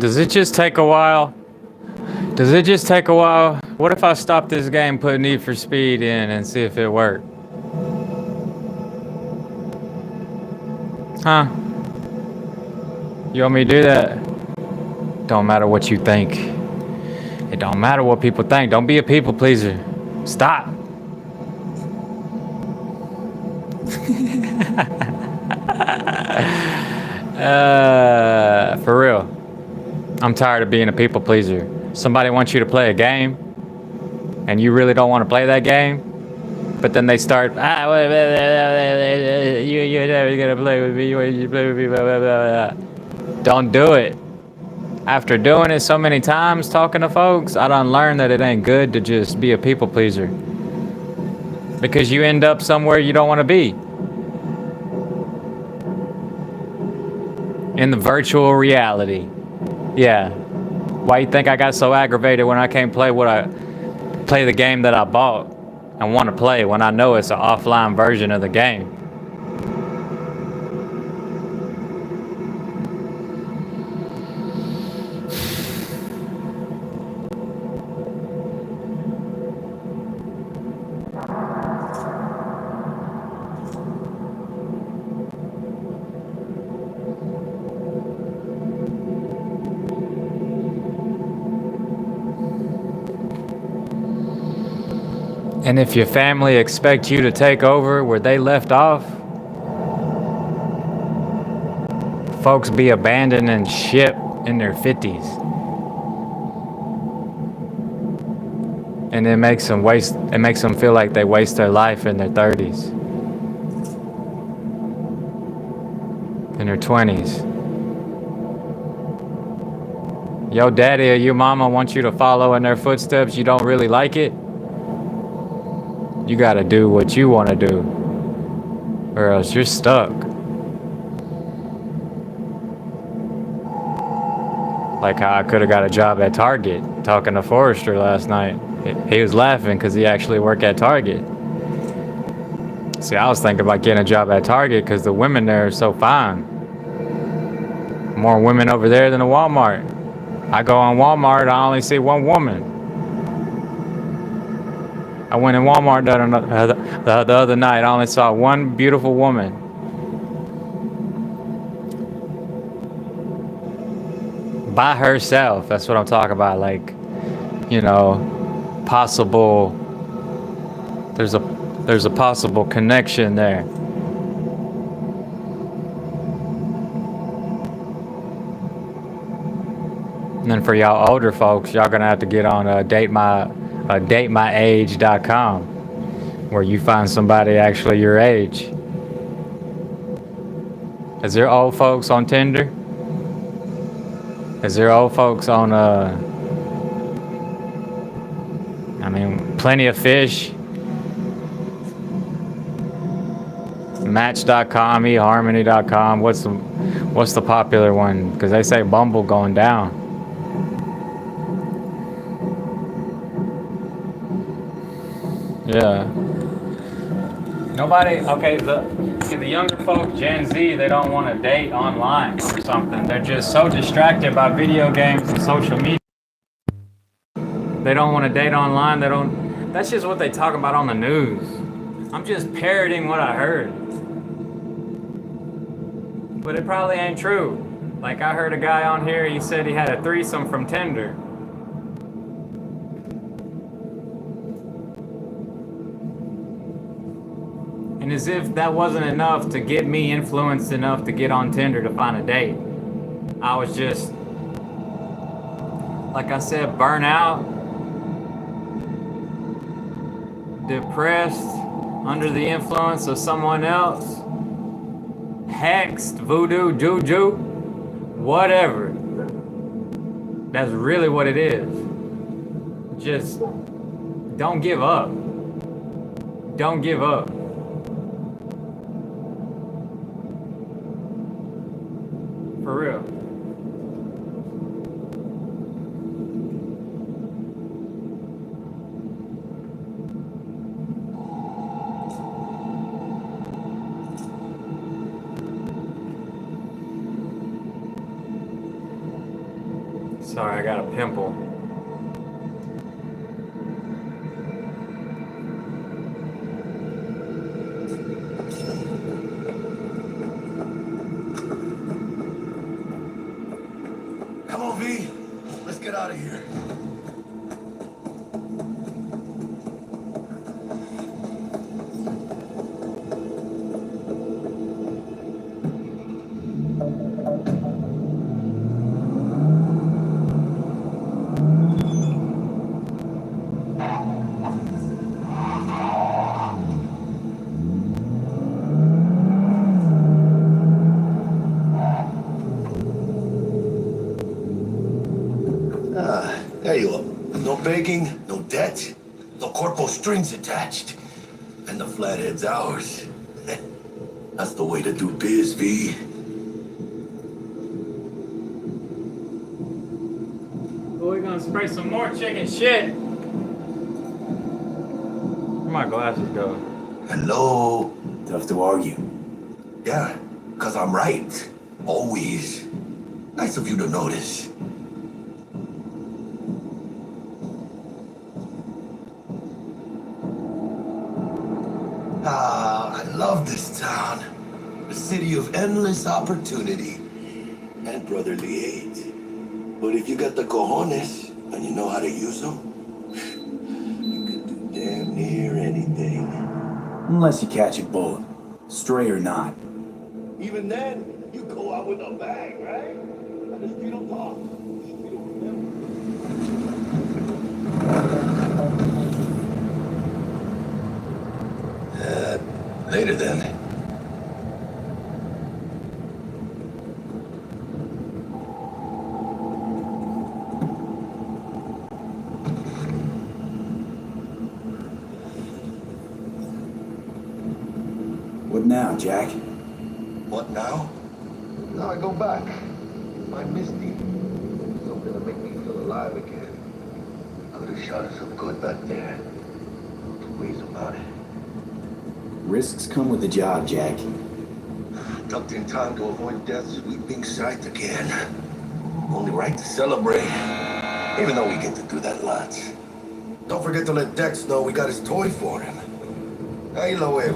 Speaker 1: Does it just take a while? Does it just take a while? What if I stop this game, put Need for Speed in, and see if it works? Huh? You want me to do that? Don't matter what you think. It don't matter what people think. Don't be a people pleaser. Stop. For real. I'm tired of being a people pleaser. Somebody wants you to play a game, and you really don't want to play that game, but then they start, you're never gonna play with me, you play with me, blah, blah, blah, blah. Don't do it. After doing it so many times, talking to folks, I done learned that it ain't good to just be a people pleaser. Because you end up somewhere you don't want to be. In the virtual reality. Yeah. Why you think I got so aggravated when I can't play the game that I bought and want to play when I know it's an offline version of the game? And if your family expects you to take over where they left off, folks be abandoning ship in their 50s. And it makes them feel like they waste their life in their 30s. In their 20s. Your daddy or your mama wants you to follow in their footsteps, you don't really like it. You gotta do what you wanna do, or else you're stuck. Like how I could've got a job at Target, talking to Forrester last night. He was laughing because he actually worked at Target. See, I was thinking about getting a job at Target because the women there are so fine. More women over there than a Walmart. I go on Walmart, I only see one woman. I went in Walmart the other night. I only saw one beautiful woman. By herself. That's what I'm talking about. Like, you know, possible. There's a possible connection there. And then for y'all older folks, y'all gonna have to get on datemyage.com, where you find somebody actually your age. Is there old folks on Tinder? Is there old folks on Plenty of Fish, Match.com, eHarmony.com? What's the popular one? Because they say Bumble going down. Yeah. Nobody, okay, the younger folk, Gen Z, they don't want to date online or something. They're just so distracted by video games and social media. They don't want to date online. That's just what they talk about on the news. I'm just parroting what I heard. But it probably ain't true. Like I heard a guy on here, he said he had a threesome from Tinder. And as if that wasn't enough to get me influenced enough to get on Tinder to find a date. I was just, like I said, burnt out, depressed, under the influence of someone else, hexed, voodoo, juju, whatever. That's really what it is. Just don't give up. Don't give up. For real. Sorry, I got a pimple.
Speaker 19: Come on, V. Let's get out of here. There you are. No begging, no debt, no corpo strings attached. And the flathead's ours. That's the way to do biz, V.
Speaker 1: We're gonna spray some more chicken shit. Where my glasses go?
Speaker 19: Hello?
Speaker 16: Tough to argue.
Speaker 19: Yeah, 'cause I'm right. Always. Nice of you to notice. Ah, I love this town. A city of endless opportunity and brotherly hate. But if you got the cojones and you know how to use them, you can do damn near anything.
Speaker 16: Unless you catch a bullet, stray or not.
Speaker 19: Even then, you go out with a bang, right? And the street will talk. The street will remember. Later then.
Speaker 16: What now, Jack?
Speaker 19: What now? Now I go back. Find Misty. Something to make me feel alive again. I could have shot her some good back there. Two ways about it.
Speaker 16: Risks come with the job, Jack.
Speaker 19: Ducked in time to avoid death's sweeping sight again. Only right to celebrate. Even though we get to do that lots. Don't forget to let Dex know we got his toy for him. Ahí lo veo.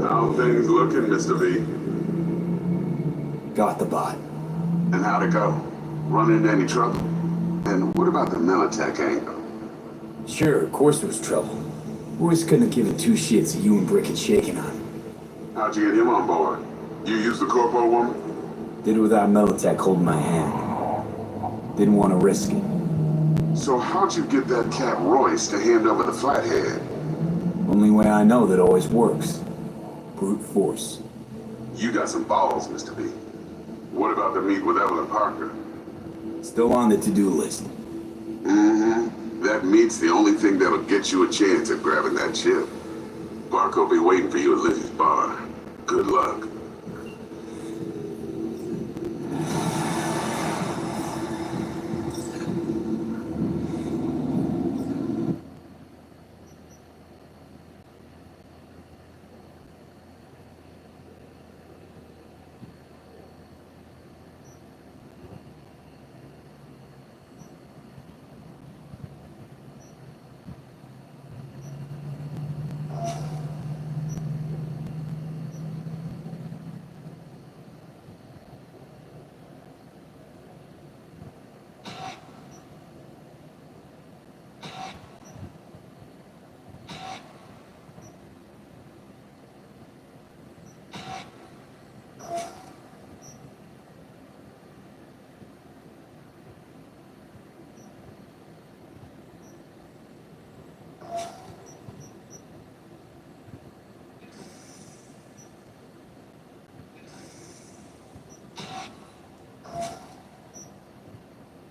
Speaker 20: How things looking, Mr. V?
Speaker 16: Got the bot.
Speaker 20: And how'd it go? Run into any trouble? And what about the Militech angle?
Speaker 16: Sure, of course there was trouble. Royce couldn't have given two shits that you and Brick had shaken on.
Speaker 20: How'd you get him on board? You used the corpo woman?
Speaker 16: Did it without Militech holding my hand. Didn't want to risk it.
Speaker 20: So how'd you get that cat Royce to hand over the flathead?
Speaker 16: Only way I know that always works. Brute force.
Speaker 20: You got some balls, Mr. V. What about the meet with Evelyn Parker?
Speaker 16: Still on the to-do list.
Speaker 20: Mm-hmm. That meet's the only thing that'll get you a chance at grabbing that chip. Parker will be waiting for you at Lizzie's bar. Good luck.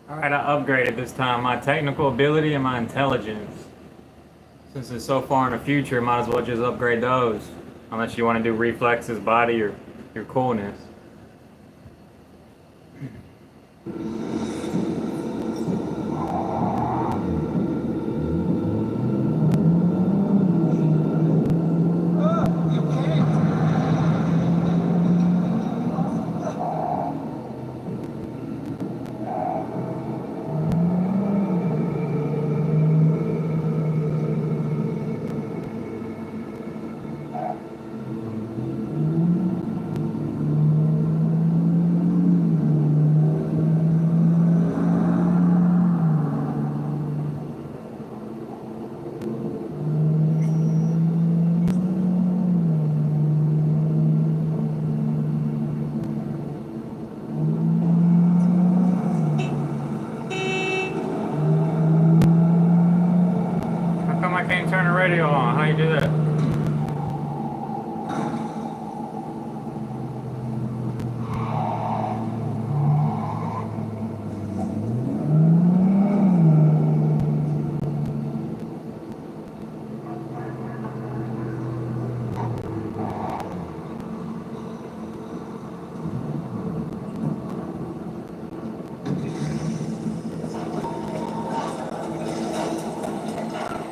Speaker 1: Alright, I upgraded this time. My technical ability and my intelligence. Since it's so far in the future, might as well just upgrade those. Unless you want to do reflexes, body, or your coolness. How you do that?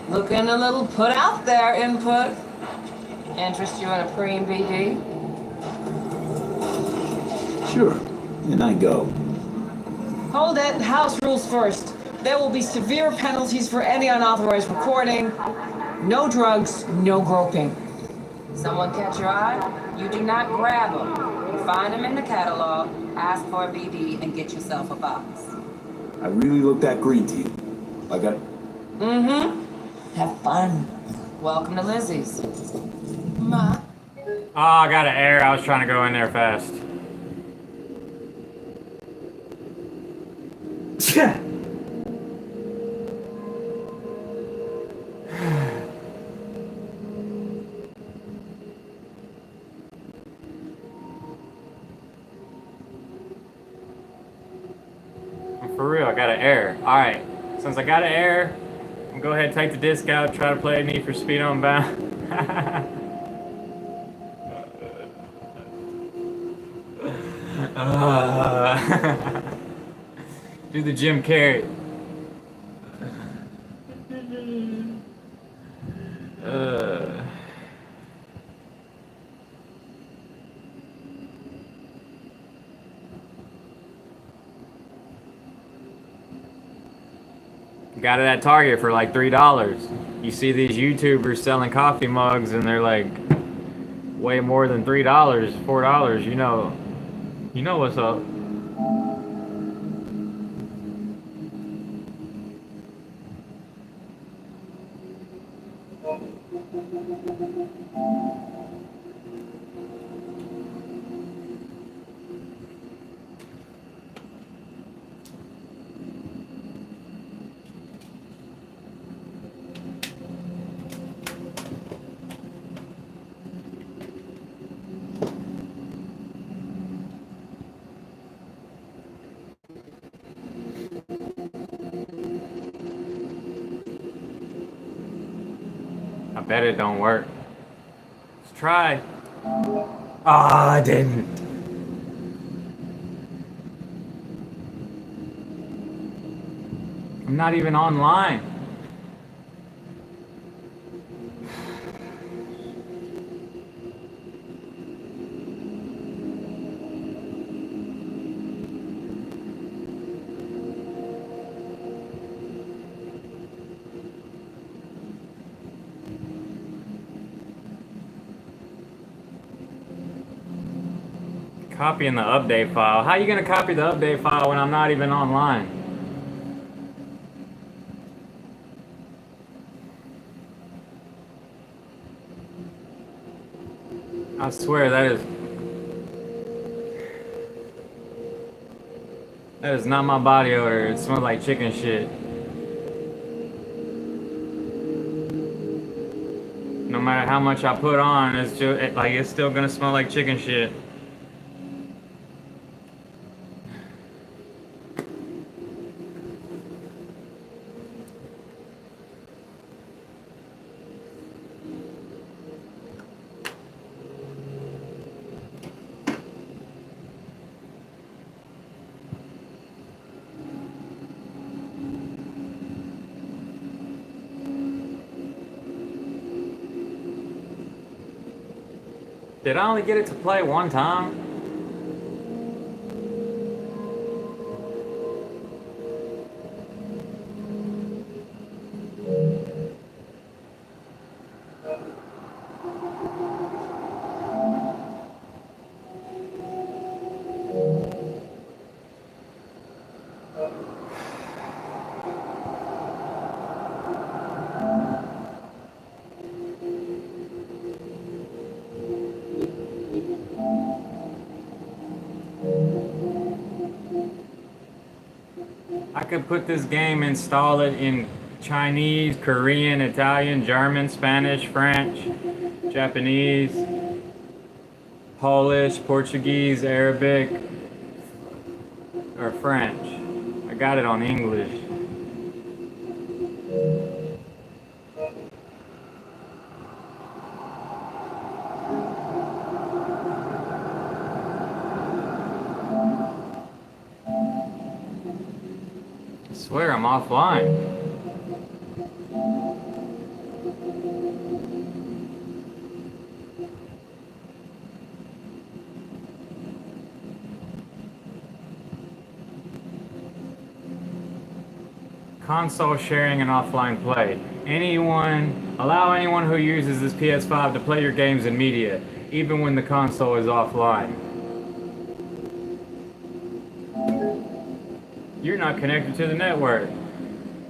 Speaker 21: Looking a little put out there, input. Interest you in a preem BD?
Speaker 16: Sure. And I go.
Speaker 21: Hold it. House rules first. There will be severe penalties for any unauthorized recording. No drugs, no groping. Someone catch your eye? You do not grab them. You find them in the catalog, ask for a BD, and get yourself a box.
Speaker 16: I really look that green to you. Like I...
Speaker 21: Mm-hmm. Have fun. Welcome to Lizzie's. Ma.
Speaker 1: Oh, I got an error. I was trying to go in there fast. For real, I got an error. Alright, since I got an error, I'm gonna go ahead and take the disc out, try to play Need for Speed Unbound. Do the Jim Carrey. Got it at Target for like $3. You see these YouTubers selling coffee mugs and they're like way more than $3, $4. You know what's up. I bet it don't work. Let's try. Ah, I didn't. I'm not even online. Copying the update file. How are you gonna copy the update file when I'm not even online? I swear that is not my body odor. It smells like chicken shit. No matter how much I put on, it's just like it's still gonna smell like chicken shit. Did I only get it to play one time? I could put this game, install it in Chinese, Korean, Italian, German, Spanish, French, Japanese, Polish, Portuguese, Arabic, or French. I got it on English. I swear I'm offline. Console sharing and offline play. Allow anyone who uses this PS5 to play your games and media, even when the console is offline. You're not connected to the network.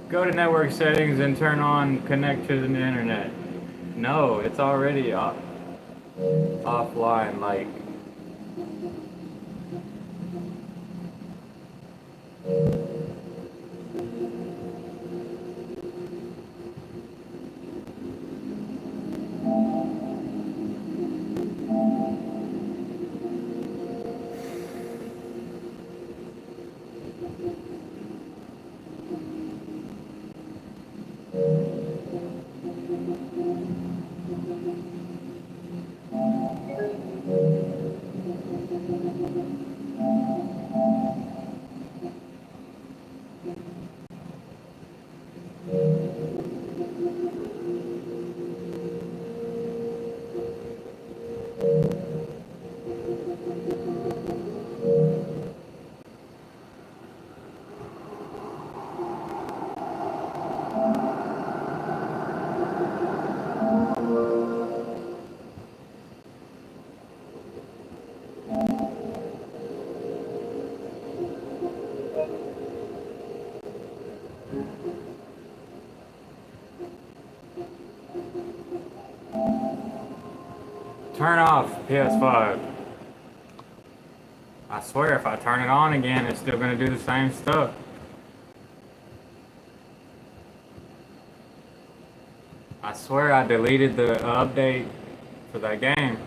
Speaker 1: Go to network settings and turn on connect to the internet. No, it's already offline, like. Turn off PS5. I swear if I turn it on again, it's still gonna do the same stuff. I swear I deleted the update for that game.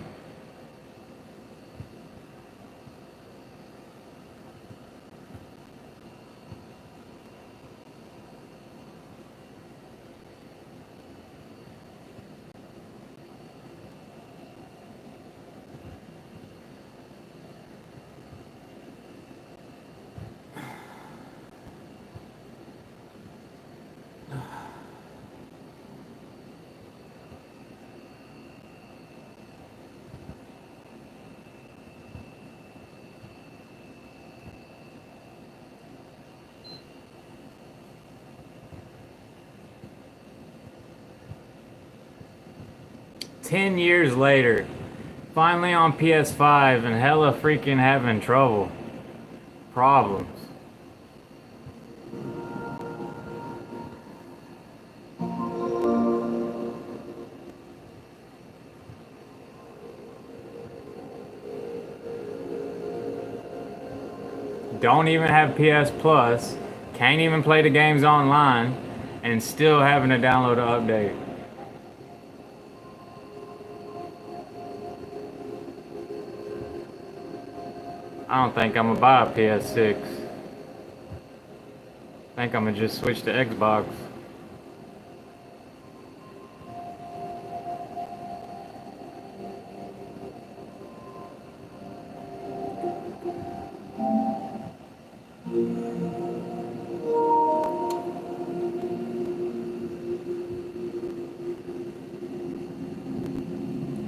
Speaker 1: Ten years later, finally on PS5 and hella freaking having problems. Don't even have PS Plus, can't even play the games online, and still having to download an update. I don't think I'm gonna buy a PS6. I think I'm gonna just switch to Xbox.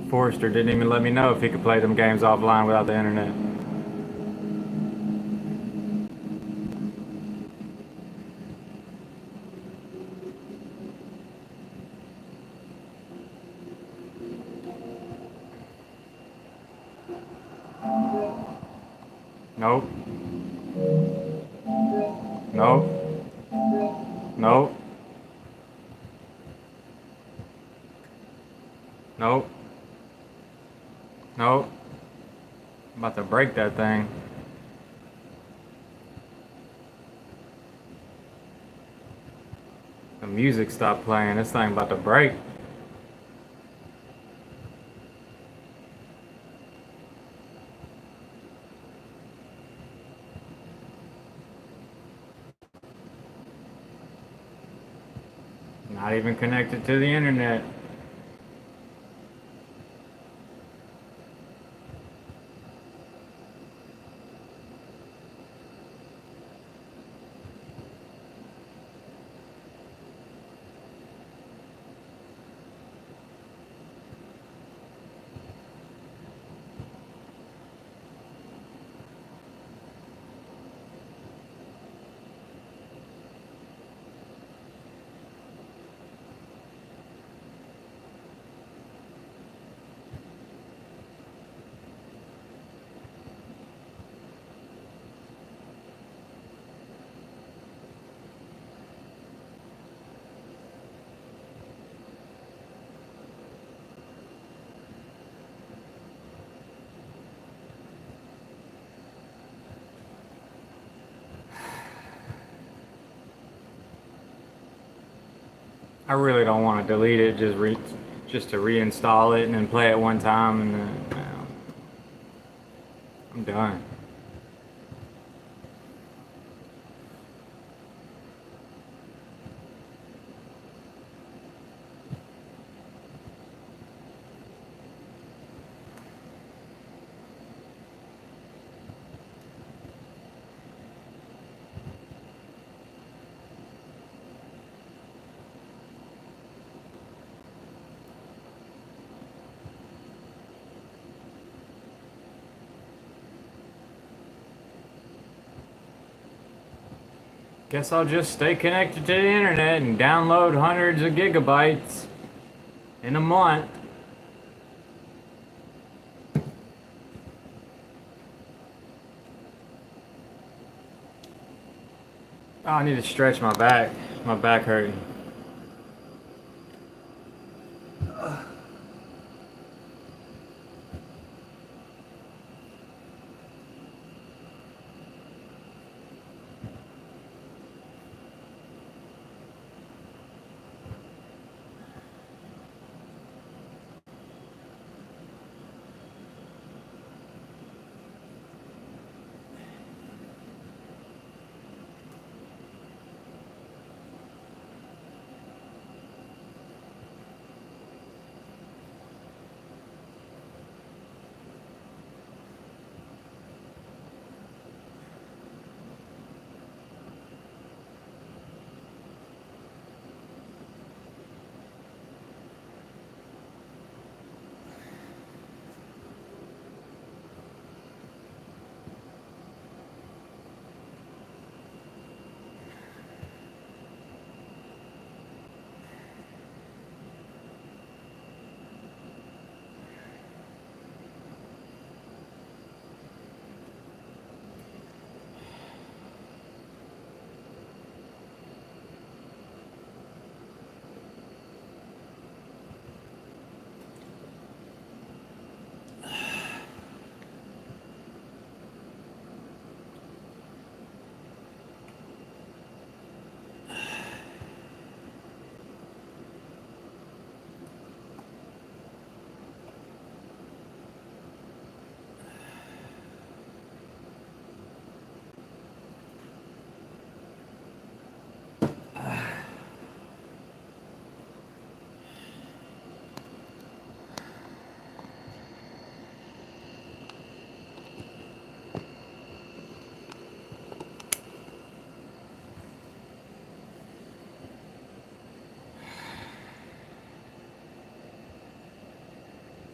Speaker 1: Forrester didn't even let me know if he could play them games offline without the internet. Nope. Nope. Nope. Nope. Nope. I'm about to break that thing. The music stopped playing. This thing about to break. Not even connected to the internet. I really don't want to delete it, just to reinstall it and then play it one time and then I'm done. Guess I'll just stay connected to the internet and download hundreds of gigabytes in a month. Oh, I need to stretch my back. My back hurting.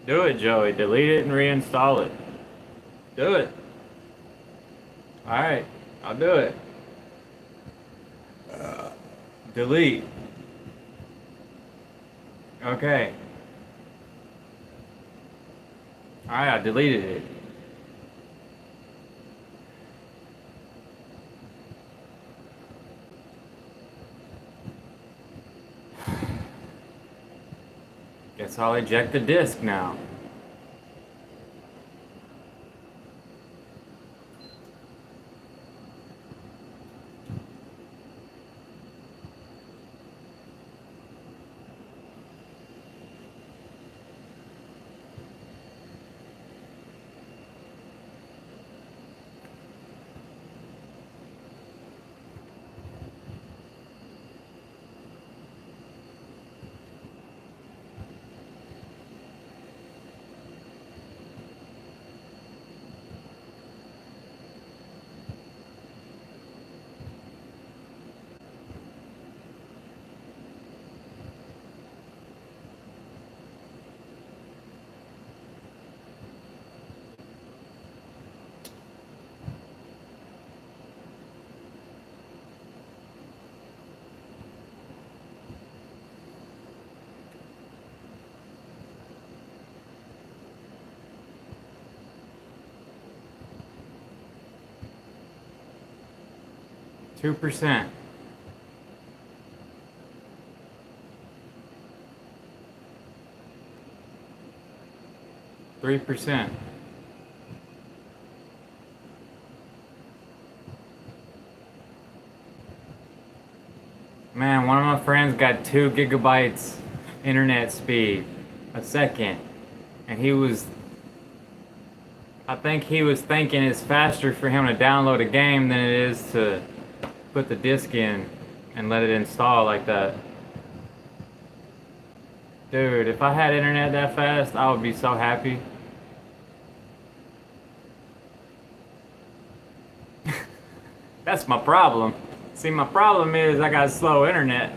Speaker 1: Do it, Joey. Delete it and reinstall it. Do it. Alright, I'll do it. Delete. Okay. Alright, I deleted it. Guess I'll eject the disk now. 2%. %. Man, one of my friends got 2 gigabytes internet speed a second, and I think he was thinking it's faster for him to download a game than it is to put the disc in and let it install like that. Dude, if I had internet that fast, I would be so happy. That's my problem. See, my problem is I got slow internet.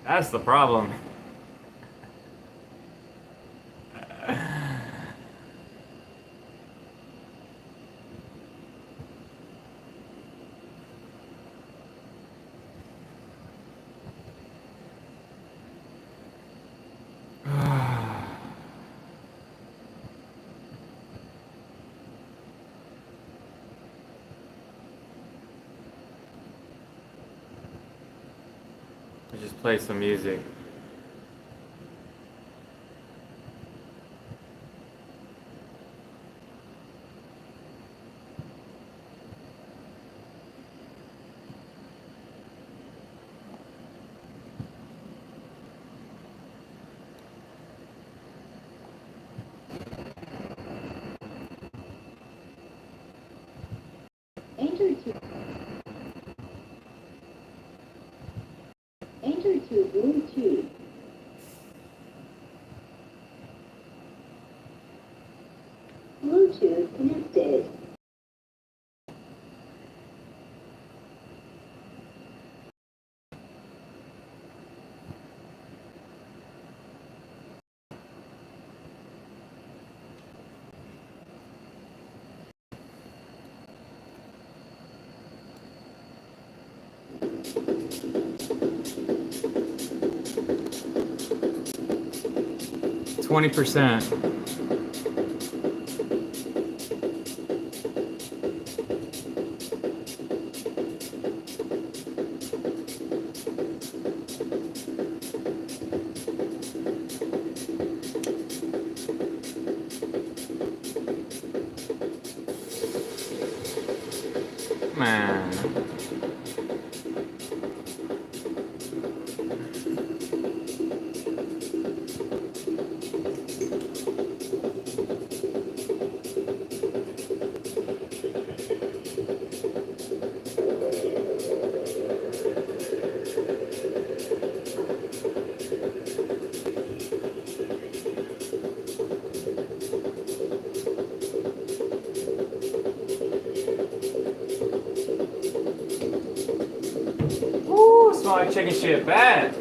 Speaker 1: That's the problem. Just play some music.
Speaker 2: Enter to Bluetooth. Bluetooth connected.
Speaker 1: %. Man. Ooh, smell like chicken shit bad.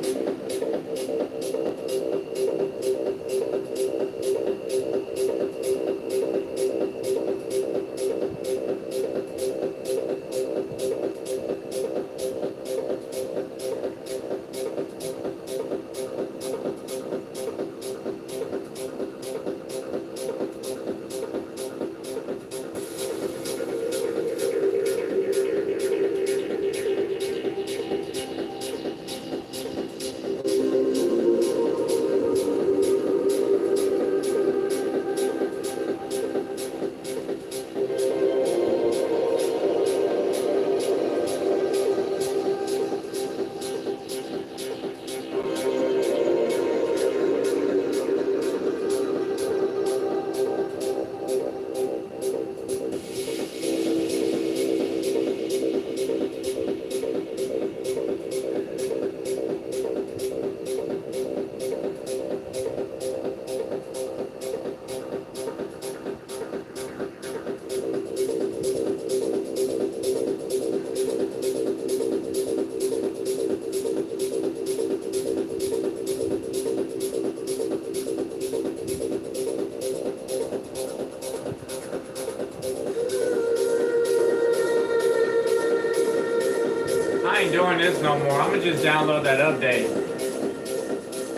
Speaker 1: I ain't doing this no more. I'm gonna just download that update.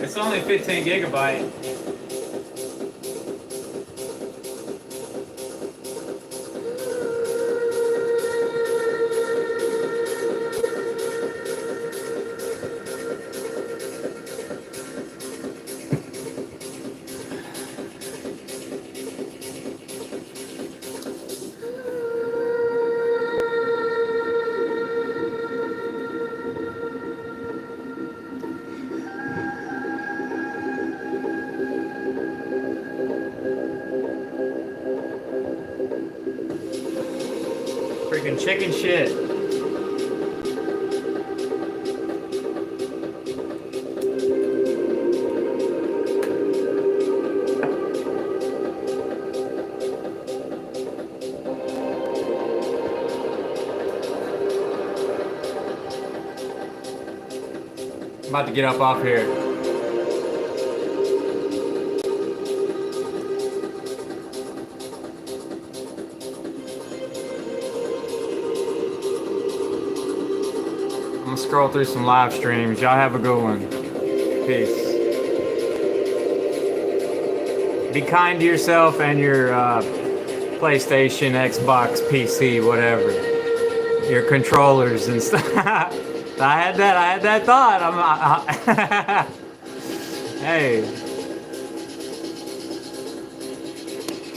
Speaker 1: It's only 15 gigabyte. Some chicken shit. I'm about to get up off here. I'm gonna scroll through some live streams. Y'all have a good one. Peace. Be kind to yourself and your PlayStation, Xbox, PC, whatever. Your controllers and stuff. I had that thought. Hey.